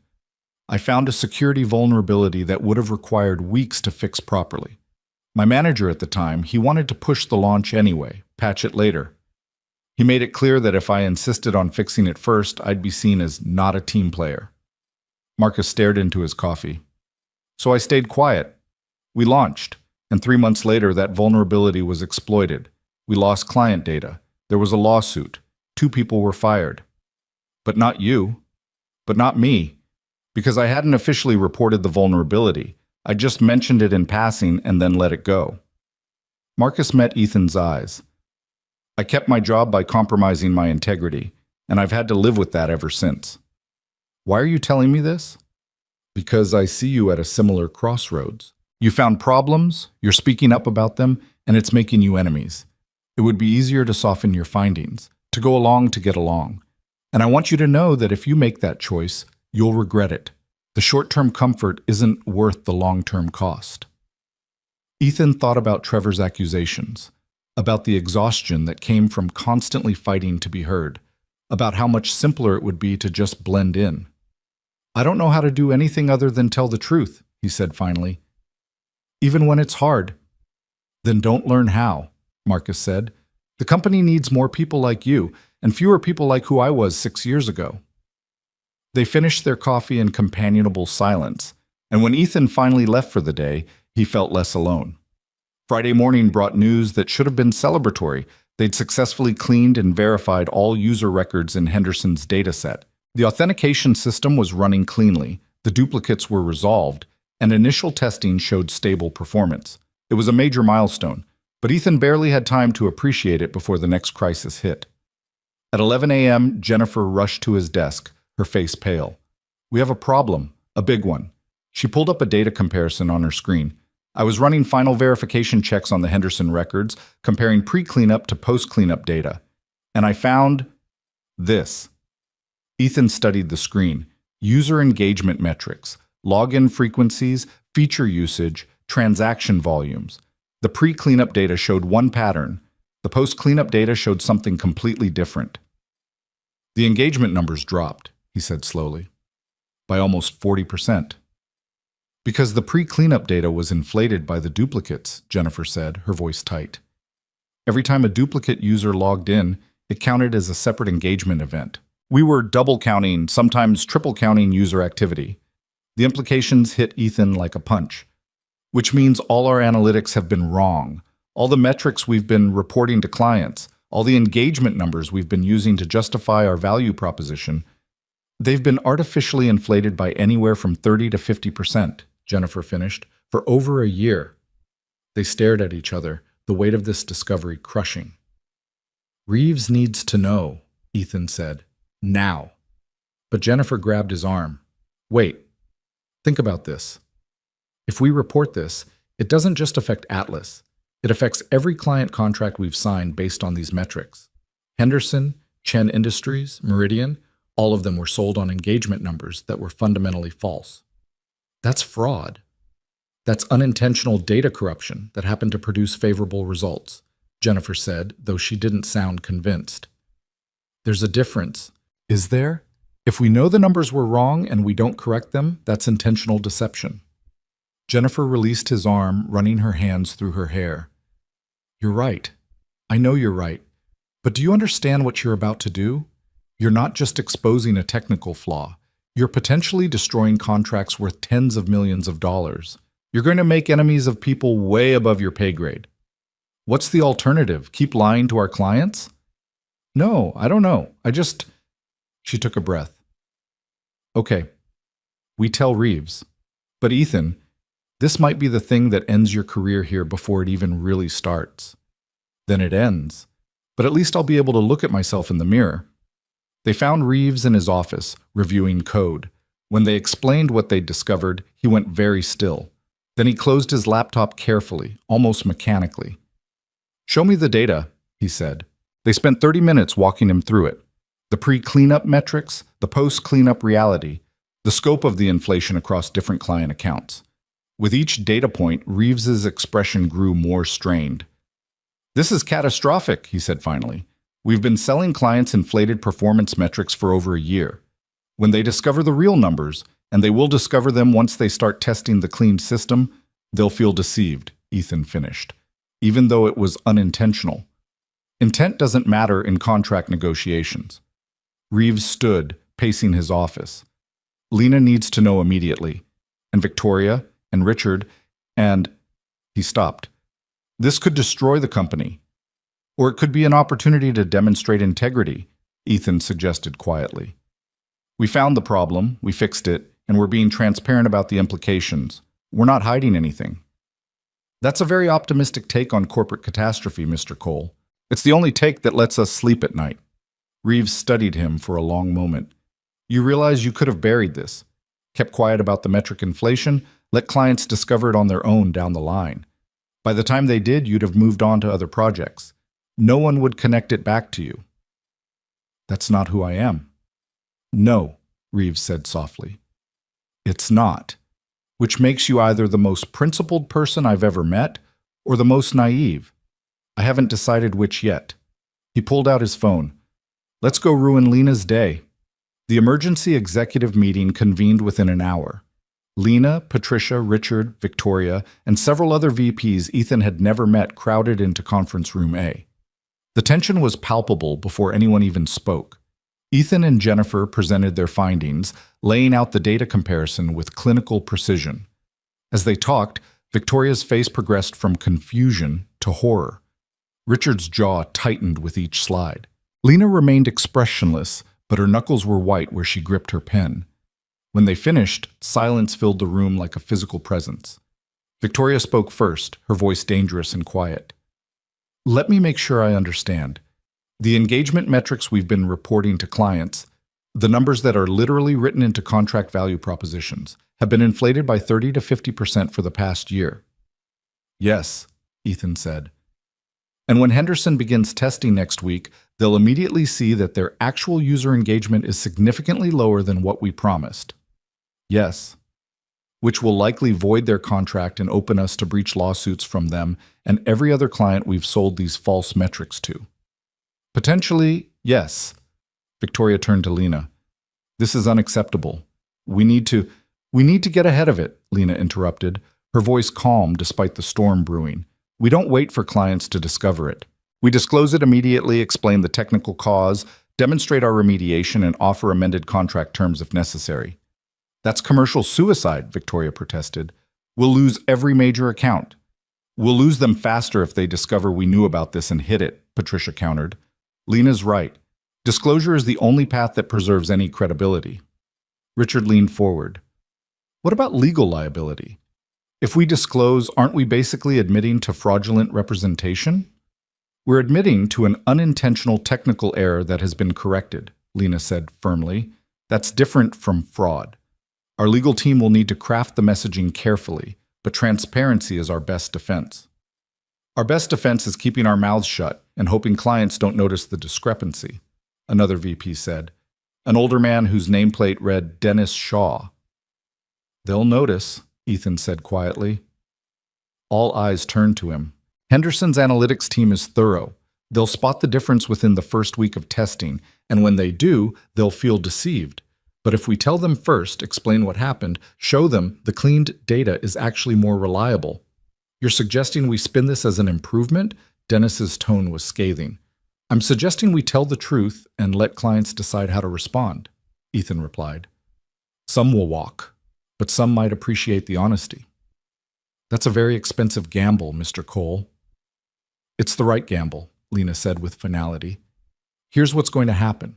I found a security vulnerability that would have required weeks to fix properly. My manager at the time, he wanted to push the launch anyway, patch it later. He made it clear that if I insisted on fixing it first, I'd be seen as not a team player. Marcus stared into his coffee. So I stayed quiet. We launched, and 3 months later that vulnerability was exploited. We lost client data. There was a lawsuit. 2 people were fired. But not you. But not me. Because I hadn't officially reported the vulnerability. I just mentioned it in passing and then let it go. Marcus met Ethan's eyes. I kept my job by compromising my integrity, and I've had to live with that ever since. Why are you telling me this? Because I see you at a similar crossroads. You found problems, you're speaking up about them, and it's making you enemies. It would be easier to soften your findings, to go along to get along. And I want you to know that if you make that choice, you'll regret it. The short-term comfort isn't worth the long-term cost. Ethan thought about Trevor's accusations, about the exhaustion that came from constantly fighting to be heard, about how much simpler it would be to just blend in. I don't know how to do anything other than tell the truth, he said finally. Even when it's hard. Then don't learn how, Marcus said. The company needs more people like you, and fewer people like who I was 6 years ago. They finished their coffee in companionable silence, and when Ethan finally left for the day, he felt less alone. Friday morning brought news that should have been celebratory. They'd successfully cleaned and verified all user records in Henderson's dataset. The authentication system was running cleanly, the duplicates were resolved, and initial testing showed stable performance. It was a major milestone, but Ethan barely had time to appreciate it before the next crisis hit. At 11 a.m., Jennifer rushed to his desk, her face pale. We have a problem, a big one. She pulled up a data comparison on her screen. I was running final verification checks on the Henderson records, comparing pre-cleanup to post-cleanup data. And I found this. Ethan studied the screen. User engagement metrics, login frequencies, feature usage, transaction volumes. The pre-cleanup data showed one pattern. The post-cleanup data showed something completely different. The engagement numbers dropped, he said slowly, by almost 40%. Because the pre-cleanup data was inflated by the duplicates, Jennifer said, her voice tight. Every time a duplicate user logged in, it counted as a separate engagement event. We were double counting, sometimes triple counting user activity. The implications hit Ethan like a punch, which means all our analytics have been wrong. All the metrics we've been reporting to clients, all the engagement numbers we've been using to justify our value proposition, they've been artificially inflated by anywhere from 30 to 50%. Jennifer finished, for over a year. They stared at each other, the weight of this discovery crushing. Reeves needs to know, Ethan said. Now. But Jennifer grabbed his arm. Wait. Think about this. If we report this, it doesn't just affect Atlas. It affects every client contract we've signed based on these metrics. Henderson, Chen Industries, Meridian, all of them were sold on engagement numbers that were fundamentally false. That's fraud. That's unintentional data corruption that happened to produce favorable results, Jennifer said, though she didn't sound convinced. There's a difference. Is there? If we know the numbers were wrong and we don't correct them, that's intentional deception. Jennifer released his arm, running her hands through her hair. You're right. I know you're right. But do you understand what you're about to do? You're not just exposing a technical flaw. You're potentially destroying contracts worth tens of millions of dollars. You're going to make enemies of people way above your pay grade. What's the alternative? Keep lying to our clients? No, I don't know. She took a breath. Okay, we tell Reeves. But Ethan, this might be the thing that ends your career here before it even really starts. Then it ends. But at least I'll be able to look at myself in the mirror. They found Reeves in his office, reviewing code. When they explained what they'd discovered, he went very still. Then he closed his laptop carefully, almost mechanically. Show me the data, he said. They spent 30 minutes walking him through it. The pre-cleanup metrics, the post-cleanup reality, the scope of the inflation across different client accounts. With each data point, Reeves's expression grew more strained. This is catastrophic, he said finally. We've been selling clients inflated performance metrics for over a year. When they discover the real numbers, and they will discover them once they start testing the cleaned system, they'll feel deceived, Ethan finished, even though it was unintentional. Intent doesn't matter in contract negotiations. Reeves stood, pacing his office. Lena needs to know immediately, and Victoria, and Richard, and... He stopped. This could destroy the company. Or it could be an opportunity to demonstrate integrity, Ethan suggested quietly. We found the problem, we fixed it, and we're being transparent about the implications. We're not hiding anything. That's a very optimistic take on corporate catastrophe, Mr. Cole. It's the only take that lets us sleep at night. Reeves studied him for a long moment. You realize you could have buried this, kept quiet about the metric inflation, let clients discover it on their own down the line. By the time they did, you'd have moved on to other projects. No one would connect it back to you. That's not who I am. No, Reeves said softly. It's not. Which makes you either the most principled person I've ever met or the most naive. I haven't decided which yet. He pulled out his phone. Let's go ruin Lena's day. The emergency executive meeting convened within an hour. Lena, Patricia, Richard, Victoria, and several other VPs Ethan had never met crowded into conference room A. The tension was palpable before anyone even spoke. Ethan and Jennifer presented their findings, laying out the data comparison with clinical precision. As they talked, Victoria's face progressed from confusion to horror. Richard's jaw tightened with each slide. Lena remained expressionless, but her knuckles were white where she gripped her pen. When they finished, silence filled the room like a physical presence. Victoria spoke first, her voice dangerous and quiet. Let me make sure I understand. The engagement metrics we've been reporting to clients, the numbers that are literally written into contract value propositions, have been inflated by 30 to 50% for the past year. Yes, Ethan said. And when Henderson begins testing next week, they'll immediately see that their actual user engagement is significantly lower than what we promised. Yes. Which will likely void their contract and open us to breach lawsuits from them and every other client we've sold these false metrics to. Potentially, yes. Victoria turned to Lena. This is unacceptable. We need to get ahead of it, Lena interrupted, her voice calm despite the storm brewing. We don't wait for clients to discover it. We disclose it immediately, explain the technical cause, demonstrate our remediation, and offer amended contract terms if necessary. That's commercial suicide, Victoria protested. We'll lose every major account. We'll lose them faster if they discover we knew about this and hid it, Patricia countered. Lena's right. Disclosure is the only path that preserves any credibility. Richard leaned forward. What about legal liability? If we disclose, aren't we basically admitting to fraudulent representation? We're admitting to an unintentional technical error that has been corrected, Lena said firmly. That's different from fraud. Our legal team will need to craft the messaging carefully, but transparency is our best defense. Our best defense is keeping our mouths shut and hoping clients don't notice the discrepancy, another VP said, an older man whose nameplate read Dennis Shaw. They'll notice, Ethan said quietly. All eyes turned to him. Henderson's analytics team is thorough. They'll spot the difference within the first week of testing, and when they do, they'll feel deceived. But if we tell them first, explain what happened, show them the cleaned data is actually more reliable. You're suggesting we spin this as an improvement? Dennis's tone was scathing. I'm suggesting we tell the truth and let clients decide how to respond, Ethan replied. Some will walk, but some might appreciate the honesty. That's a very expensive gamble, Mr. Cole. It's the right gamble, Lena said with finality. Here's what's going to happen.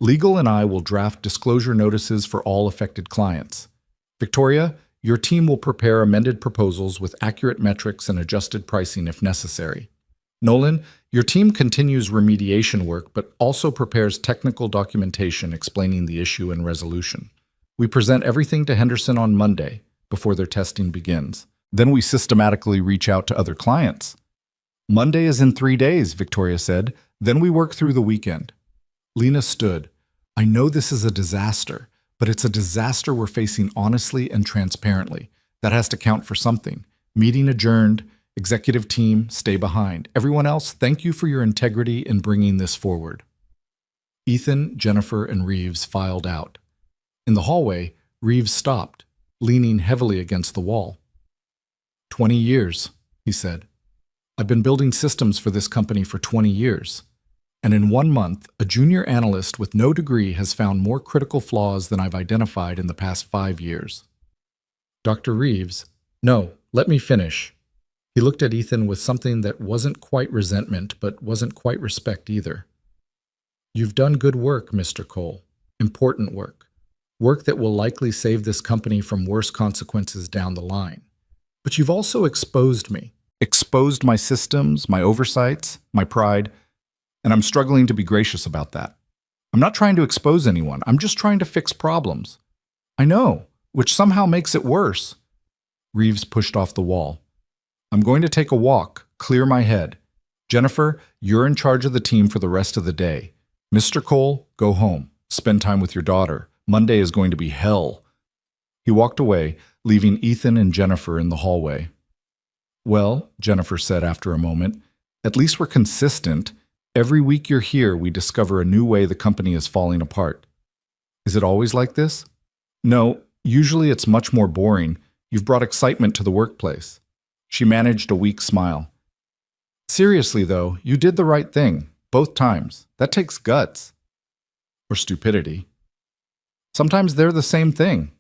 Legal and I will draft disclosure notices for all affected clients. Victoria, your team will prepare amended proposals with accurate metrics and adjusted pricing if necessary. Nolan, your team continues remediation work but also prepares technical documentation explaining the issue and resolution. We present everything to Henderson on Monday before their testing begins. Then we systematically reach out to other clients. Monday is in 3 days, Victoria said. Then we work through the weekend. Lena stood. I know this is a disaster, but it's a disaster we're facing honestly and transparently. That has to count for something. Meeting adjourned. Executive team, stay behind. Everyone else, thank you for your integrity in bringing this forward. Ethan, Jennifer, and Reeves filed out. In the hallway, Reeves stopped, leaning heavily against the wall. 20 years, he he said. "I've been building systems for this company for 20 years. And in 1 month, a junior analyst with no degree has found more critical flaws than I've identified in the past 5 years." Dr. Reeves, "No, let me finish." He looked at Ethan with something that wasn't quite resentment, but wasn't quite respect either. "You've done good work, Mr. Cole. Important work. Work that will likely save this company from worse consequences down the line. But you've also exposed me. Exposed my systems, my oversights, my pride, and I'm struggling to be gracious about that. I'm not trying to expose anyone. I'm just trying to fix problems. I know, which somehow makes it worse." Reeves pushed off the wall. "I'm going to take a walk, clear my head. Jennifer, you're in charge of the team for the rest of the day. Mr. Cole, go home. Spend time with your daughter. Monday is going to be hell." He walked away, leaving Ethan and Jennifer in the hallway. "Well," Jennifer said after a moment, "at least we're consistent. Every week you're here, we discover a new way the company is falling apart. Is it always like this?" "No, usually it's much more boring. You've brought excitement to the workplace." She managed a weak smile. "Seriously, though, you did the right thing, both times. That takes guts." "Or stupidity." "Sometimes they're the same thing."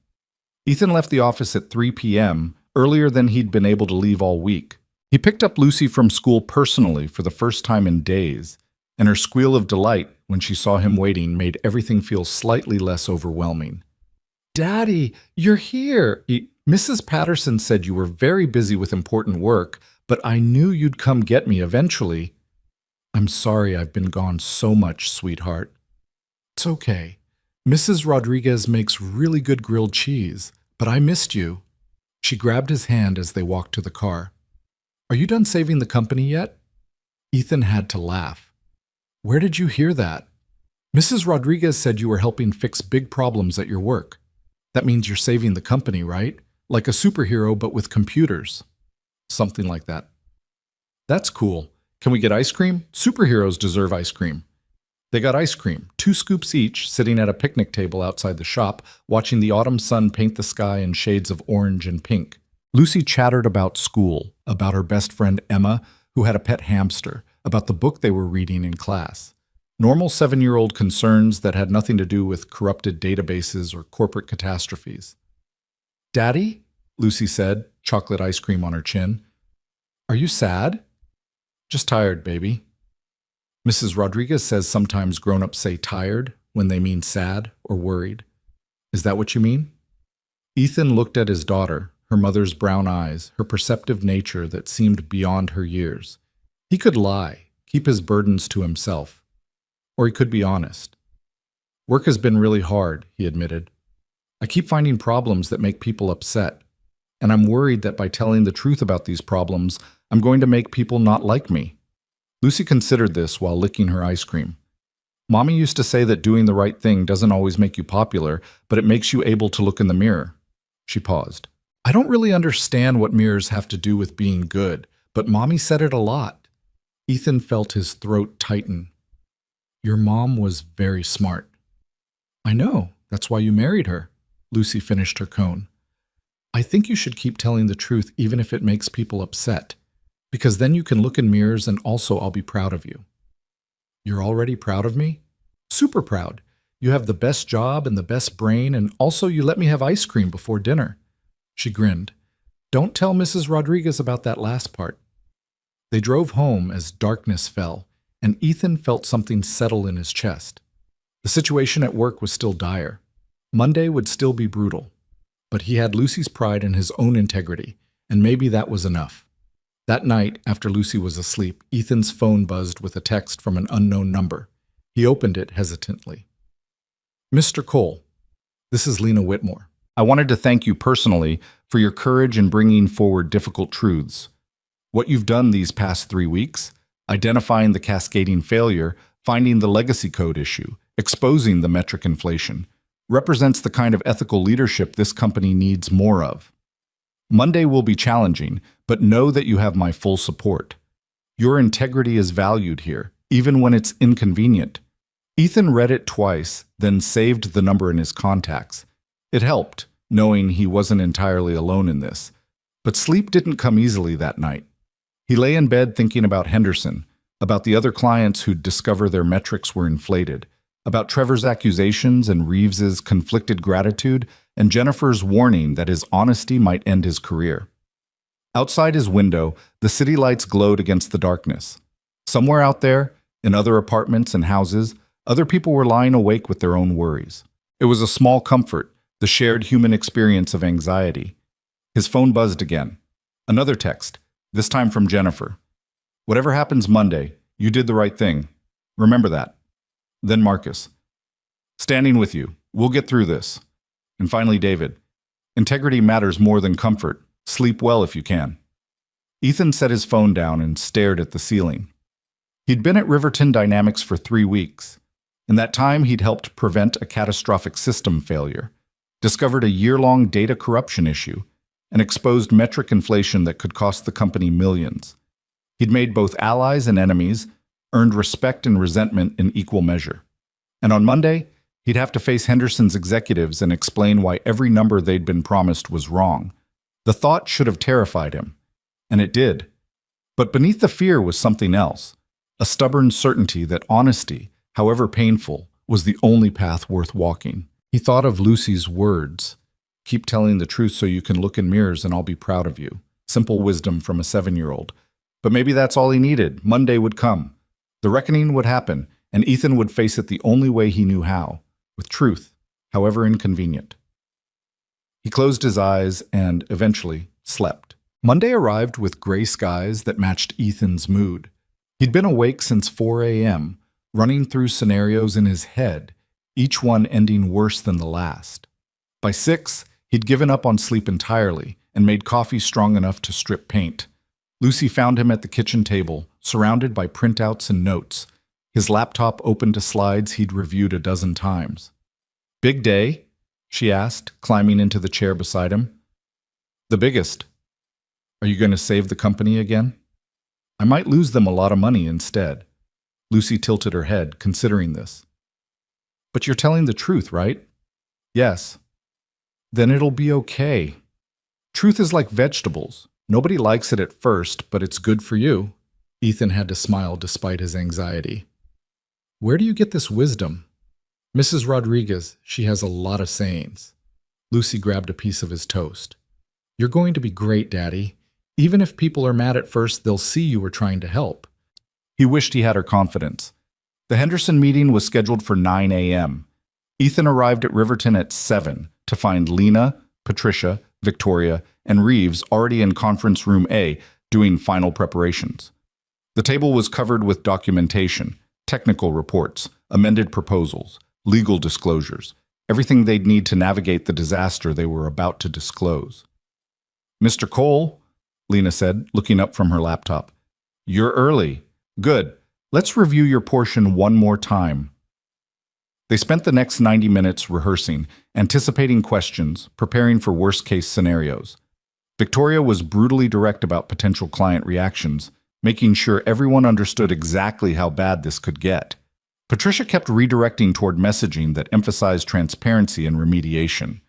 Ethan left the office at 3 p.m., earlier than he'd been able to leave all week. He picked up Lucy from school personally for the first time in days, and her squeal of delight when she saw him waiting made everything feel slightly less overwhelming. "Daddy, you're here! Mrs. Patterson said you were very busy with important work, but I knew you'd come get me eventually." "I'm sorry I've been gone so much, sweetheart." "It's okay. Mrs. Rodriguez makes really good grilled cheese, but I missed you." She grabbed his hand as they walked to the car. "Are you done saving the company yet?" Ethan had to laugh. "Where did you hear that?" "Mrs. Rodriguez said you were helping fix big problems at your work. That means you're saving the company, right? Like a superhero, but with computers." "Something like that." "That's cool. Can we get ice cream? Superheroes deserve ice cream." They got ice cream, 2 scoops each, sitting at a picnic table outside the shop, watching the autumn sun paint the sky in shades of orange and pink. Lucy chattered about school, about her best friend Emma, who had a pet hamster, about the book they were reading in class. Normal 7-year-old concerns that had nothing to do with corrupted databases or corporate catastrophes. "Daddy?" Lucy said, chocolate ice cream on her chin. "Are you sad?" "Just tired, baby." Mrs. Rodriguez says sometimes grown-ups say tired when they mean sad or worried. Is that what you mean? Ethan looked at his daughter, her mother's brown eyes, her perceptive nature that seemed beyond her years. He could lie, keep his burdens to himself. Or he could be honest. "Work has been really hard," he admitted. "I keep finding problems that make people upset. And I'm worried that by telling the truth about these problems, I'm going to make people not like me." Lucy considered this while licking her ice cream. "Mommy used to say that doing the right thing doesn't always make you popular, but it makes you able to look in the mirror." She paused. "I don't really understand what mirrors have to do with being good, but Mommy said it a lot." Ethan felt his throat tighten. "Your mom was very smart." "I know. That's why you married her." Lucy finished her cone. "I think you should keep telling the truth even if it makes people upset. Because then you can look in mirrors and also I'll be proud of you." "You're already proud of me?" "Super proud. You have the best job and the best brain, and also you let me have ice cream before dinner." She grinned. "Don't tell Mrs. Rodriguez about that last part." They drove home as darkness fell, and Ethan felt something settle in his chest. The situation at work was still dire. Monday would still be brutal. But he had Lucy's pride in his own integrity, and maybe that was enough. That night, after Lucy was asleep, Ethan's phone buzzed with a text from an unknown number. He opened it hesitantly. "Mr. Cole, this is Lena Whitmore. I wanted to thank you personally for your courage in bringing forward difficult truths. What you've done these past 3 weeks, identifying the cascading failure, finding the legacy code issue, exposing the metric inflation, represents the kind of ethical leadership this company needs more of. Monday will be challenging, but know that you have my full support. Your integrity is valued here, even when it's inconvenient." Ethan read it twice, then saved the number in his contacts. It helped, knowing he wasn't entirely alone in this. But sleep didn't come easily that night. He lay in bed thinking about Henderson, about the other clients who'd discover their metrics were inflated, about Trevor's accusations and Reeves's conflicted gratitude, and Jennifer's warning that his honesty might end his career. Outside his window, the city lights glowed against the darkness. Somewhere out there, in other apartments and houses, other people were lying awake with their own worries. It was a small comfort, the shared human experience of anxiety. His phone buzzed again. Another text, this time from Jennifer. "Whatever happens Monday, you did the right thing. Remember that." Then Marcus. "Standing with you. We'll get through this." And finally David. "Integrity matters more than comfort. Sleep well if you can." Ethan set his phone down and stared at the ceiling. He'd been at Riverton Dynamics for 3 weeks. In that time, he'd helped prevent a catastrophic system failure, discovered a year-long data corruption issue, and exposed metric inflation that could cost the company millions. He'd made both allies and enemies, earned respect and resentment in equal measure. And on Monday, he'd have to face Henderson's executives and explain why every number they'd been promised was wrong. The thought should have terrified him, and it did. But beneath the fear was something else, a stubborn certainty that honesty, however painful, was the only path worth walking. He thought of Lucy's words, "Keep telling the truth so you can look in mirrors and I'll be proud of you." Simple wisdom from a 7-year-old. But maybe that's all he needed. Monday would come. The reckoning would happen, and Ethan would face it the only way he knew how, with truth, however inconvenient. He closed his eyes and, eventually, slept. Monday arrived with gray skies that matched Ethan's mood. He'd been awake since 4 a.m., running through scenarios in his head, each one ending worse than the last. By 6, he'd given up on sleep entirely and made coffee strong enough to strip paint. Lucy found him at the kitchen table, surrounded by printouts and notes, his laptop open to slides he'd reviewed a dozen times. "Big day?" she asked, climbing into the chair beside him. "The biggest. Are you going to save the company again?" "I might lose them a lot of money instead." Lucy tilted her head, considering this. "But you're telling the truth, right?" "Yes." "Then it'll be okay. Truth is like vegetables. Nobody likes it at first, but it's good for you." Ethan had to smile despite his anxiety. "Where do you get this wisdom?" "Mrs. Rodriguez, she has a lot of sayings." Lucy grabbed a piece of his toast. "You're going to be great, Daddy. Even if people are mad at first, they'll see you were trying to help." He wished he had her confidence. The Henderson meeting was scheduled for 9 a.m. Ethan arrived at Riverton at 7 to find Lena, Patricia, Victoria, and Reeves already in conference room A doing final preparations. The table was covered with documentation, technical reports, amended proposals, legal disclosures, everything they'd need to navigate the disaster they were about to disclose. "Mr. Cole," Lena said, looking up from her laptop. "You're early. Good. Let's review your portion one more time." They spent the next 90 minutes rehearsing, anticipating questions, preparing for worst-case scenarios. Victoria was brutally direct about potential client reactions, making sure everyone understood exactly how bad this could get. Patricia kept redirecting toward messaging that emphasized transparency and remediation.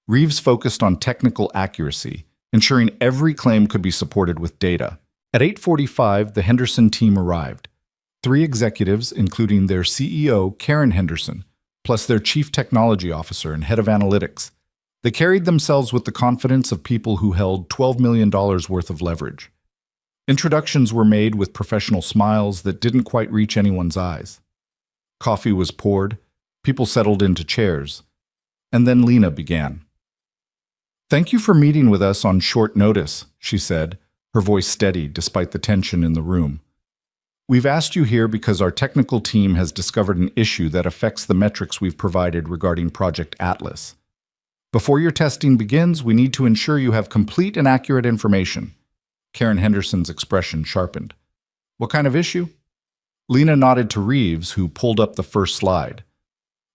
Reeves focused on technical accuracy, ensuring every claim could be supported with data. At 8:45, the Henderson team arrived. 3 executives, including their CEO, Karen Henderson, plus their chief technology officer and head of analytics. They carried themselves with the confidence of people who held $12 million worth of leverage. Introductions were made with professional smiles that didn't quite reach anyone's eyes. Coffee was poured, people settled into chairs, and then Lena began. "Thank you for meeting with us on short notice," she said, her voice steady despite the tension in the room. "We've asked you here because our technical team has discovered an issue that affects the metrics we've provided regarding Project Atlas. Before your testing begins, we need to ensure you have complete and accurate information." Karen Henderson's expression sharpened. "What kind of issue?" Lena nodded to Reeves, who pulled up the first slide.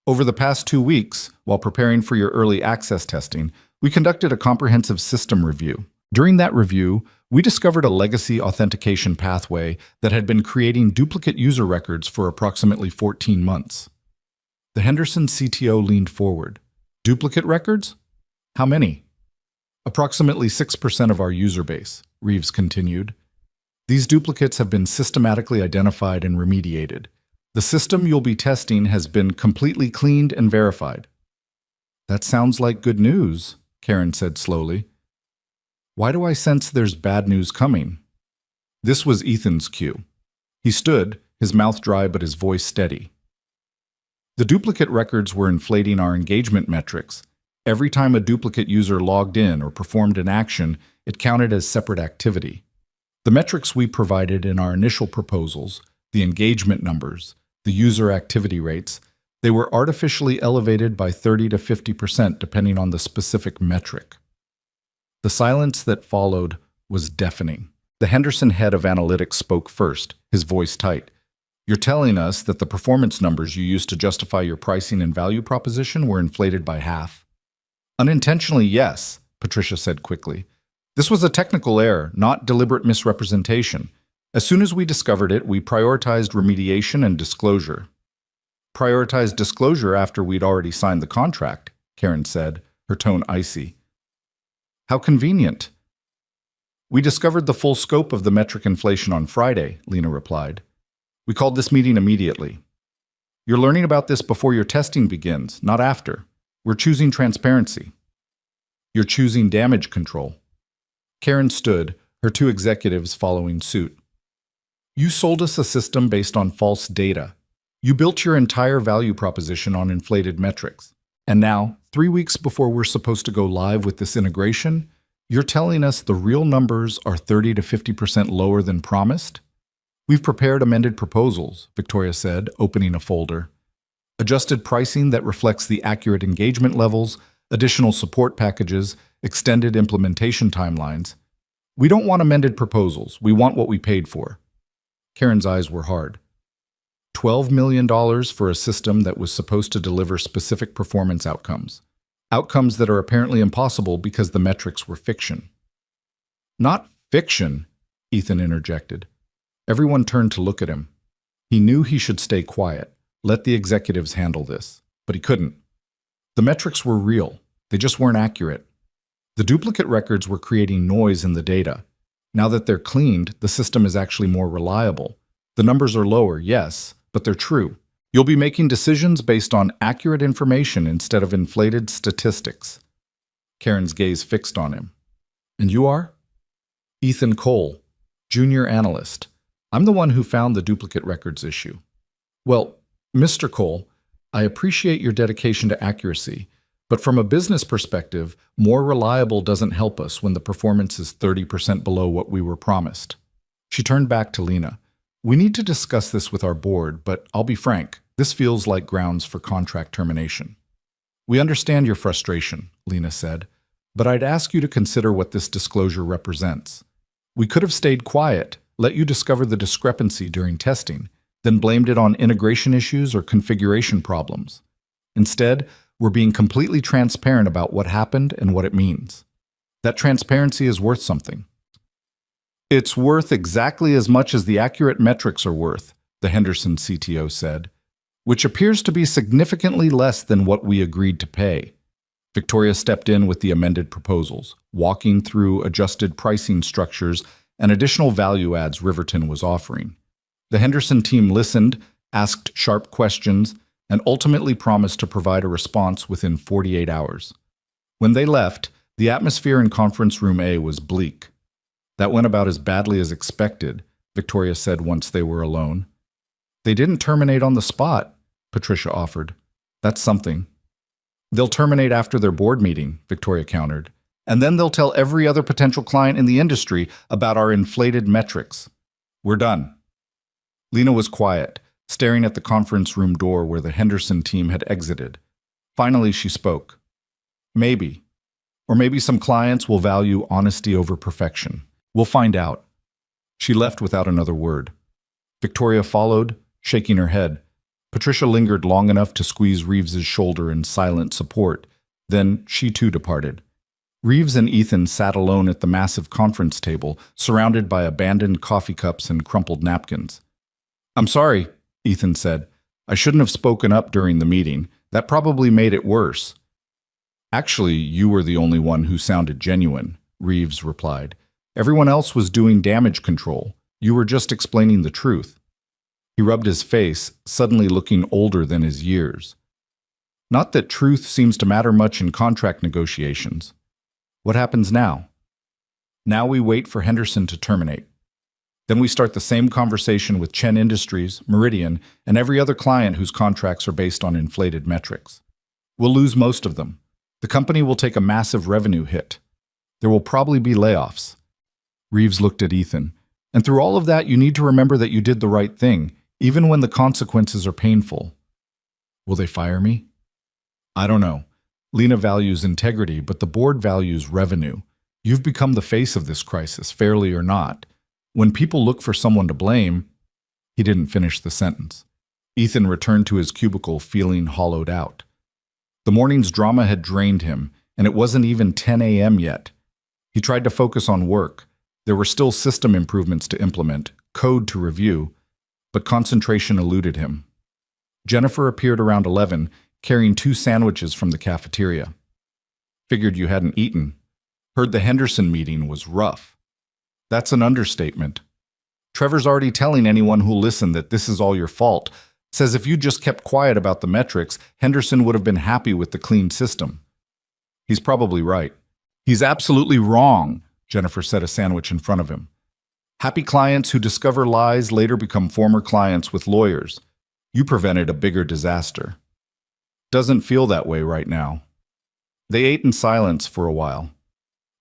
"Over the past 2 weeks, while preparing for your early access testing, we conducted a comprehensive system review. During that review, we discovered a legacy authentication pathway that had been creating duplicate user records for approximately 14 months. The Henderson CTO leaned forward. "Duplicate records? How many?" "Approximately 6% of our user base," Reeves continued. These duplicates have been systematically identified and remediated. The system you'll be testing has been completely cleaned and verified. That sounds like good news, Karen said slowly. Why do I sense there's bad news coming? This was Ethan's cue. He stood, his mouth dry but his voice steady. The duplicate records were inflating our engagement metrics. Every time a duplicate user logged in or performed an action, it counted as separate activity. The metrics we provided in our initial proposals, the engagement numbers, the user activity rates, they were artificially elevated by 30 to 50% depending on the specific metric. The silence that followed was deafening. The Henderson head of analytics spoke first, his voice tight. You're telling us that the performance numbers you used to justify your pricing and value proposition were inflated by half? Unintentionally, yes, Patricia said quickly. This was a technical error, not deliberate misrepresentation. As soon as we discovered it, we prioritized remediation and disclosure. Prioritized disclosure after we'd already signed the contract, Karen said, her tone icy. How convenient. We discovered the full scope of the metric inflation on Friday, Lena replied. We called this meeting immediately. You're learning about this before your testing begins, not after. We're choosing transparency. You're choosing damage control. Karen stood, her two executives following suit. You sold us a system based on false data. You built your entire value proposition on inflated metrics. And now, 3 weeks before we're supposed to go live with this integration, you're telling us the real numbers are 30 to 50% lower than promised? We've prepared amended proposals, Victoria said, opening a folder. Adjusted pricing that reflects the accurate engagement levels, additional support packages, extended implementation timelines. We don't want amended proposals. We want what we paid for. Karen's eyes were hard. $12 million for a system that was supposed to deliver specific performance outcomes. Outcomes that are apparently impossible because the metrics were fiction. Not fiction, Ethan interjected. Everyone turned to look at him. He knew he should stay quiet, let the executives handle this, but he couldn't. The metrics were real. They just weren't accurate. The duplicate records were creating noise in the data. Now that they're cleaned, the system is actually more reliable. The numbers are lower, yes, but they're true. You'll be making decisions based on accurate information instead of inflated statistics. Karen's gaze fixed on him. And you are? Ethan Cole, junior analyst. I'm the one who found the duplicate records issue. Well, Mr. Cole, I appreciate your dedication to accuracy, but from a business perspective, more reliable doesn't help us when the performance is 30% below what we were promised. She turned back to Lena. We need to discuss this with our board, but I'll be frank, this feels like grounds for contract termination. We understand your frustration, Lena said, but I'd ask you to consider what this disclosure represents. We could have stayed quiet, let you discover the discrepancy during testing, then blamed it on integration issues or configuration problems. Instead, we're being completely transparent about what happened and what it means. That transparency is worth something. It's worth exactly as much as the accurate metrics are worth, the Henderson CTO said, which appears to be significantly less than what we agreed to pay. Victoria stepped in with the amended proposals, walking through adjusted pricing structures and additional value adds Riverton was offering. The Henderson team listened, asked sharp questions, and ultimately promised to provide a response within 48 hours. When they left, the atmosphere in Conference Room A was bleak. That went about as badly as expected, Victoria said once they were alone. They didn't terminate on the spot, Patricia offered. That's something. They'll terminate after their board meeting, Victoria countered. And then they'll tell every other potential client in the industry about our inflated metrics. We're done. Lena was quiet, staring at the conference room door where the Henderson team had exited. Finally, she spoke. Maybe. Or maybe some clients will value honesty over perfection. We'll find out. She left without another word. Victoria followed, shaking her head. Patricia lingered long enough to squeeze Reeves's shoulder in silent support. Then she too departed. Reeves and Ethan sat alone at the massive conference table, surrounded by abandoned coffee cups and crumpled napkins. I'm sorry, Ethan said. I shouldn't have spoken up during the meeting. That probably made it worse. Actually, you were the only one who sounded genuine, Reeves replied. Everyone else was doing damage control. You were just explaining the truth. He rubbed his face, suddenly looking older than his years. Not that truth seems to matter much in contract negotiations. What happens now? Now we wait for Henderson to terminate. Then we start the same conversation with Chen Industries, Meridian, and every other client whose contracts are based on inflated metrics. We'll lose most of them. The company will take a massive revenue hit. There will probably be layoffs. Reeves looked at Ethan. And through all of that, you need to remember that you did the right thing, even when the consequences are painful. Will they fire me? I don't know. Lena values integrity, but the board values revenue. You've become the face of this crisis, fairly or not. When people look for someone to blame, he didn't finish the sentence. Ethan returned to his cubicle feeling hollowed out. The morning's drama had drained him, and it wasn't even 10 a.m. yet. He tried to focus on work. There were still system improvements to implement, code to review, but concentration eluded him. Jennifer appeared around 11, carrying 2 sandwiches from the cafeteria. Figured you hadn't eaten. Heard the Henderson meeting was rough. That's an understatement. Trevor's already telling anyone who'll listen that this is all your fault. Says if you just kept quiet about the metrics, Henderson would have been happy with the clean system. He's probably right. He's absolutely wrong, Jennifer set a sandwich in front of him. Happy clients who discover lies later become former clients with lawyers. You prevented a bigger disaster. Doesn't feel that way right now. They ate in silence for a while.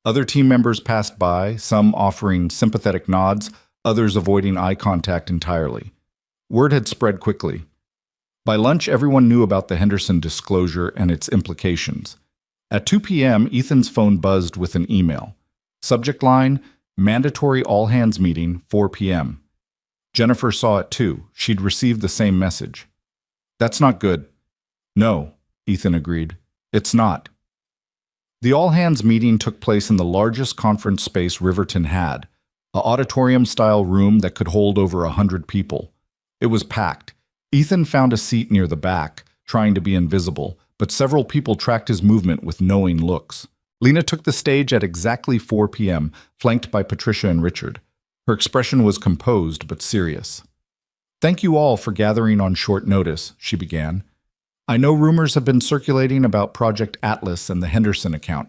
Other team members passed by, some offering sympathetic nods, others avoiding eye contact entirely. Word had spread quickly. By lunch, everyone knew about the Henderson disclosure and its implications. At 2 p.m., Ethan's phone buzzed with an email. Subject line, mandatory all-hands meeting, 4 p.m. Jennifer saw it too. She'd received the same message. That's not good. No, Ethan agreed. It's not. The all-hands meeting took place in the largest conference space Riverton had, an auditorium-style room that could hold over 100 people. It was packed. Ethan found a seat near the back, trying to be invisible, but several people tracked his movement with knowing looks. Lena took the stage at exactly 4 p.m., flanked by Patricia and Richard. Her expression was composed but serious. Thank you all for gathering on short notice, she began. I know rumors have been circulating about Project Atlas and the Henderson account.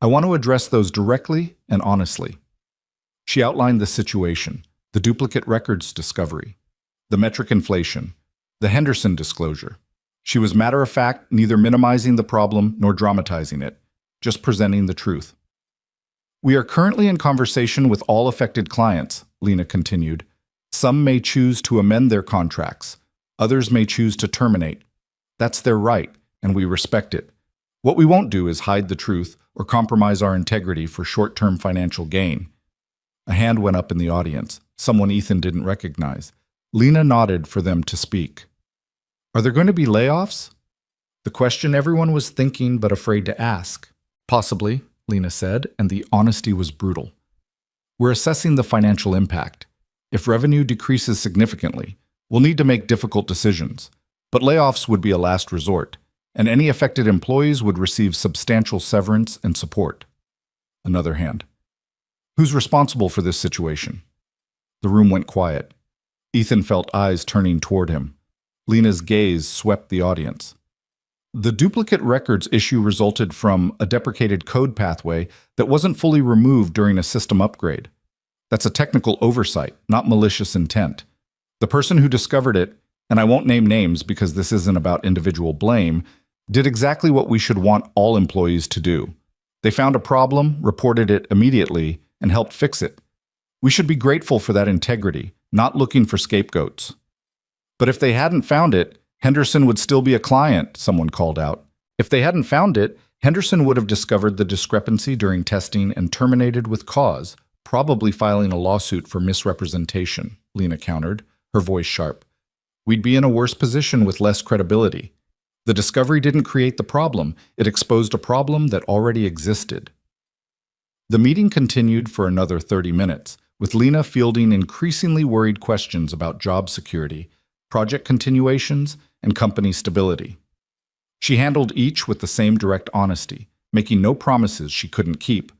I want to address those directly and honestly. She outlined the situation, the duplicate records discovery, the metric inflation, the Henderson disclosure. She was matter-of-fact, neither minimizing the problem nor dramatizing it, just presenting the truth. We are currently in conversation with all affected clients, Lena continued. Some may choose to amend their contracts. Others may choose to terminate. That's their right, and we respect it. What we won't do is hide the truth or compromise our integrity for short-term financial gain. A hand went up in the audience, someone Ethan didn't recognize. Lena nodded for them to speak. Are there going to be layoffs? The question everyone was thinking but afraid to ask. Possibly, Lena said, and the honesty was brutal. We're assessing the financial impact. If revenue decreases significantly, we'll need to make difficult decisions. But layoffs would be a last resort, and any affected employees would receive substantial severance and support. Another hand. Who's responsible for this situation? The room went quiet. Ethan felt eyes turning toward him. Lena's gaze swept the audience. The duplicate records issue resulted from a deprecated code pathway that wasn't fully removed during a system upgrade. That's a technical oversight, not malicious intent. The person who discovered it, and I won't name names because this isn't about individual blame, did exactly what we should want all employees to do. They found a problem, reported it immediately, and helped fix it. We should be grateful for that integrity, not looking for scapegoats. But if they hadn't found it, Henderson would still be a client, someone called out. If they hadn't found it, Henderson would have discovered the discrepancy during testing and terminated with cause, probably filing a lawsuit for misrepresentation, Lena countered, her voice sharp. We'd be in a worse position with less credibility. The discovery didn't create the problem, it exposed a problem that already existed. The meeting continued for another 30 minutes, with Lena fielding increasingly worried questions about job security, project continuations, and company stability. She handled each with the same direct honesty, making no promises she couldn't keep,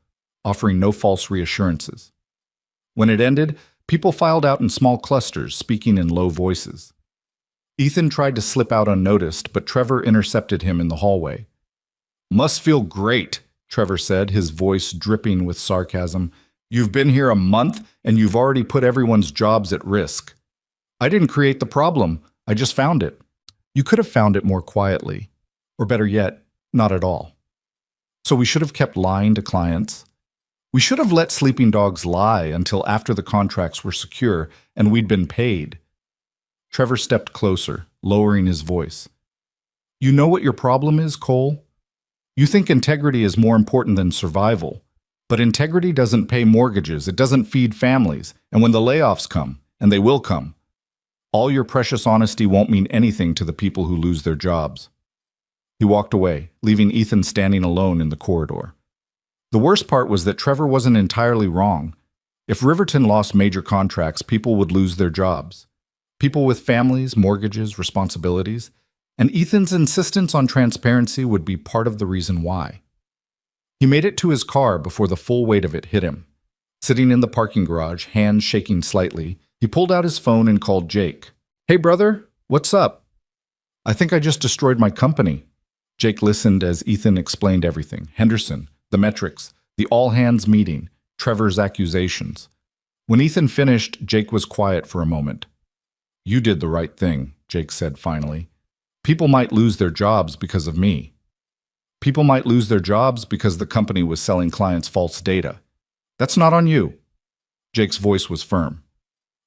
offering no false reassurances. When it ended, People filed out in small clusters, speaking in low voices. Ethan tried to slip out unnoticed, but Trevor intercepted him in the hallway. "Must feel great," Trevor said, his voice dripping with sarcasm. "You've been here a month, and you've already put everyone's jobs at risk." "I didn't create the problem. I just found it." "You could have found it more quietly. Or better yet, not at all. So we should have kept lying to clients. We should have let sleeping dogs lie until after the contracts were secure and we'd been paid." Trevor stepped closer, lowering his voice. "You know what your problem is, Cole? You think integrity is more important than survival. But integrity doesn't pay mortgages, it doesn't feed families, and when the layoffs come, and they will come, all your precious honesty won't mean anything to the people who lose their jobs." He walked away, leaving Ethan standing alone in the corridor. The worst part was that Trevor wasn't entirely wrong. If Riverton lost major contracts, people would lose their jobs. People with families, mortgages, responsibilities, and Ethan's insistence on transparency would be part of the reason why. He made it to his car before the full weight of it hit him. Sitting in the parking garage, hands shaking slightly, he pulled out his phone and called Jake. "Hey brother, what's up?" "I think I just destroyed my company." Jake listened as Ethan explained everything. Henderson, the metrics, the all-hands meeting, Trevor's accusations. When Ethan finished, Jake was quiet for a moment. "You did the right thing," Jake said finally. "People might lose their jobs because of me. People might lose their jobs because the company was selling clients false data. That's not on you." Jake's voice was firm.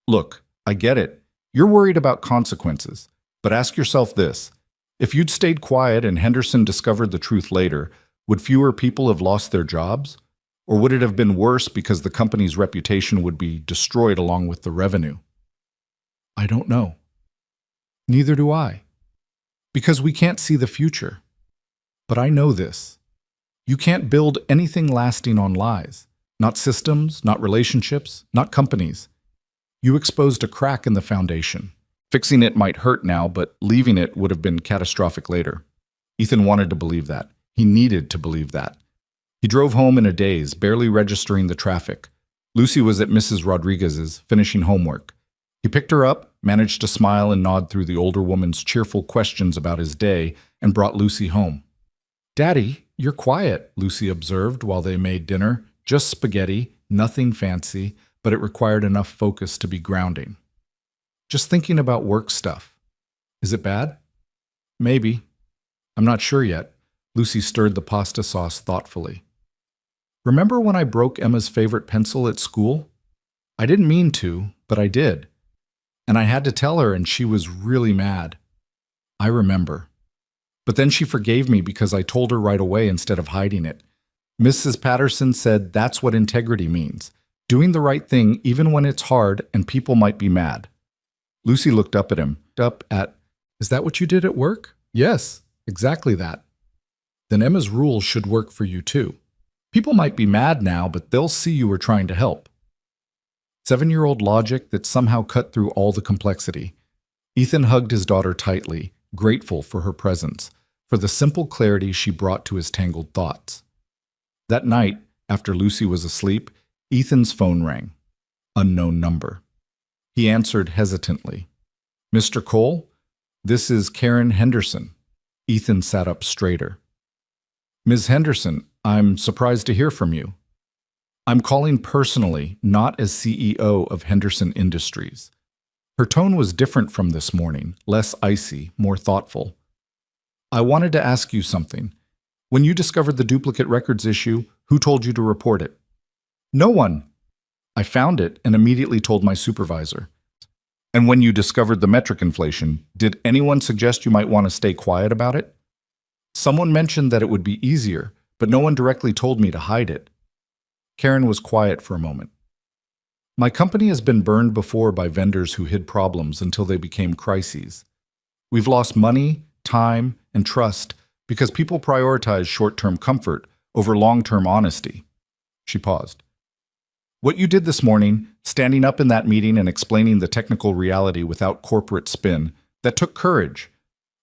"Look, I get it. You're worried about consequences. But ask yourself this. If you'd stayed quiet and Henderson discovered the truth later, would fewer people have lost their jobs? Or would it have been worse because the company's reputation would be destroyed along with the revenue?" "I don't know." "Neither do I. Because we can't see the future. But I know this. You can't build anything lasting on lies. Not systems, not relationships, not companies. You exposed a crack in the foundation. Fixing it might hurt now, but leaving it would have been catastrophic later." Ethan wanted to believe that. He needed to believe that. He drove home in a daze, barely registering the traffic. Lucy was at Mrs. Rodriguez's, finishing homework. He picked her up, managed to smile and nod through the older woman's cheerful questions about his day, and brought Lucy home. "Daddy, you're quiet," Lucy observed while they made dinner. Just spaghetti, nothing fancy, but it required enough focus to be grounding. "Just thinking about work stuff." "Is it bad?" "Maybe. I'm not sure yet." Lucy stirred the pasta sauce thoughtfully. "Remember when I broke Emma's favorite pencil at school? I didn't mean to, but I did. And I had to tell her and she was really mad." "I remember. But then she forgave me because I told her right away instead of hiding it. Mrs. Patterson said that's what integrity means. Doing the right thing even when it's hard and people might be mad." Lucy looked up at him. "Is that what you did at work?" "Yes, exactly that." "Then Emma's rules should work for you too. People might be mad now, but they'll see you were trying to help." 7-year-old logic that somehow cut through all the complexity. Ethan hugged his daughter tightly, grateful for her presence, for the simple clarity she brought to his tangled thoughts. That night, after Lucy was asleep, Ethan's phone rang. Unknown number. He answered hesitantly. "Mr. Cole, this is Karen Henderson." Ethan sat up straighter. "Ms. Henderson, I'm surprised to hear from you. I'm calling personally, not as CEO of Henderson Industries." Her tone was different from this morning, less icy, more thoughtful. "I wanted to ask you something. When you discovered the duplicate records issue, who told you to report it?" "No one. I found it and immediately told my supervisor." "And when you discovered the metric inflation, did anyone suggest you might want to stay quiet about it?" "Someone mentioned that it would be easier, but no one directly told me to hide it." Karen was quiet for a moment. "My company has been burned before by vendors who hid problems until they became crises. We've lost money, time, and trust because people prioritize short-term comfort over long-term honesty." She paused. "What you did this morning, standing up in that meeting and explaining the technical reality without corporate spin, that took courage.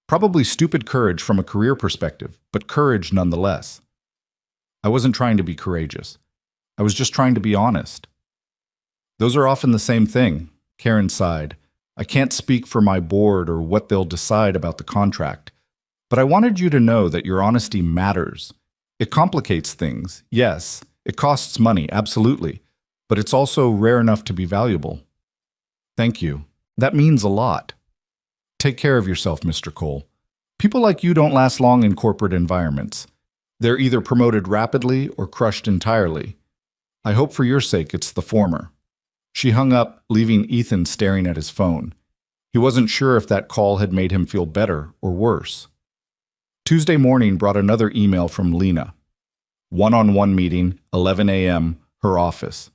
Probably stupid courage from a career perspective, but courage nonetheless. I wasn't trying to be courageous. I was just trying to be honest." Those are often the same thing, Karen sighed. I can't speak for my board or what they'll decide about the contract, but I wanted you to know that your honesty matters. It complicates things, yes. It costs money, absolutely, but it's also rare enough to be valuable. Thank you. That means a lot. Take care of yourself, Mr. Cole. People like you don't last long in corporate environments. They're either promoted rapidly or crushed entirely. I hope for your sake it's the former. She hung up, leaving Ethan staring at his phone. He wasn't sure if that call had made him feel better or worse. Tuesday morning brought another email from Lena. One-on-one meeting, 11 a.m., her office.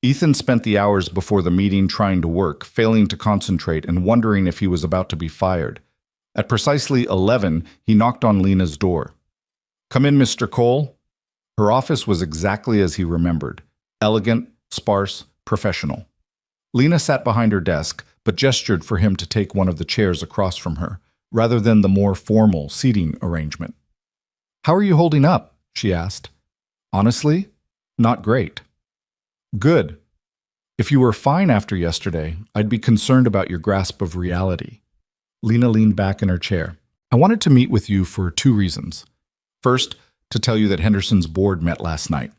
Ethan spent the hours before the meeting trying to work, failing to concentrate and wondering if he was about to be fired. At precisely 11, he knocked on Lena's door. Come in, Mr. Cole. Her office was exactly as he remembered. Elegant, sparse, professional. Lena sat behind her desk, but gestured for him to take one of the chairs across from her, rather than the more formal seating arrangement. How are you holding up? She asked. Honestly, not great. Good. If you were fine after yesterday, I'd be concerned about your grasp of reality. Lena leaned back in her chair. I wanted to meet with you for two reasons. First, to tell you that Henderson's board met last night.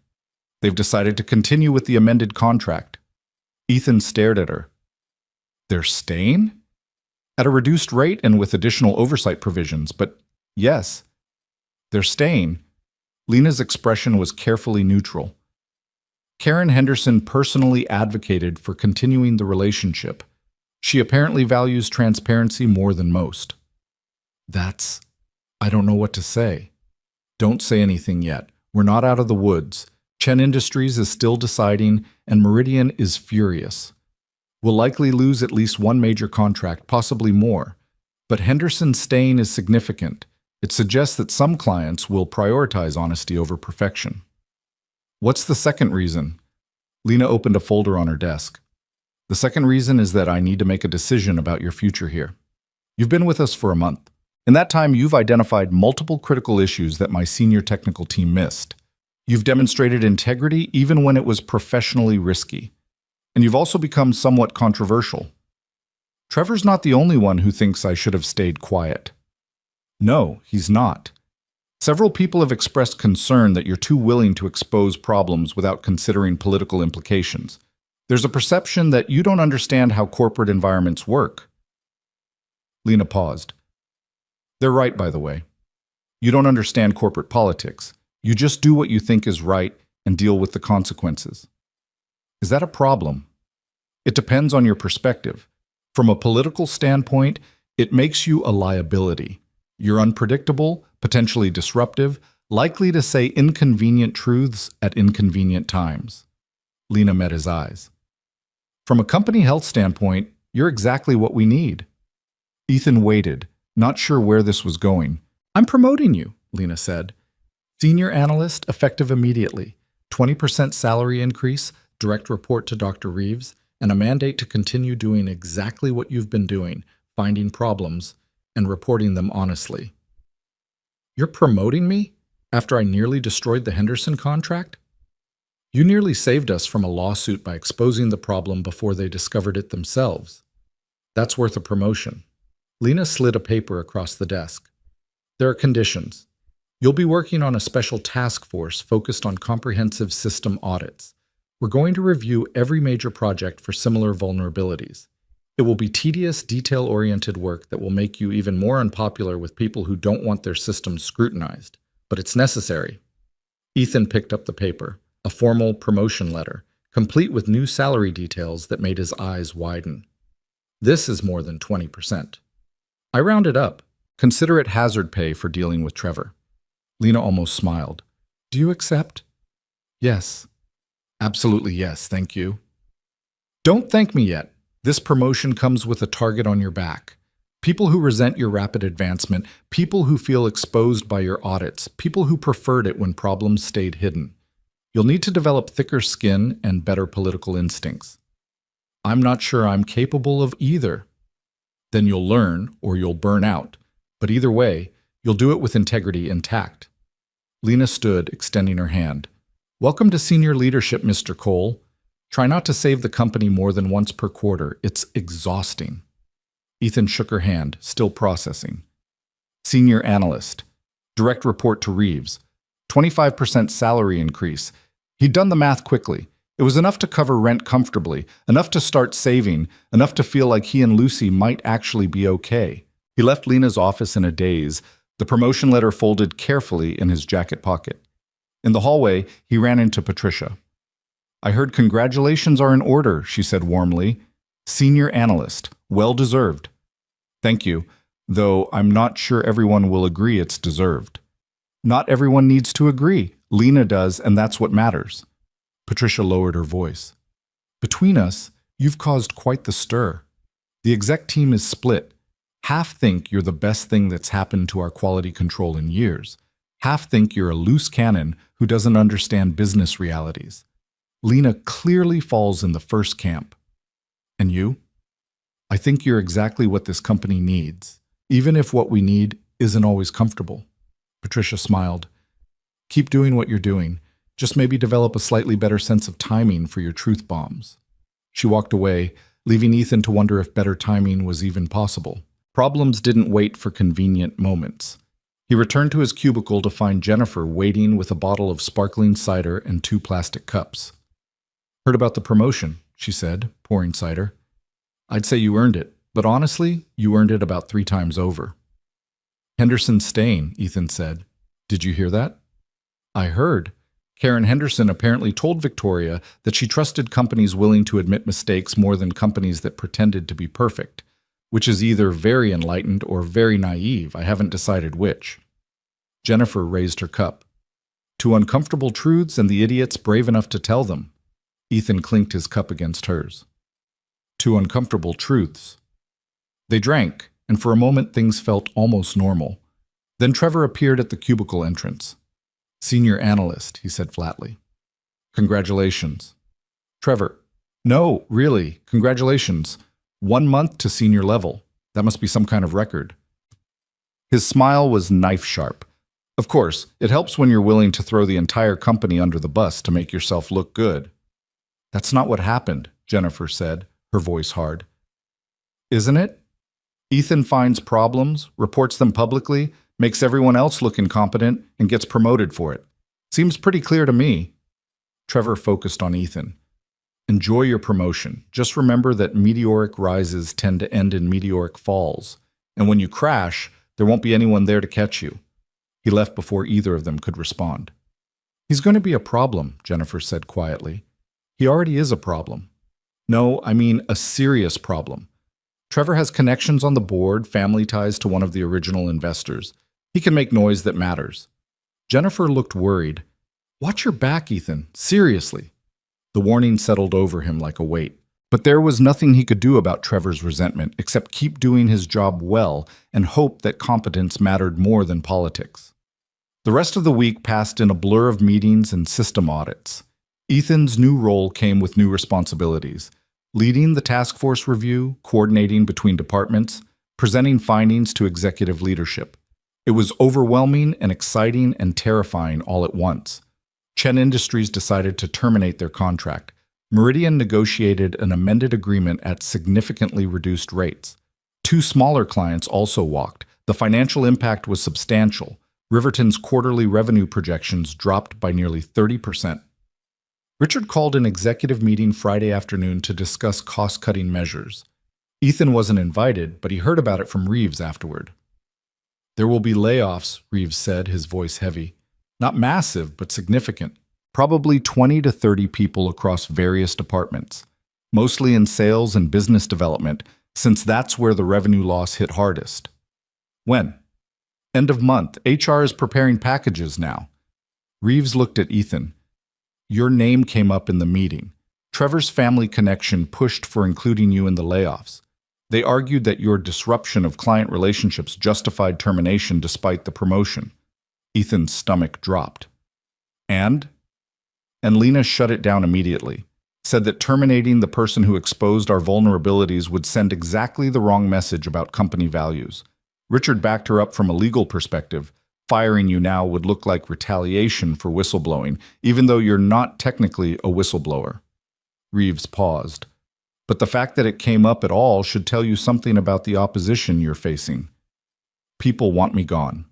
They've decided to continue with the amended contract. Ethan stared at her. They're staying? At a reduced rate and with additional oversight provisions, but yes, they're staying. Lena's expression was carefully neutral. Karen Henderson personally advocated for continuing the relationship. She apparently values transparency more than most. I don't know what to say. Don't say anything yet. We're not out of the woods. Chen Industries is still deciding, and Meridian is furious. We'll likely lose at least one major contract, possibly more. But Henderson's staying is significant. It suggests that some clients will prioritize honesty over perfection. What's the second reason? Lena opened a folder on her desk. The second reason is that I need to make a decision about your future here. You've been with us for a month. In that time, you've identified multiple critical issues that my senior technical team missed. You've demonstrated integrity even when it was professionally risky. And you've also become somewhat controversial. Trevor's not the only one who thinks I should have stayed quiet. No, he's not. Several people have expressed concern that you're too willing to expose problems without considering political implications. There's a perception that you don't understand how corporate environments work. Lena paused. They're right, by the way. You don't understand corporate politics. You just do what you think is right and deal with the consequences. Is that a problem? It depends on your perspective. From a political standpoint, it makes you a liability. You're unpredictable, potentially disruptive, likely to say inconvenient truths at inconvenient times. Lena met his eyes. From a company health standpoint, you're exactly what we need. Ethan waited, not sure where this was going. I'm promoting you, Lena said. Senior analyst, effective immediately. 20% salary increase, direct report to Dr. Reeves, and a mandate to continue doing exactly what you've been doing, finding problems, and reporting them honestly. You're promoting me? After I nearly destroyed the Henderson contract? You nearly saved us from a lawsuit by exposing the problem before they discovered it themselves. That's worth a promotion. Lena slid a paper across the desk. There are conditions. You'll be working on a special task force focused on comprehensive system audits. We're going to review every major project for similar vulnerabilities. It will be tedious, detail-oriented work that will make you even more unpopular with people who don't want their systems scrutinized. But it's necessary. Ethan picked up the paper, a formal promotion letter, complete with new salary details that made his eyes widen. This is more than 20%. I rounded up. Consider it hazard pay for dealing with Trevor. Lena almost smiled. Do you accept? Yes. Absolutely yes, thank you. Don't thank me yet. This promotion comes with a target on your back. People who resent your rapid advancement, people who feel exposed by your audits, people who preferred it when problems stayed hidden. You'll need to develop thicker skin and better political instincts. I'm not sure I'm capable of either. Then you'll learn, or you'll burn out. But either way, you'll do it with integrity intact. Lena stood, extending her hand. Welcome to senior leadership, Mr. Cole. Try not to save the company more than once per quarter. It's exhausting. Ethan shook her hand, still processing. Senior analyst. Direct report to Reeves. 25% salary increase. He'd done the math quickly. It was enough to cover rent comfortably, enough to start saving, enough to feel like he and Lucy might actually be okay. He left Lena's office in a daze, the promotion letter folded carefully in his jacket pocket. In the hallway, he ran into Patricia. I heard congratulations are in order, she said warmly. Senior analyst. Well deserved. Thank you, though I'm not sure everyone will agree it's deserved. Not everyone needs to agree. Lena does, and that's what matters. Patricia lowered her voice. Between us, you've caused quite the stir. The exec team is split. Half think you're the best thing that's happened to our quality control in years. Half think you're a loose cannon who doesn't understand business realities. Lena clearly falls in the first camp. And you? I think you're exactly what this company needs, even if what we need isn't always comfortable. Patricia smiled. Keep doing what you're doing. Just maybe develop a slightly better sense of timing for your truth bombs. She walked away, leaving Ethan to wonder if better timing was even possible. Problems didn't wait for convenient moments. He returned to his cubicle to find Jennifer waiting with a bottle of sparkling cider and 2 plastic cups. Heard about the promotion, she said, pouring cider. I'd say you earned it, but honestly, you earned it about 3 times over. Henderson's staying, Ethan said. Did you hear that? I heard. Karen Henderson apparently told Victoria that she trusted companies willing to admit mistakes more than companies that pretended to be perfect, which is either very enlightened or very naive. I haven't decided which. Jennifer raised her cup. 2 uncomfortable truths and the idiots brave enough to tell them. Ethan clinked his cup against hers. 2 uncomfortable truths. They drank, and for a moment things felt almost normal. Then Trevor appeared at the cubicle entrance. Senior analyst, he said flatly. Congratulations. Trevor. No, really, congratulations. 1 month to senior level. That must be some kind of record. His smile was knife sharp. Of course, it helps when you're willing to throw the entire company under the bus to make yourself look good. That's not what happened, Jennifer said, her voice hard. Isn't it? Ethan finds problems, reports them publicly, makes everyone else look incompetent, and gets promoted for it. Seems pretty clear to me. Trevor focused on Ethan. Enjoy your promotion. Just remember that meteoric rises tend to end in meteoric falls, and when you crash, there won't be anyone there to catch you. He left before either of them could respond. He's going to be a problem, Jennifer said quietly. He already is a problem. No, I mean a serious problem. Trevor has connections on the board, family ties to one of the original investors. He can make noise that matters. Jennifer looked worried. Watch your back, Ethan. Seriously. The warning settled over him like a weight. But there was nothing he could do about Trevor's resentment except keep doing his job well and hope that competence mattered more than politics. The rest of the week passed in a blur of meetings and system audits. Ethan's new role came with new responsibilities. Leading the task force review, coordinating between departments, presenting findings to executive leadership. It was overwhelming and exciting and terrifying all at once. Chen Industries decided to terminate their contract. Meridian negotiated an amended agreement at significantly reduced rates. 2 smaller clients also walked. The financial impact was substantial. Riverton's quarterly revenue projections dropped by nearly 30%. Richard called an executive meeting Friday afternoon to discuss cost-cutting measures. Ethan wasn't invited, but he heard about it from Reeves afterward. There will be layoffs, Reeves said, his voice heavy. Not massive, but significant. Probably 20 to 30 people across various departments, mostly in sales and business development, since that's where the revenue loss hit hardest. When? End of month. HR is preparing packages now. Reeves looked at Ethan. Your name came up in the meeting. Trevor's family connection pushed for including you in the layoffs. They argued that your disruption of client relationships justified termination despite the promotion. Ethan's stomach dropped. And Lena shut it down immediately, said that terminating the person who exposed our vulnerabilities would send exactly the wrong message about company values. Richard backed her up from a legal perspective. Firing you now would look like retaliation for whistleblowing, even though you're not technically a whistleblower. Reeves paused. But the fact that it came up at all should tell you something about the opposition you're facing. People want me gone.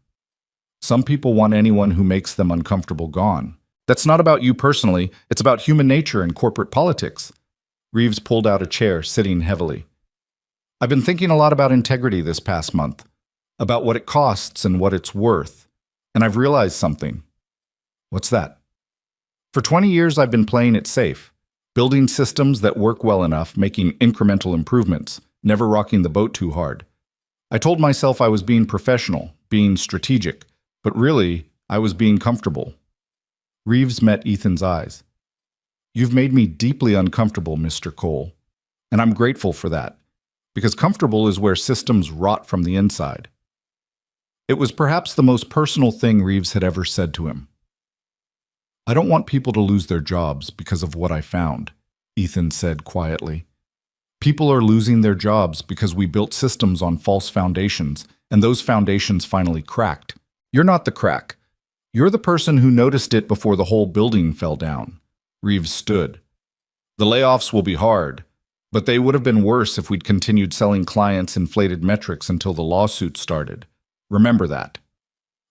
Some people want anyone who makes them uncomfortable gone. That's not about you personally, it's about human nature and corporate politics. Reeves pulled out a chair, sitting heavily. I've been thinking a lot about integrity this past month, about what it costs and what it's worth, and I've realized something. What's that? For 20 years, I've been playing it safe, building systems that work well enough, making incremental improvements, never rocking the boat too hard. I told myself I was being professional, being strategic, but really, I was being comfortable. Reeves met Ethan's eyes. You've made me deeply uncomfortable, Mr. Cole, and I'm grateful for that, because comfortable is where systems rot from the inside. It was perhaps the most personal thing Reeves had ever said to him. I don't want people to lose their jobs because of what I found, Ethan said quietly. People are losing their jobs because we built systems on false foundations, and those foundations finally cracked. You're not the crack. You're the person who noticed it before the whole building fell down. Reeves stood. The layoffs will be hard, but they would have been worse if we'd continued selling clients inflated metrics until the lawsuit started. Remember that.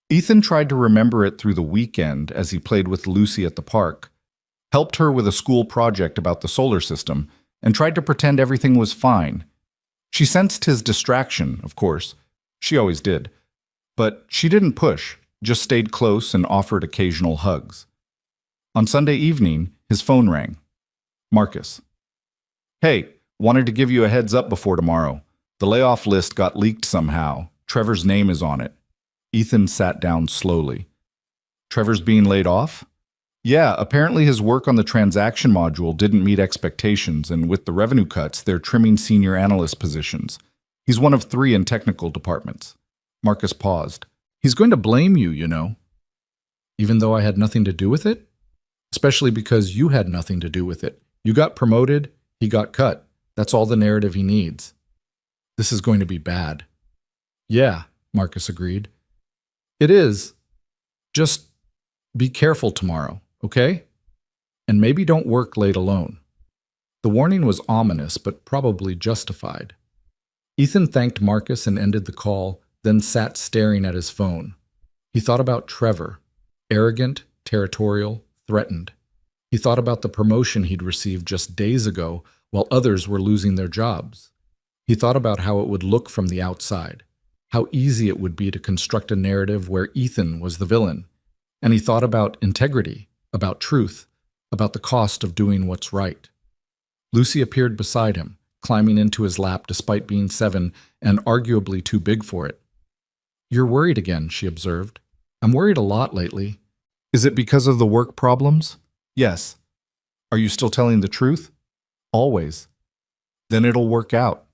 Ethan tried to remember it through the weekend as he played with Lucy at the park, helped her with a school project about the solar system, and tried to pretend everything was fine. She sensed his distraction, of course. She always did. But she didn't push, just stayed close and offered occasional hugs. On Sunday evening, his phone rang. Marcus. Hey, wanted to give you a heads up before tomorrow. The layoff list got leaked somehow. Trevor's name is on it. Ethan sat down slowly. Trevor's being laid off? Yeah, apparently his work on the transaction module didn't meet expectations, and with the revenue cuts, they're trimming senior analyst positions. He's one of 3 in technical departments. Marcus paused. He's going to blame you, you know. Even though I had nothing to do with it? Especially because you had nothing to do with it. You got promoted, he got cut. That's all the narrative he needs. This is going to be bad. Yeah, Marcus agreed. It is. Just be careful tomorrow, okay? And maybe don't work late alone. The warning was ominous, but probably justified. Ethan thanked Marcus and ended the call, then sat staring at his phone. He thought about Trevor, arrogant, territorial, threatened. He thought about the promotion he'd received just days ago while others were losing their jobs. He thought about how it would look from the outside, how easy it would be to construct a narrative where Ethan was the villain. And he thought about integrity, about truth, about the cost of doing what's right. Lucy appeared beside him, climbing into his lap despite being 7 and arguably too big for it. You're worried again, she observed. I'm worried a lot lately. Is it because of the work problems? Yes. Are you still telling the truth? Always. Then it'll work out.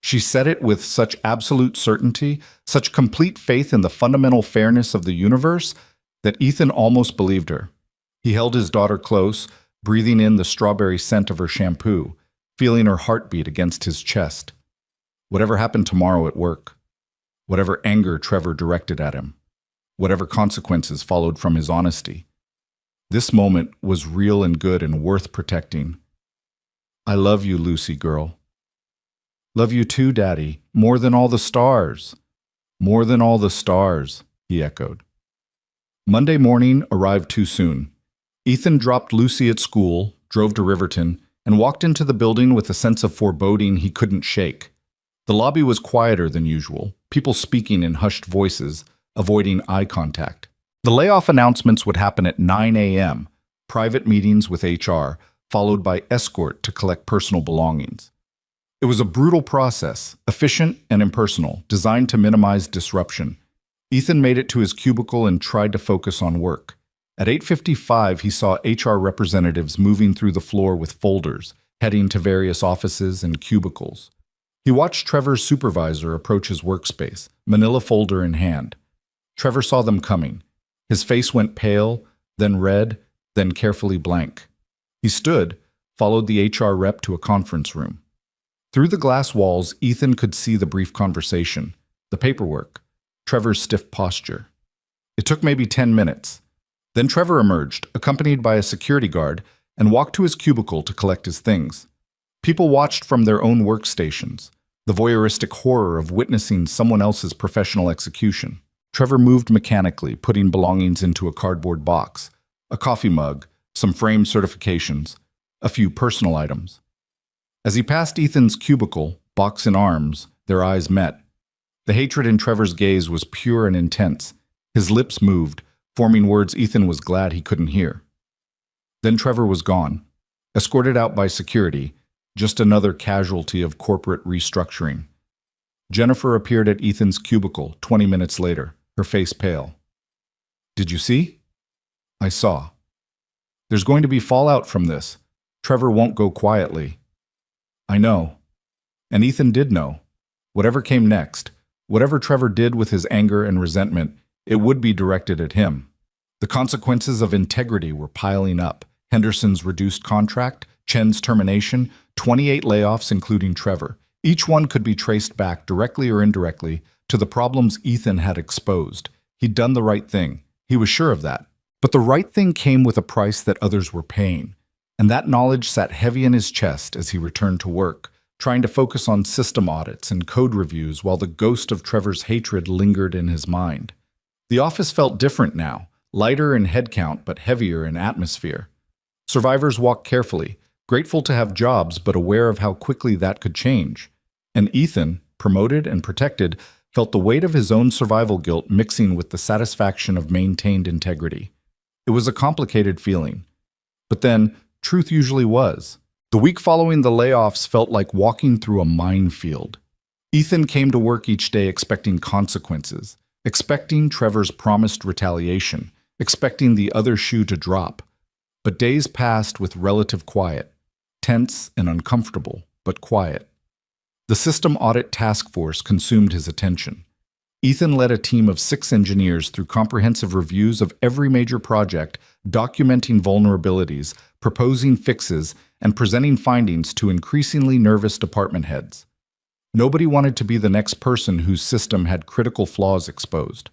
She said it with such absolute certainty, such complete faith in the fundamental fairness of the universe, that Ethan almost believed her. He held his daughter close, breathing in the strawberry scent of her shampoo, feeling her heartbeat against his chest. Whatever happened tomorrow at work, whatever anger Trevor directed at him, whatever consequences followed from his honesty, this moment was real and good and worth protecting. I love you, Lucy girl. Love you too, Daddy, more than all the stars. More than all the stars, he echoed. Monday morning arrived too soon. Ethan dropped Lucy at school, drove to Riverton, and walked into the building with a sense of foreboding he couldn't shake. The lobby was quieter than usual, people speaking in hushed voices, avoiding eye contact. The layoff announcements would happen at 9 a.m., private meetings with HR, followed by escort to collect personal belongings. It was a brutal process, efficient and impersonal, designed to minimize disruption. Ethan made it to his cubicle and tried to focus on work. At 8:55, he saw HR representatives moving through the floor with folders, heading to various offices and cubicles. He watched Trevor's supervisor approach his workspace, manila folder in hand. Trevor saw them coming. His face went pale, then red, then carefully blank. He stood, followed the HR rep to a conference room. Through the glass walls, Ethan could see the brief conversation, the paperwork, Trevor's stiff posture. It took maybe 10 minutes. Then Trevor emerged, accompanied by a security guard, and walked to his cubicle to collect his things. People watched from their own workstations, the voyeuristic horror of witnessing someone else's professional execution. Trevor moved mechanically, putting belongings into a cardboard box, a coffee mug, some framed certifications, a few personal items. As he passed Ethan's cubicle, box in arms, their eyes met. The hatred in Trevor's gaze was pure and intense. His lips moved, forming words Ethan was glad he couldn't hear. Then Trevor was gone, escorted out by security, just another casualty of corporate restructuring. Jennifer appeared at Ethan's cubicle 20 minutes later, her face pale. "Did you see?" "I saw. There's going to be fallout from this. Trevor won't go quietly." "I know." And Ethan did know. Whatever came next, whatever Trevor did with his anger and resentment, it would be directed at him. The consequences of integrity were piling up. Henderson's reduced contract, Chen's termination, 28 layoffs including Trevor. Each one could be traced back, directly or indirectly, to the problems Ethan had exposed. He'd done the right thing. He was sure of that. But the right thing came with a price that others were paying. And that knowledge sat heavy in his chest as he returned to work, trying to focus on system audits and code reviews while the ghost of Trevor's hatred lingered in his mind. The office felt different now, lighter in headcount but heavier in atmosphere. Survivors walked carefully, grateful to have jobs but aware of how quickly that could change. And Ethan, promoted and protected, felt the weight of his own survival guilt mixing with the satisfaction of maintained integrity. It was a complicated feeling. But then, truth usually was. The week following the layoffs felt like walking through a minefield. Ethan came to work each day expecting consequences, expecting Trevor's promised retaliation, expecting the other shoe to drop. But days passed with relative quiet, tense and uncomfortable, but quiet. The System Audit Task Force consumed his attention. Ethan led a team of 6 engineers through comprehensive reviews of every major project, documenting vulnerabilities, proposing fixes, and presenting findings to increasingly nervous department heads. Nobody wanted to be the next person whose system had critical flaws exposed.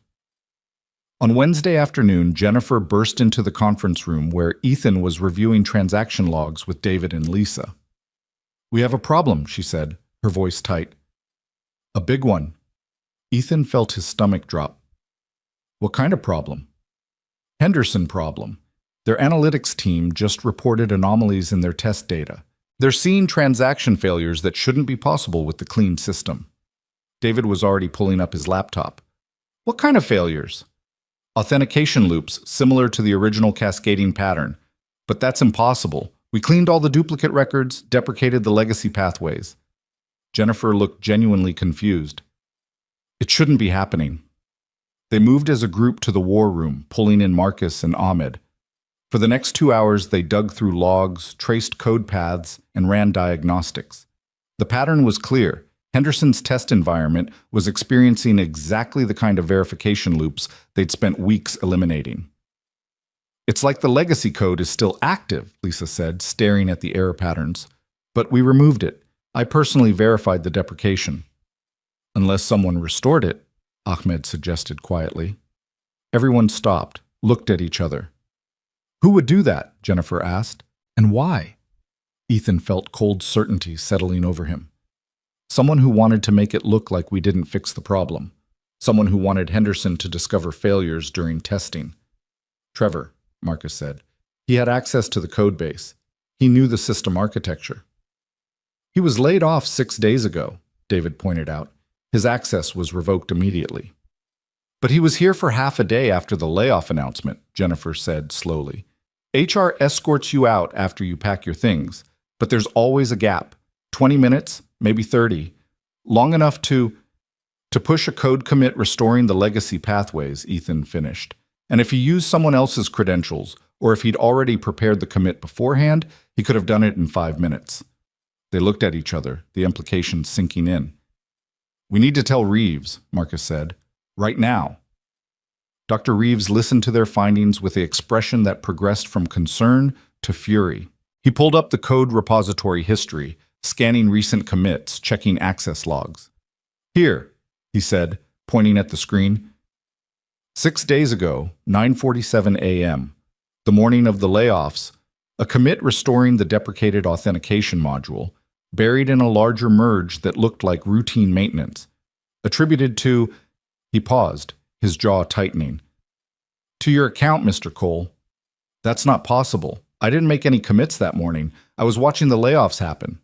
On Wednesday afternoon, Jennifer burst into the conference room where Ethan was reviewing transaction logs with David and Lisa. "We have a problem," she said, her voice tight. "A big one." Ethan felt his stomach drop. "What kind of problem?" "Henderson problem. Their analytics team just reported anomalies in their test data. They're seeing transaction failures that shouldn't be possible with the clean system." David was already pulling up his laptop. "What kind of failures?" "Authentication loops, similar to the original cascading pattern. But that's impossible. We cleaned all the duplicate records, deprecated the legacy pathways." Jennifer looked genuinely confused. "It shouldn't be happening." They moved as a group to the war room, pulling in Marcus and Ahmed. For the next 2 hours, they dug through logs, traced code paths, and ran diagnostics. The pattern was clear. Henderson's test environment was experiencing exactly the kind of verification loops they'd spent weeks eliminating. "It's like the legacy code is still active," Lisa said, staring at the error patterns. "But we removed it. I personally verified the deprecation." "Unless someone restored it," Ahmed suggested quietly. Everyone stopped, looked at each other. "Who would do that?" Jennifer asked. "And why?" Ethan felt cold certainty settling over him. Someone who wanted to make it look like we didn't fix the problem. Someone who wanted Henderson to discover failures during testing. "Trevor," Marcus said. "He had access to the code base. He knew the system architecture." "He was laid off 6 days ago," David pointed out. His access was revoked immediately. "But he was here for half a day after the layoff announcement," Jennifer said slowly. "HR escorts you out after you pack your things, but there's always a gap. 20 minutes, maybe 30. Long enough to push a code commit restoring the legacy pathways," Ethan finished. "And if he used someone else's credentials, or if he'd already prepared the commit beforehand, he could have done it in 5 minutes. They looked at each other, the implications sinking in. "We need to tell Reeves," Marcus said. "Right now." Dr. Reeves listened to their findings with an expression that progressed from concern to fury. He pulled up the code repository history, scanning recent commits, checking access logs. "Here," he said, pointing at the screen. 6 days ago, 9:47 a.m., the morning of the layoffs, A commit restoring the deprecated authentication module, buried in a larger merge that looked like routine maintenance, attributed to... He paused, his jaw tightening. To your account, Mr. Cole. That's not possible. I didn't make any commits that morning. I was watching the layoffs happen.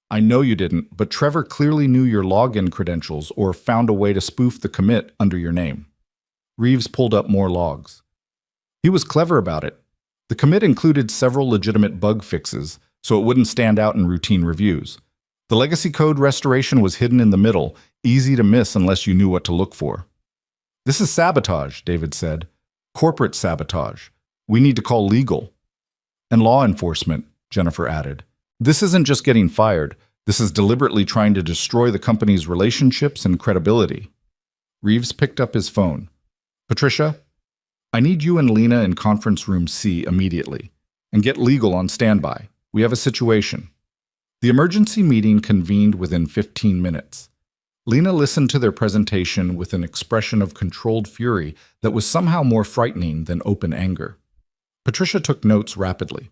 I know you didn't, but Trevor clearly knew your login credentials or found a way to spoof the commit under your name. Reeves pulled up more logs. He was clever about it. The commit included several legitimate bug fixes, so it wouldn't stand out in routine reviews. The legacy code restoration was hidden in the middle, easy to miss unless you knew what to look for. This is sabotage, David said. Corporate sabotage. We need to call legal. And law enforcement, Jennifer added. This isn't just getting fired. This is deliberately trying to destroy the company's relationships and credibility. Reeves picked up his phone. Patricia, I need you and Lena in conference room C immediately. And get legal on standby. We have a situation. The emergency meeting convened within 15 minutes. Lena listened to their presentation with an expression of controlled fury that was somehow more frightening than open anger. Patricia took notes rapidly.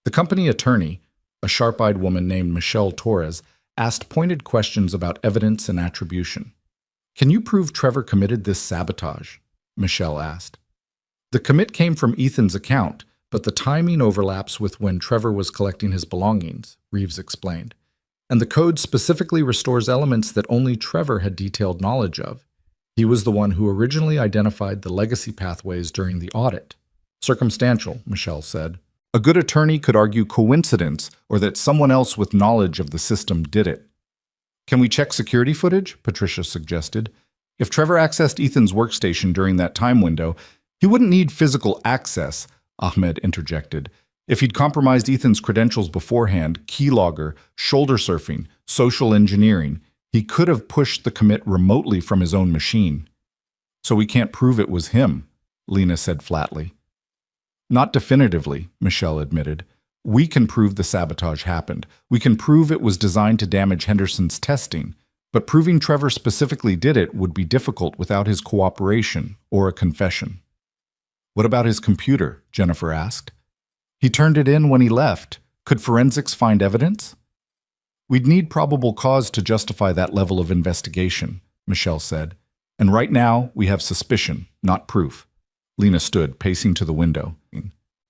The company attorney, a sharp-eyed woman named Michelle Torres, asked pointed questions about evidence and attribution. Can you prove Trevor committed this sabotage? Michelle asked. The commit came from Ethan's account, but the timing overlaps with when Trevor was collecting his belongings, Reeves explained. And the code specifically restores elements that only Trevor had detailed knowledge of. He was the one who originally identified the legacy pathways during the audit. Circumstantial, Michelle said. A good attorney could argue coincidence or that someone else with knowledge of the system did it. Can we check security footage? Patricia suggested. If Trevor accessed Ethan's workstation during that time window, he wouldn't need physical access, Ahmed interjected. If he'd compromised Ethan's credentials beforehand, keylogger, shoulder surfing, social engineering, he could have pushed the commit remotely from his own machine. So we can't prove it was him, Lena said flatly. Not definitively, Michelle admitted. We can prove the sabotage happened. We can prove it was designed to damage Henderson's testing, but proving Trevor specifically did it would be difficult without his cooperation or a confession. What about his computer? Jennifer asked. He turned it in when he left. Could forensics find evidence? We'd need probable cause to justify that level of investigation, Michelle said. And right now, we have suspicion, not proof. Lena stood, pacing to the window.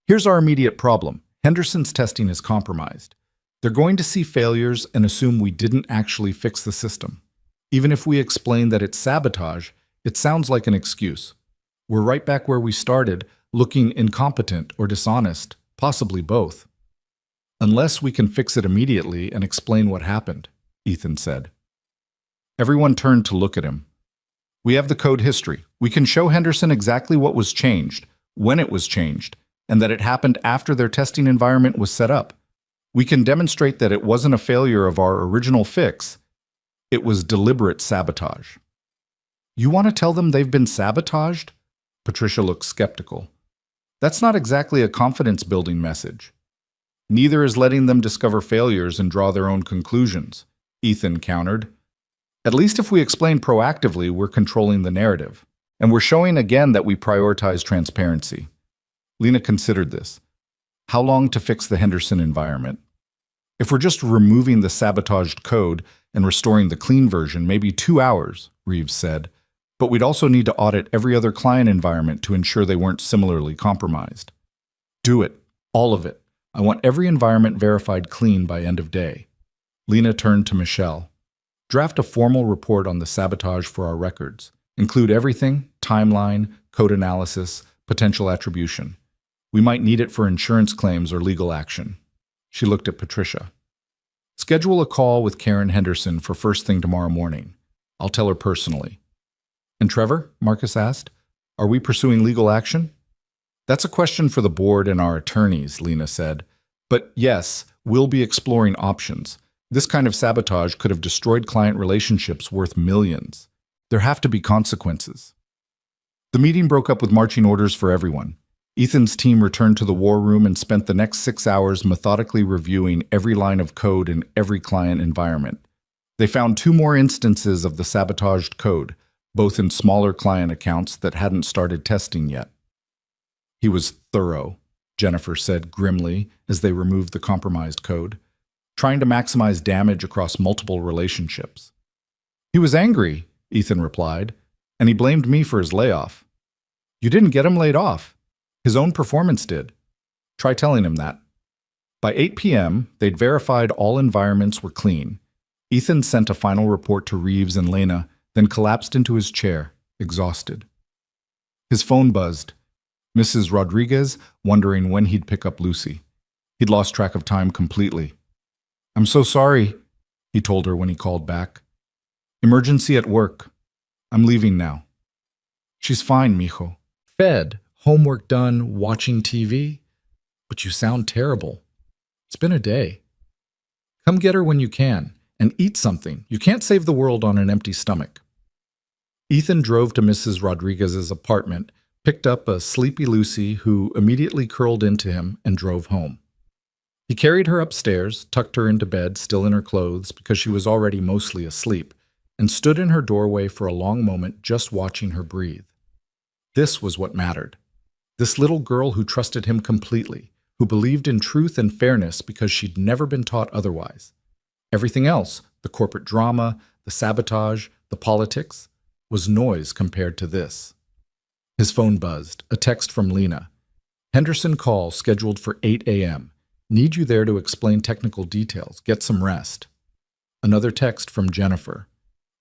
Here's our immediate problem. Henderson's testing is compromised. They're going to see failures and assume we didn't actually fix the system. Even if we explain that it's sabotage, it sounds like an excuse. We're right back where we started, looking incompetent or dishonest, possibly both. Unless we can fix it immediately and explain what happened, Ethan said. Everyone turned to look at him. We have the code history. We can show Henderson exactly what was changed, when it was changed, and that it happened after their testing environment was set up. We can demonstrate that it wasn't a failure of our original fix. It was deliberate sabotage. You want to tell them they've been sabotaged? Patricia looked skeptical. That's not exactly a confidence-building message. Neither is letting them discover failures and draw their own conclusions, Ethan countered. At least if we explain proactively, we're controlling the narrative. And we're showing again that we prioritize transparency. Lena considered this. How long to fix the Henderson environment? If we're just removing the sabotaged code and restoring the clean version, maybe 2 hours, Reeves said. But we'd also need to audit every other client environment to ensure they weren't similarly compromised. Do it. All of it. I want every environment verified clean by end of day. Lena turned to Michelle. Draft a formal report on the sabotage for our records. Include everything, timeline, code analysis, potential attribution. We might need it for insurance claims or legal action. She looked at Patricia. Schedule a call with Karen Henderson for first thing tomorrow morning. I'll tell her personally. And Trevor, Marcus asked, are we pursuing legal action? That's a question for the board and our attorneys, Lena said. But yes, we'll be exploring options. This kind of sabotage could have destroyed client relationships worth millions. There have to be consequences. The meeting broke up with marching orders for everyone. Ethan's team returned to the war room and spent the next 6 hours methodically reviewing every line of code in every client environment. They found 2 more instances of the sabotaged code, both in smaller client accounts that hadn't started testing yet. He was thorough, Jennifer said grimly as they removed the compromised code, trying to maximize damage across multiple relationships. He was angry, Ethan replied, and he blamed me for his layoff. You didn't get him laid off. His own performance did. Try telling him that. By 8 p.m., they'd verified all environments were clean. Ethan sent a final report to Reeves and Lena, then collapsed into his chair, exhausted. His phone buzzed. Mrs. Rodriguez, wondering when he'd pick up Lucy. He'd lost track of time completely. I'm so sorry, he told her when he called back. Emergency at work. I'm leaving now. She's fine, mijo. Fed, homework done, watching TV. But you sound terrible. It's been a day. Come get her when you can, and eat something. You can't save the world on an empty stomach. Ethan drove to Mrs. Rodriguez's apartment, picked up a sleepy Lucy who immediately curled into him and drove home. He carried her upstairs, tucked her into bed, still in her clothes because she was already mostly asleep, and stood in her doorway for a long moment just watching her breathe. This was what mattered. This little girl who trusted him completely, who believed in truth and fairness because she'd never been taught otherwise. Everything else, the corporate drama, the sabotage, the politics, was noise compared to this. His phone buzzed, a text from Lena. Henderson call scheduled for 8 a.m. Need you there to explain technical details. Get some rest. Another text from Jennifer.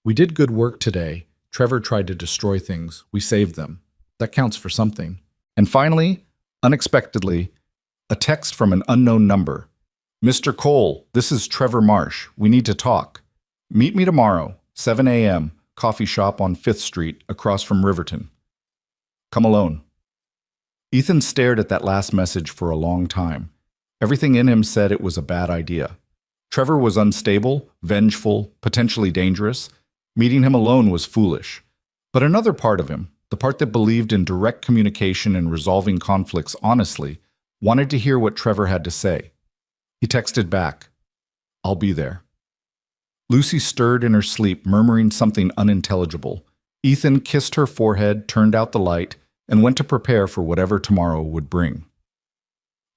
We did good work today. Trevor tried to destroy things. We saved them. That counts for something. And finally, unexpectedly, a text from an unknown number. Mr. Cole, this is Trevor Marsh. We need to talk. Meet me tomorrow, 7 a.m., coffee shop on 5th Street, across from Riverton. Come alone. Ethan stared at that last message for a long time. Everything in him said it was a bad idea. Trevor was unstable, vengeful, potentially dangerous. Meeting him alone was foolish. But another part of him, the part that believed in direct communication and resolving conflicts honestly, wanted to hear what Trevor had to say. He texted back, I'll be there. Lucy stirred in her sleep, murmuring something unintelligible. Ethan kissed her forehead, turned out the light, and went to prepare for whatever tomorrow would bring.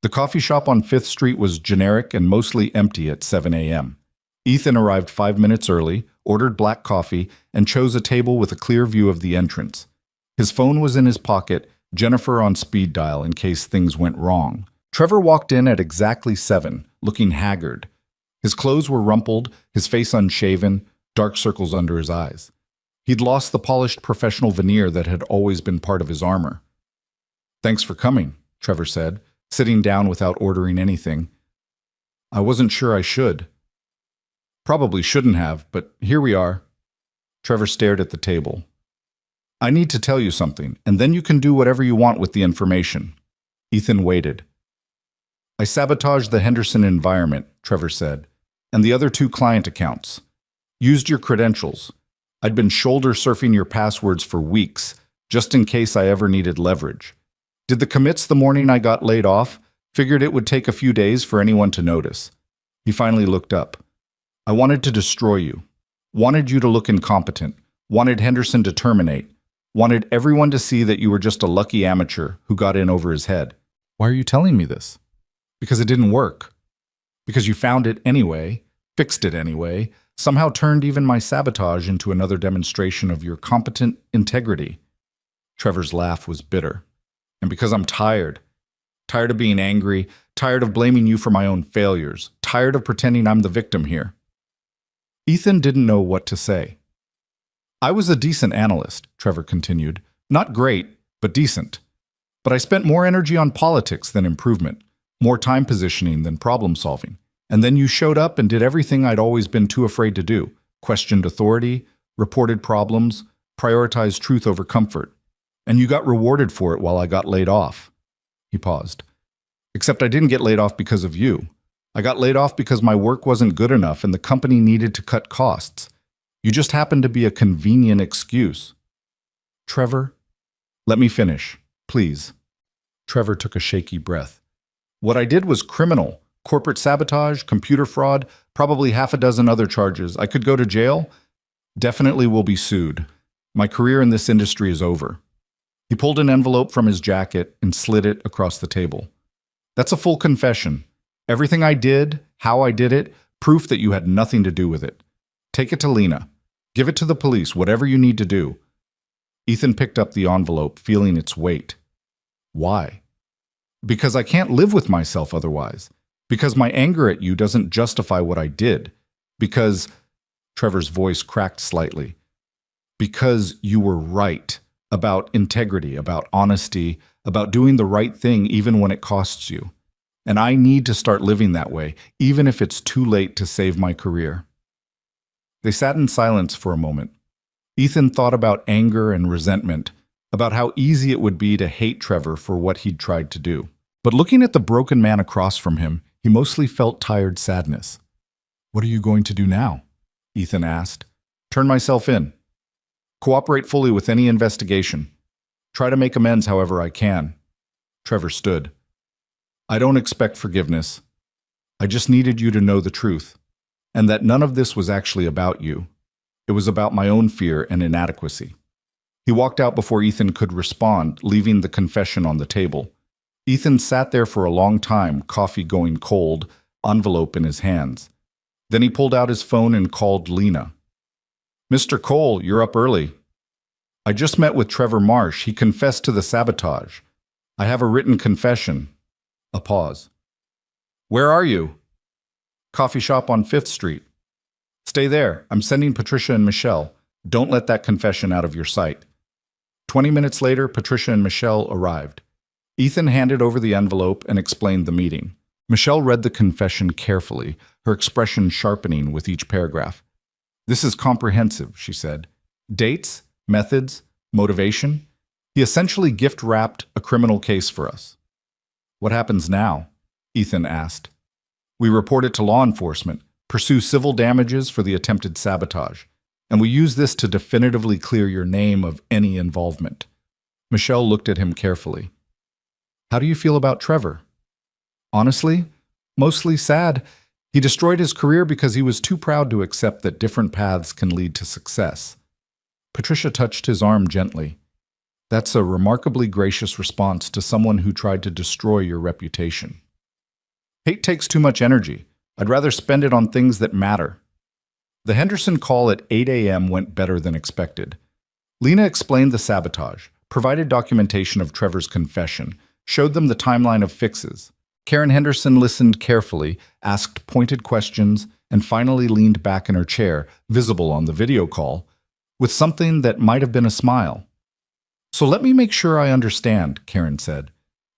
The coffee shop on 5th Street was generic and mostly empty at 7 a.m. Ethan arrived 5 minutes early, ordered black coffee, and chose a table with a clear view of the entrance. His phone was in his pocket, Jennifer on speed dial in case things went wrong. Trevor walked in at exactly 7, looking haggard. His clothes were rumpled, his face unshaven, dark circles under his eyes. He'd lost the polished professional veneer that had always been part of his armor. Thanks for coming, Trevor said, sitting down without ordering anything. I wasn't sure I should. Probably shouldn't have, but here we are. Trevor stared at the table. I need to tell you something, and then you can do whatever you want with the information. Ethan waited. I sabotaged the Henderson environment, Trevor said, and the other 2 client accounts. Used your credentials. I'd been shoulder surfing your passwords for weeks, just in case I ever needed leverage. Did the commits the morning I got laid off. Figured it would take a few days for anyone to notice. He finally looked up. I wanted to destroy you. Wanted you to look incompetent. Wanted Henderson to terminate. Wanted everyone to see that you were just a lucky amateur who got in over his head. Why are you telling me this? Because it didn't work. Because you found it anyway, fixed it anyway, somehow turned even my sabotage into another demonstration of your competent integrity. Trevor's laugh was bitter. And because I'm tired. Tired of being angry, tired of blaming you for my own failures, tired of pretending I'm the victim here. Ethan didn't know what to say. I was a decent analyst, Trevor continued. Not great, but decent. But I spent more energy on politics than improvement, more time positioning than problem solving. And then you showed up and did everything I'd always been too afraid to do. Questioned authority, reported problems, prioritized truth over comfort. And you got rewarded for it while I got laid off. He paused. Except I didn't get laid off because of you. I got laid off because my work wasn't good enough and the company needed to cut costs. You just happened to be a convenient excuse. Trevor, let me finish, please. Trevor took a shaky breath. What I did was criminal. Corporate sabotage, computer fraud, probably half a dozen other charges. I could go to jail. Definitely will be sued. My career in this industry is over. He pulled an envelope from his jacket and slid it across the table. That's a full confession. Everything I did, how I did it, proof that you had nothing to do with it. Take it to Lena. Give it to the police, whatever you need to do. Ethan picked up the envelope, feeling its weight. Why? Because I can't live with myself otherwise. Because my anger at you doesn't justify what I did. Because, Trevor's voice cracked slightly, because you were right about integrity, about honesty, about doing the right thing even when it costs you. And I need to start living that way, even if it's too late to save my career. They sat in silence for a moment. Ethan thought about anger and resentment, about how easy it would be to hate Trevor for what he'd tried to do. But looking at the broken man across from him, he mostly felt tired sadness. What are you going to do now? Ethan asked. Turn myself in. Cooperate fully with any investigation. Try to make amends however I can. Trevor stood. I don't expect forgiveness. I just needed you to know the truth, and that none of this was actually about you. It was about my own fear and inadequacy. He walked out before Ethan could respond, leaving the confession on the table. Ethan sat there for a long time, coffee going cold, envelope in his hands. Then he pulled out his phone and called Lena. Mr. Cole, you're up early. I just met with Trevor Marsh. He confessed to the sabotage. I have a written confession. A pause. Where are you? Coffee shop on 5th Street. Stay there. I'm sending Patricia and Michelle. Don't let that confession out of your sight. 20 minutes later, Patricia and Michelle arrived. Ethan handed over the envelope and explained the meeting. Michelle read the confession carefully, her expression sharpening with each paragraph. This is comprehensive, she said. Dates, methods, motivation. He essentially gift-wrapped a criminal case for us. What happens now? Ethan asked. We report it to law enforcement, pursue civil damages for the attempted sabotage, and we use this to definitively clear your name of any involvement. Michelle looked at him carefully. How do you feel about Trevor? Honestly, mostly sad. He destroyed his career because he was too proud to accept that different paths can lead to success. Patricia touched his arm gently. That's a remarkably gracious response to someone who tried to destroy your reputation. Hate takes too much energy. I'd rather spend it on things that matter. The Henderson call at 8 a.m. went better than expected. Lena explained the sabotage, provided documentation of Trevor's confession, showed them the timeline of fixes. Karen Henderson listened carefully, asked pointed questions, and finally leaned back in her chair, visible on the video call, with something that might have been a smile. So let me make sure I understand, Karen said.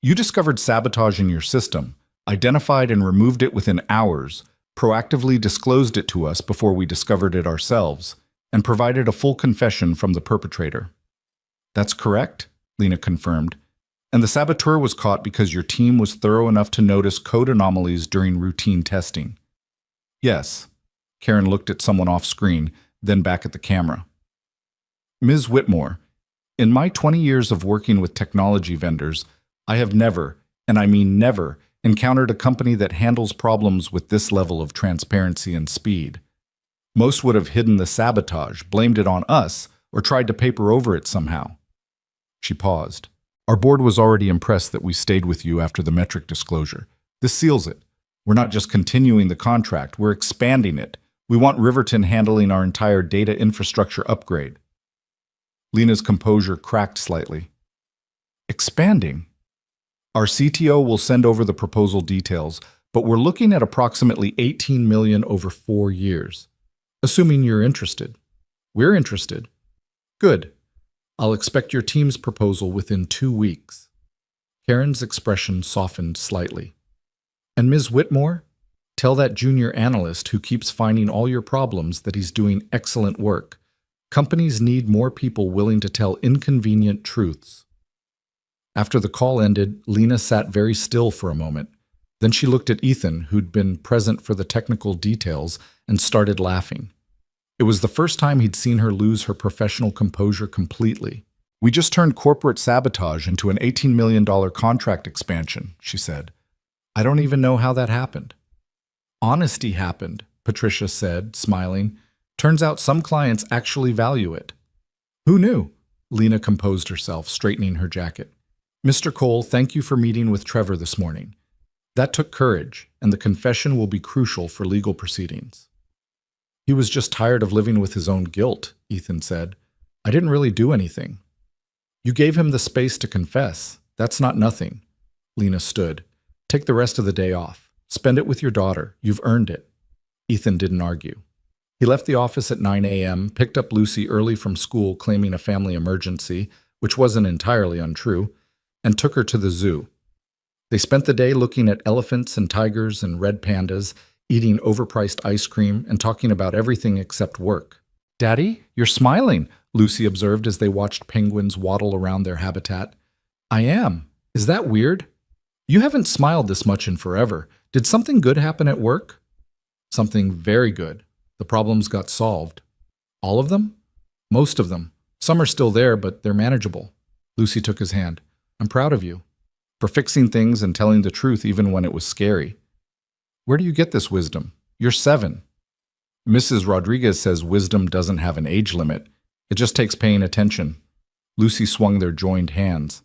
You discovered sabotage in your system, identified and removed it within hours, proactively disclosed it to us before we discovered it ourselves, and provided a full confession from the perpetrator. That's correct, Lena confirmed. And the saboteur was caught because your team was thorough enough to notice code anomalies during routine testing. Yes. Karen looked at someone off screen, then back at the camera. Ms. Whitmore, in my 20 years of working with technology vendors, I have never, and I mean never, encountered a company that handles problems with this level of transparency and speed. Most would have hidden the sabotage, blamed it on us, or tried to paper over it somehow. She paused. Our board was already impressed that we stayed with you after the metric disclosure. This seals it. We're not just continuing the contract, we're expanding it. We want Riverton handling our entire data infrastructure upgrade. Lena's composure cracked slightly. Expanding? Our CTO will send over the proposal details, but we're looking at approximately $18 million over 4 years. Assuming you're interested. We're interested. Good. I'll expect your team's proposal within 2 weeks. Karen's expression softened slightly. And Ms. Whitmore, tell that junior analyst who keeps finding all your problems that he's doing excellent work. Companies need more people willing to tell inconvenient truths. After the call ended, Lena sat very still for a moment. Then she looked at Ethan, who'd been present for the technical details, and started laughing. It was the first time he'd seen her lose her professional composure completely. We just turned corporate sabotage into an $18 million contract expansion, she said. I don't even know how that happened. Honesty happened, Patricia said, smiling. Turns out some clients actually value it. Who knew? Lena composed herself, straightening her jacket. Mr. Cole, thank you for meeting with Trevor this morning. That took courage, and the confession will be crucial for legal proceedings. He was just tired of living with his own guilt, Ethan said. I didn't really do anything. You gave him the space to confess. That's not nothing. Lena stood. Take the rest of the day off. Spend it with your daughter. You've earned it. Ethan didn't argue. He left the office at 9 a.m., picked up Lucy early from school claiming a family emergency, which wasn't entirely untrue, and took her to the zoo. They spent the day looking at elephants and tigers and red pandas, eating overpriced ice cream, and talking about everything except work. Daddy, you're smiling, Lucy observed as they watched penguins waddle around their habitat. I am. Is that weird? You haven't smiled this much in forever. Did something good happen at work? Something very good. The problems got solved. All of them? Most of them. Some are still there, but they're manageable. Lucy took his hand. I'm proud of you. For fixing things and telling the truth even when it was scary. Where do you get this wisdom? You're 7. Mrs. Rodriguez says wisdom doesn't have an age limit. It just takes paying attention. Lucy swung their joined hands.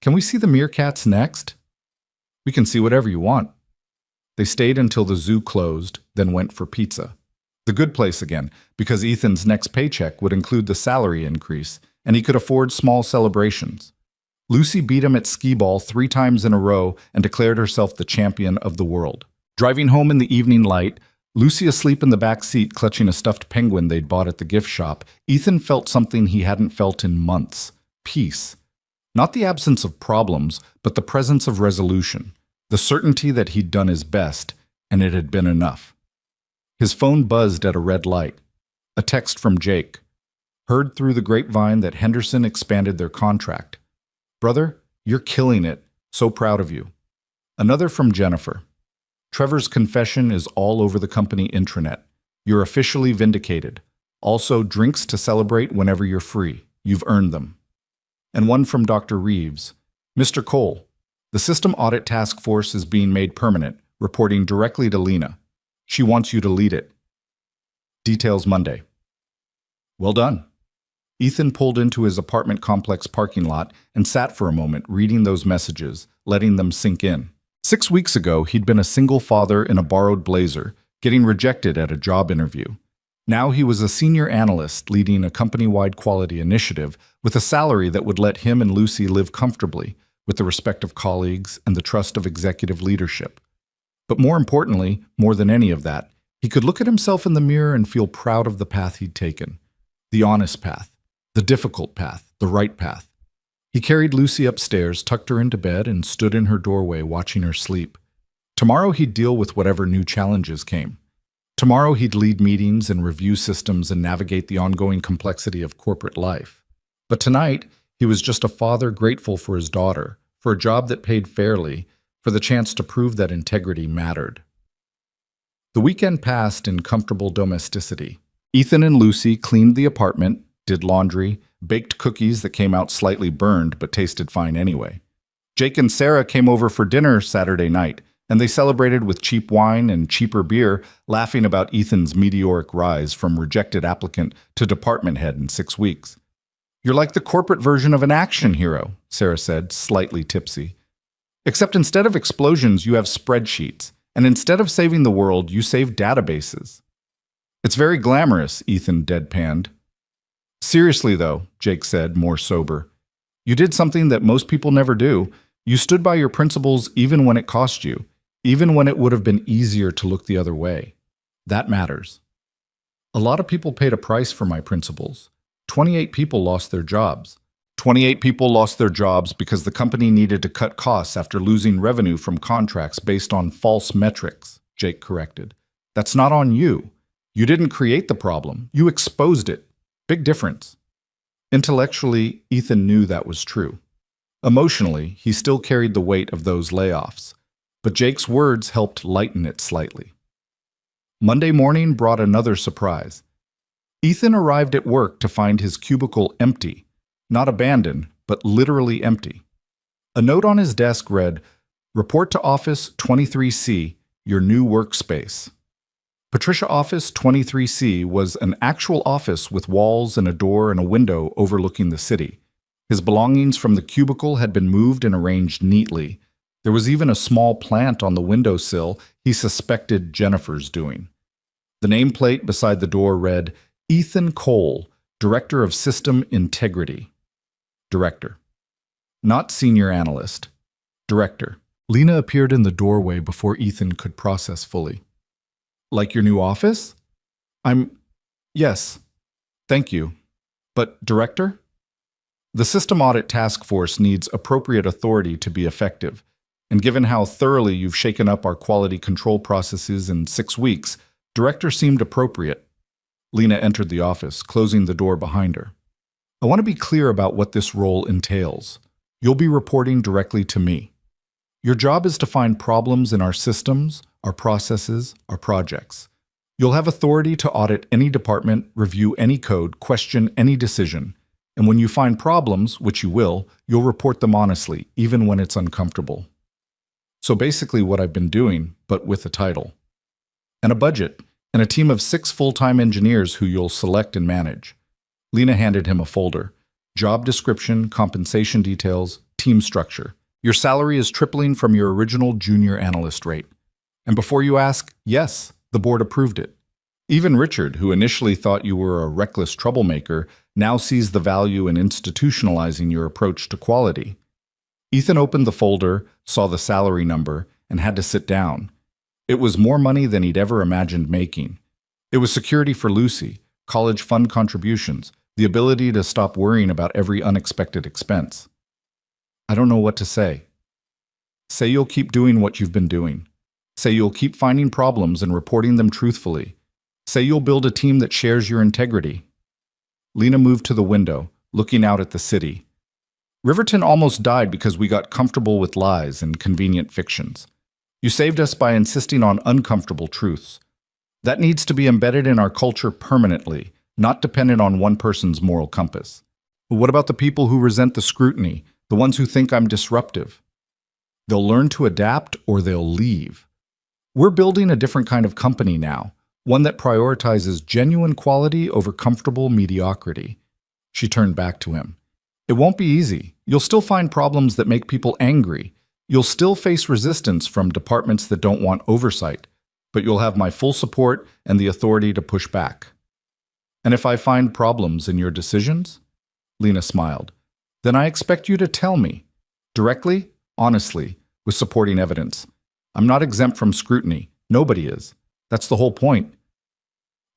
Can we see the meerkats next? We can see whatever you want. They stayed until the zoo closed, then went for pizza. The good place again, because Ethan's next paycheck would include the salary increase, and he could afford small celebrations. Lucy beat him at skee-ball 3 times in a row and declared herself the champion of the world. Driving home in the evening light, Lucy asleep in the back seat clutching a stuffed penguin they'd bought at the gift shop, Ethan felt something he hadn't felt in months. Peace. Not the absence of problems, but the presence of resolution. The certainty that he'd done his best, and it had been enough. His phone buzzed at a red light. A text from Jake. Heard through the grapevine that Henderson expanded their contract. Brother, you're killing it. So proud of you. Another from Jennifer. Trevor's confession is all over the company intranet. You're officially vindicated. Also, drinks to celebrate whenever you're free. You've earned them. And one from Dr. Reeves. Mr. Cole, the System Audit Task Force is being made permanent, reporting directly to Lena. She wants you to lead it. Details Monday. Well done. Ethan pulled into his apartment complex parking lot and sat for a moment reading those messages, letting them sink in. 6 weeks ago, he'd been a single father in a borrowed blazer, getting rejected at a job interview. Now he was a senior analyst leading a company-wide quality initiative with a salary that would let him and Lucy live comfortably, with the respect of colleagues and the trust of executive leadership. But more importantly, more than any of that, he could look at himself in the mirror and feel proud of the path he'd taken. The honest path, the difficult path, the right path. He carried Lucy upstairs, tucked her into bed, and stood in her doorway watching her sleep. Tomorrow he'd deal with whatever new challenges came. Tomorrow he'd lead meetings and review systems and navigate the ongoing complexity of corporate life. But tonight, he was just a father grateful for his daughter, for a job that paid fairly, for the chance to prove that integrity mattered. The weekend passed in comfortable domesticity. Ethan and Lucy cleaned the apartment, did laundry, baked cookies that came out slightly burned but tasted fine anyway. Jake and Sarah came over for dinner Saturday night, and they celebrated with cheap wine and cheaper beer, laughing about Ethan's meteoric rise from rejected applicant to department head in 6 weeks. You're like the corporate version of an action hero, Sarah said, slightly tipsy. Except instead of explosions, you have spreadsheets, and instead of saving the world, you save databases. It's very glamorous, Ethan deadpanned. Seriously, though, Jake said, more sober. You did something that most people never do. You stood by your principles even when it cost you, even when it would have been easier to look the other way. That matters. A lot of people paid a price for my principles. 28 people lost their jobs. 28 people lost their jobs because the company needed to cut costs after losing revenue from contracts based on false metrics, Jake corrected. That's not on you. You didn't create the problem. You exposed it. Big difference. Intellectually, Ethan knew that was true. Emotionally, he still carried the weight of those layoffs, but Jake's words helped lighten it slightly. Monday morning brought another surprise. Ethan arrived at work to find his cubicle empty, not abandoned, but literally empty. A note on his desk read, "Report to Office 23C, your new workspace." Patricia Office 23C was an actual office with walls and a door and a window overlooking the city. His belongings from the cubicle had been moved and arranged neatly. There was even a small plant on the windowsill he suspected Jennifer's doing. The nameplate beside the door read, Ethan Cole, Director of System Integrity. Director. Not Senior Analyst. Director. Lena appeared in the doorway before Ethan could process fully. Like your new office? Yes. Thank you. But Director? The System Audit Task Force needs appropriate authority to be effective, and given how thoroughly you've shaken up our quality control processes in 6 weeks, Director seemed appropriate. Lena entered the office, closing the door behind her. I want to be clear about what this role entails. You'll be reporting directly to me. Your job is to find problems in our systems, our processes, our projects. You'll have authority to audit any department, review any code, question any decision. And when you find problems, which you will, you'll report them honestly, even when it's uncomfortable. So basically what I've been doing, but with a title. And a budget, and a team of 6 full-time engineers who you'll select and manage. Lena handed him a folder. Job description, compensation details, team structure. Your salary is tripling from your original junior analyst rate. And before you ask, yes, the board approved it. Even Richard, who initially thought you were a reckless troublemaker, now sees the value in institutionalizing your approach to quality. Ethan opened the folder, saw the salary number, and had to sit down. It was more money than he'd ever imagined making. It was security for Lucy, college fund contributions, the ability to stop worrying about every unexpected expense. I don't know what to say. Say you'll keep doing what you've been doing. Say you'll keep finding problems and reporting them truthfully. Say you'll build a team that shares your integrity. Lena moved to the window, looking out at the city. Riverton almost died because we got comfortable with lies and convenient fictions. You saved us by insisting on uncomfortable truths. That needs to be embedded in our culture permanently, not dependent on one person's moral compass. But what about the people who resent the scrutiny, the ones who think I'm disruptive? They'll learn to adapt or they'll leave. We're building a different kind of company now, one that prioritizes genuine quality over comfortable mediocrity. She turned back to him. It won't be easy. You'll still find problems that make people angry. You'll still face resistance from departments that don't want oversight, but you'll have my full support and the authority to push back. And if I find problems in your decisions? Lena smiled. Then I expect you to tell me. Directly, honestly, with supporting evidence. I'm not exempt from scrutiny. Nobody is. That's the whole point.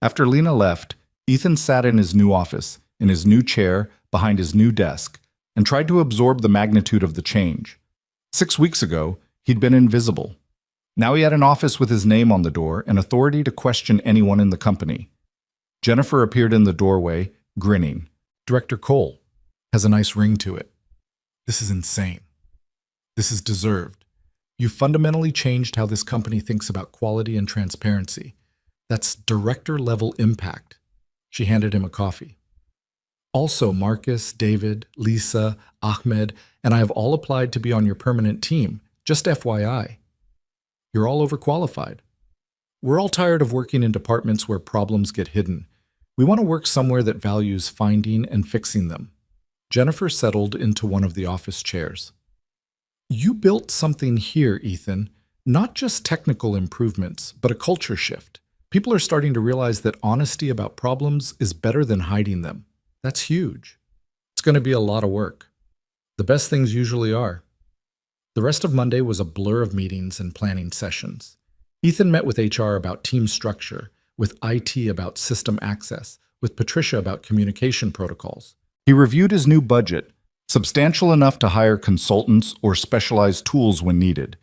After Lena left, Ethan sat in his new office, in his new chair, behind his new desk, and tried to absorb the magnitude of the change. 6 weeks ago, he'd been invisible. Now he had an office with his name on the door and authority to question anyone in the company. Jennifer appeared in the doorway, grinning. Director Cole has a nice ring to it. This is insane. This is deserved. You fundamentally changed how this company thinks about quality and transparency. That's director-level impact. She handed him a coffee. Also, Marcus, David, Lisa, Ahmed, and I have all applied to be on your permanent team, just FYI. You're all overqualified. We're all tired of working in departments where problems get hidden. We want to work somewhere that values finding and fixing them. Jennifer settled into one of the office chairs. You built something here, Ethan. Not just technical improvements, but a culture shift. People are starting to realize that honesty about problems is better than hiding them. That's huge. It's going to be a lot of work. The best things usually are. The rest of Monday was a blur of meetings and planning sessions. Ethan met with HR about team structure, with IT about system access, with Patricia about communication protocols. He reviewed his new budget, substantial enough to hire consultants or specialized tools when needed.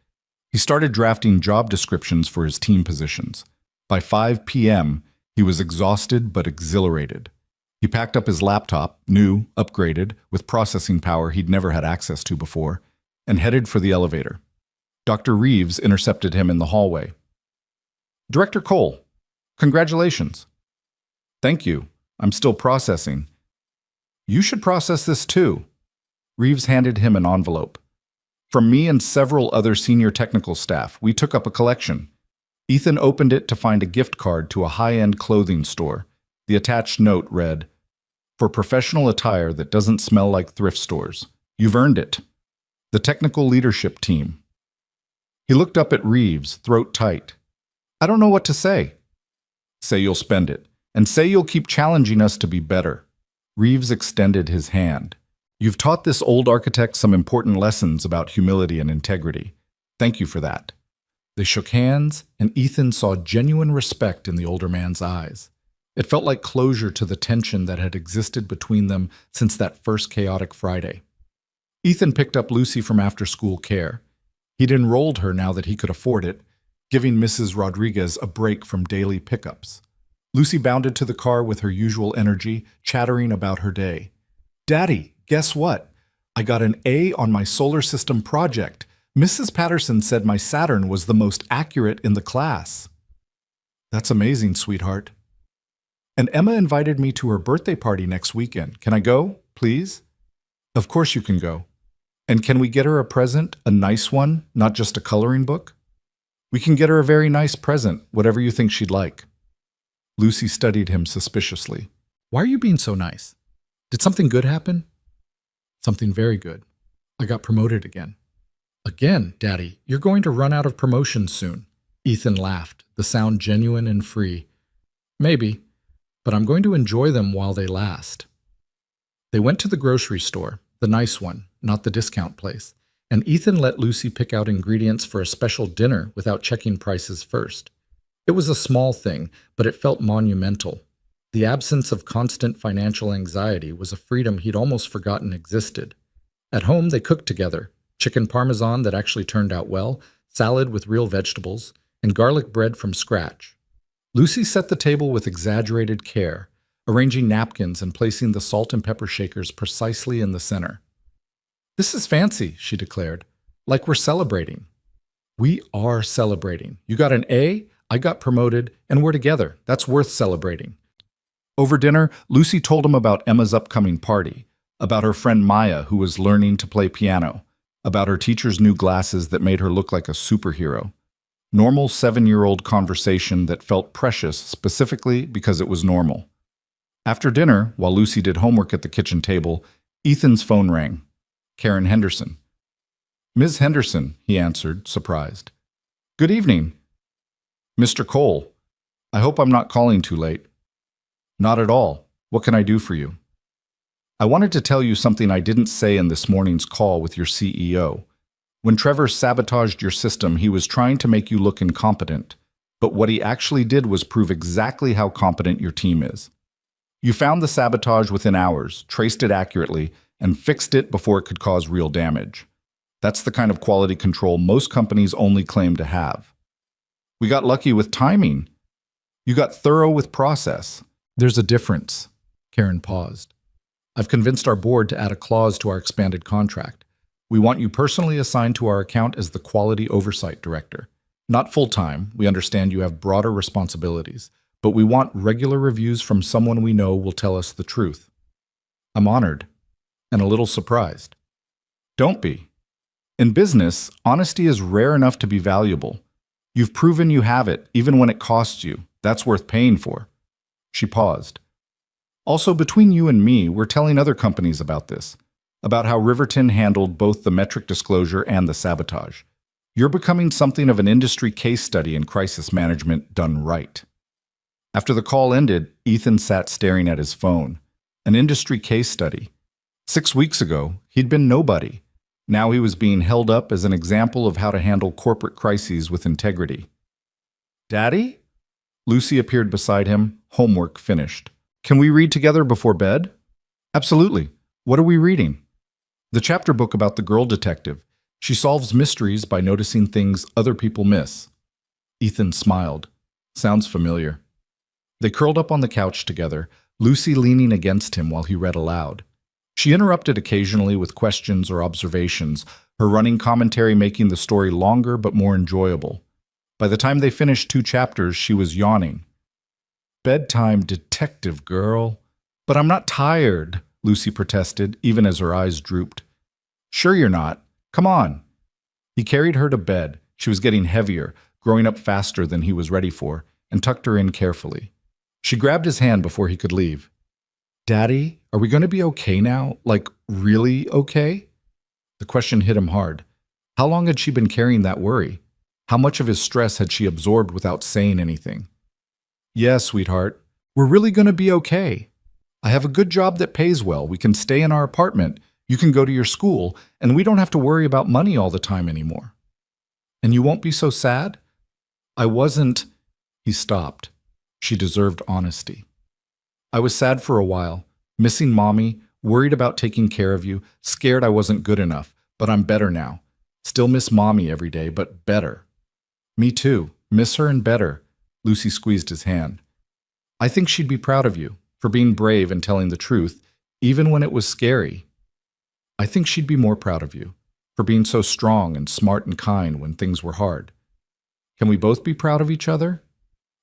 He started drafting job descriptions for his team positions. By 5 p.m., he was exhausted but exhilarated. He packed up his laptop, new, upgraded, with processing power he'd never had access to before, and headed for the elevator. Dr. Reeves intercepted him in the hallway. Director Cole, congratulations. Thank you. I'm still processing. You should process this too. Reeves handed him an envelope. From me and several other senior technical staff, we took up a collection. Ethan opened it to find a gift card to a high-end clothing store. The attached note read, "For professional attire that doesn't smell like thrift stores. You've earned it. The technical leadership team." He looked up at Reeves, throat tight. I don't know what to say. Say you'll spend it, and say you'll keep challenging us to be better. Reeves extended his hand. You've taught this old architect some important lessons about humility and integrity. Thank you for that. They shook hands, and Ethan saw genuine respect in the older man's eyes. It felt like closure to the tension that had existed between them since that first chaotic Friday. Ethan picked up Lucy from after-school care. He'd enrolled her now that he could afford it, giving Mrs. Rodriguez a break from daily pickups. Lucy bounded to the car with her usual energy, chattering about her day. Daddy, guess what? I got an A on my solar system project. Mrs. Patterson said my Saturn was the most accurate in the class. That's amazing, sweetheart. And Emma invited me to her birthday party next weekend. Can I go, please? Of course you can go. And can we get her a present, a nice one, not just a coloring book? We can get her a very nice present, whatever you think she'd like. Lucy studied him suspiciously. Why are you being so nice? Did something good happen? Something very good. I got promoted again. Again, Daddy, you're going to run out of promotions soon. Ethan laughed, the sound genuine and free. Maybe, but I'm going to enjoy them while they last. They went to the grocery store, the nice one, not the discount place, and Ethan let Lucy pick out ingredients for a special dinner without checking prices first. It was a small thing, but it felt monumental. The absence of constant financial anxiety was a freedom he'd almost forgotten existed. At home, they cooked together, chicken parmesan that actually turned out well, salad with real vegetables, and garlic bread from scratch. Lucy set the table with exaggerated care, arranging napkins and placing the salt and pepper shakers precisely in the center. This is fancy, she declared, like we're celebrating. We are celebrating. You got an A, I got promoted, and we're together. That's worth celebrating. Over dinner, Lucy told him about Emma's upcoming party, about her friend Maya, who was learning to play piano, about her teacher's new glasses that made her look like a superhero. Normal 7-year-old conversation that felt precious specifically because it was normal. After dinner, while Lucy did homework at the kitchen table, Ethan's phone rang. Karen Henderson. Ms. Henderson, he answered, surprised. Good evening. Mr. Cole, I hope I'm not calling too late. Not at all. What can I do for you? I wanted to tell you something I didn't say in this morning's call with your CEO. When Trevor sabotaged your system, he was trying to make you look incompetent, but what he actually did was prove exactly how competent your team is. You found the sabotage within hours, traced it accurately, and fixed it before it could cause real damage. That's the kind of quality control most companies only claim to have. We got lucky with timing. You got thorough with process. There's a difference. Karen paused. I've convinced our board to add a clause to our expanded contract. We want you personally assigned to our account as the Quality Oversight Director. Not full-time, we understand you have broader responsibilities, but we want regular reviews from someone we know will tell us the truth. I'm honored, and a little surprised. Don't be. In business, honesty is rare enough to be valuable. You've proven you have it, even when it costs you. That's worth paying for. She paused. Also, between you and me, we're telling other companies about this, about how Riverton handled both the metric disclosure and the sabotage. You're becoming something of an industry case study in crisis management done right. After the call ended, Ethan sat staring at his phone. An industry case study. 6 weeks ago, he'd been nobody. Now he was being held up as an example of how to handle corporate crises with integrity. Daddy? Lucy appeared beside him, homework finished. Can we read together before bed? Absolutely. What are we reading? The chapter book about the girl detective. She solves mysteries by noticing things other people miss. Ethan smiled. Sounds familiar. They curled up on the couch together, Lucy leaning against him while he read aloud. She interrupted occasionally with questions or observations, her running commentary making the story longer but more enjoyable. By the time they finished 2 chapters, she was yawning. Bedtime, detective girl. But I'm not tired, Lucy protested, even as her eyes drooped. Sure you're not. Come on. He carried her to bed. She was getting heavier, growing up faster than he was ready for, and tucked her in carefully. She grabbed his hand before he could leave. Daddy, are we going to be okay now? Like, really okay? The question hit him hard. How long had she been carrying that worry? How much of his stress had she absorbed without saying anything? "Yes, sweetheart. We're really going to be okay. I have a good job that pays well. We can stay in our apartment. You can go to your school, and we don't have to worry about money all the time anymore. And you won't be so sad?" I wasn't. He stopped. She deserved honesty. "I was sad for a while, missing Mommy, worried about taking care of you, scared I wasn't good enough, but I'm better now. Still miss Mommy every day, but better." "Me too. Miss her and better." Lucy squeezed his hand. "I think she'd be proud of you for being brave and telling the truth, even when it was scary. I think she'd be more proud of you for being so strong and smart and kind when things were hard. Can we both be proud of each other?"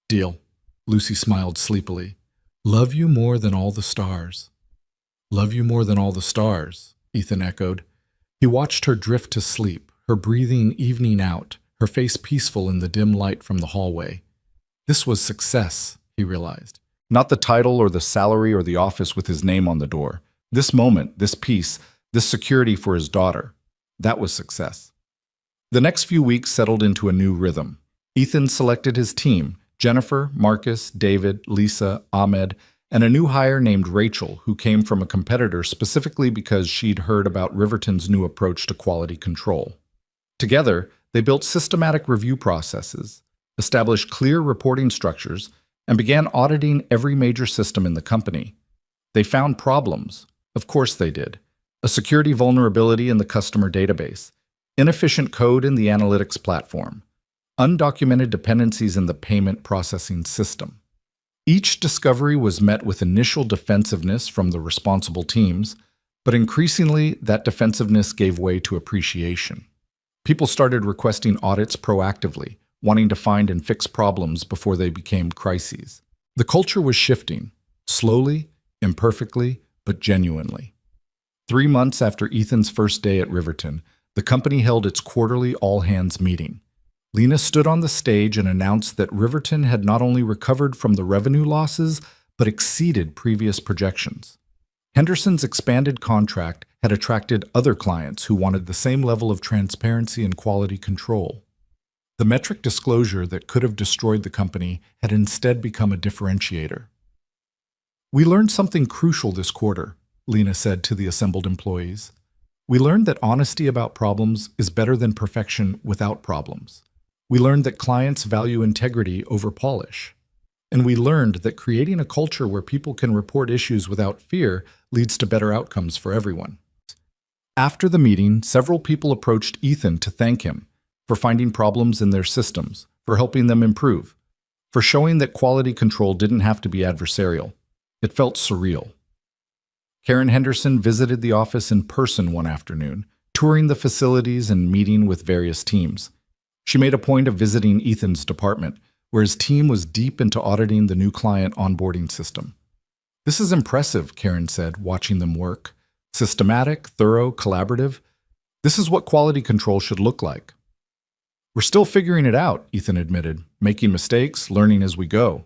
"Deal." Lucy smiled sleepily. "Love you more than all the stars." "Love you more than all the stars," Ethan echoed. He watched her drift to sleep, her breathing evening out, her face peaceful in the dim light from the hallway. This was success, he realized. Not the title or the salary or the office with his name on the door. This moment, this peace, this security for his daughter. That was success. The next few weeks settled into a new rhythm. Ethan selected his team: Jennifer, Marcus, David, Lisa, Ahmed, and a new hire named Rachel, who came from a competitor specifically because she'd heard about Riverton's new approach to quality control. Together, they built systematic review processes, established clear reporting structures, and began auditing every major system in the company. They found problems. Of course they did. A security vulnerability in the customer database, inefficient code in the analytics platform, undocumented dependencies in the payment processing system. Each discovery was met with initial defensiveness from the responsible teams, but increasingly that defensiveness gave way to appreciation. People started requesting audits proactively, wanting to find and fix problems before they became crises. The culture was shifting, slowly, imperfectly, but genuinely. 3 months after Ethan's first day at Riverton, the company held its quarterly all-hands meeting. Lena stood on the stage and announced that Riverton had not only recovered from the revenue losses, but exceeded previous projections. Henderson's expanded contract had attracted other clients who wanted the same level of transparency and quality control. The metric disclosure that could have destroyed the company had instead become a differentiator. "We learned something crucial this quarter," Lena said to the assembled employees. "We learned that honesty about problems is better than perfection without problems. We learned that clients value integrity over polish. And we learned that creating a culture where people can report issues without fear leads to better outcomes for everyone." After the meeting, several people approached Ethan to thank him for finding problems in their systems, for helping them improve, for showing that quality control didn't have to be adversarial. It felt surreal. Karen Henderson visited the office in person one afternoon, touring the facilities and meeting with various teams. She made a point of visiting Ethan's department, where his team was deep into auditing the new client onboarding system. "This is impressive," Karen said, watching them work. "Systematic, thorough, collaborative. This is what quality control should look like." "We're still figuring it out," Ethan admitted, "making mistakes, learning as we go."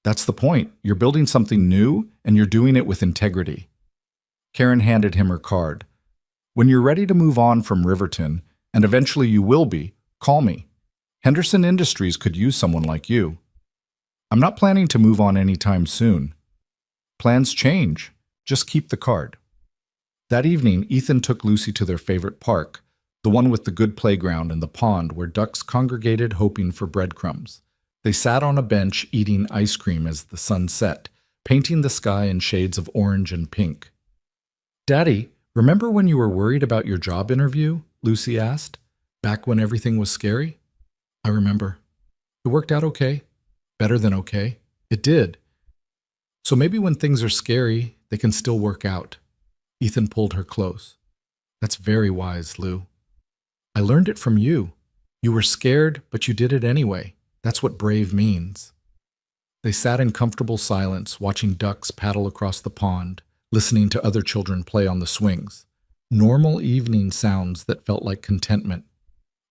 "That's the point. You're building something new, and you're doing it with integrity." Karen handed him her card. "When you're ready to move on from Riverton, and eventually you will be, call me. Henderson Industries could use someone like you." "I'm not planning to move on anytime soon." "Plans change. Just keep the card." That evening, Ethan took Lucy to their favorite park, the one with the good playground and the pond where ducks congregated hoping for breadcrumbs. They sat on a bench eating ice cream as the sun set, painting the sky in shades of orange and pink. "Daddy, remember when you were worried about your job interview?" Lucy asked. "Back when everything was scary?" "I remember. It worked out okay. Better than okay. It did. So maybe when things are scary, they can still work out." Ethan pulled her close. "That's very wise, Lou. I learned it from you. You were scared, but you did it anyway. That's what brave means." They sat in comfortable silence, watching ducks paddle across the pond, listening to other children play on the swings. Normal evening sounds that felt like contentment.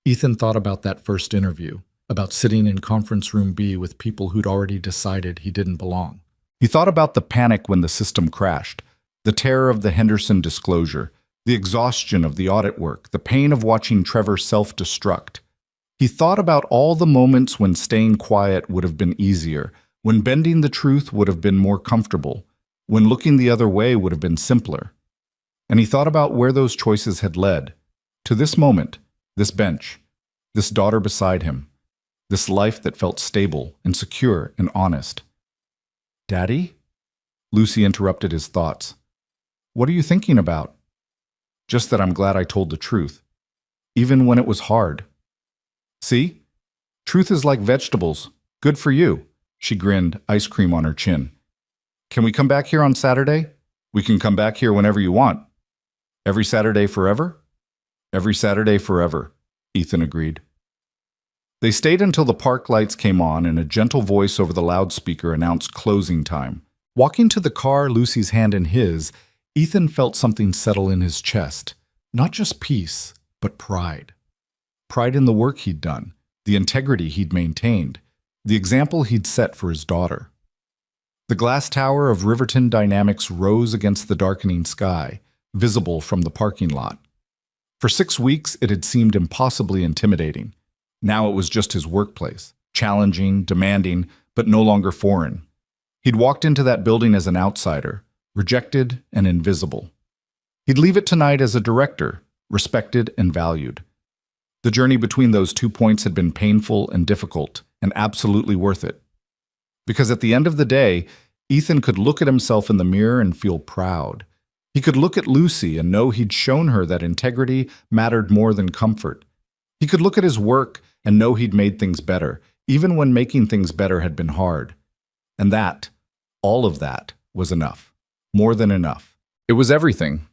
Ethan thought about that first interview, about sitting in conference room B with people who'd already decided he didn't belong. He thought about the panic when the system crashed, the terror of the Henderson disclosure, the exhaustion of the audit work, the pain of watching Trevor self-destruct. He thought about all the moments when staying quiet would have been easier, when bending the truth would have been more comfortable, when looking the other way would have been simpler. And he thought about where those choices had led. To this moment, this bench, this daughter beside him, this life that felt stable and secure and honest. "Daddy?" Lucy interrupted his thoughts. "What are you thinking about?" "Just that I'm glad I told the truth, even when it was hard." "See? Truth is like vegetables. Good for you." She grinned, ice cream on her chin. "Can we come back here on Saturday?" "We can come back here whenever you want." "Every Saturday forever?" "Every Saturday forever," Ethan agreed. They stayed until the park lights came on and a gentle voice over the loudspeaker announced closing time. Walking to the car, Lucy's hand in his, Ethan felt something settle in his chest. Not just peace, but pride. Pride in the work he'd done, the integrity he'd maintained, the example he'd set for his daughter. The glass tower of Riverton Dynamics rose against the darkening sky, visible from the parking lot. For 6 weeks, it had seemed impossibly intimidating. Now it was just his workplace, challenging, demanding, but no longer foreign. He'd walked into that building as an outsider, rejected and invisible. He'd leave it tonight as a director, respected and valued. The journey between those 2 points had been painful and difficult, and absolutely worth it. Because at the end of the day, Ethan could look at himself in the mirror and feel proud. He could look at Lucy and know he'd shown her that integrity mattered more than comfort. He could look at his work and know he'd made things better, even when making things better had been hard. And that, all of that, was enough. More than enough. It was everything.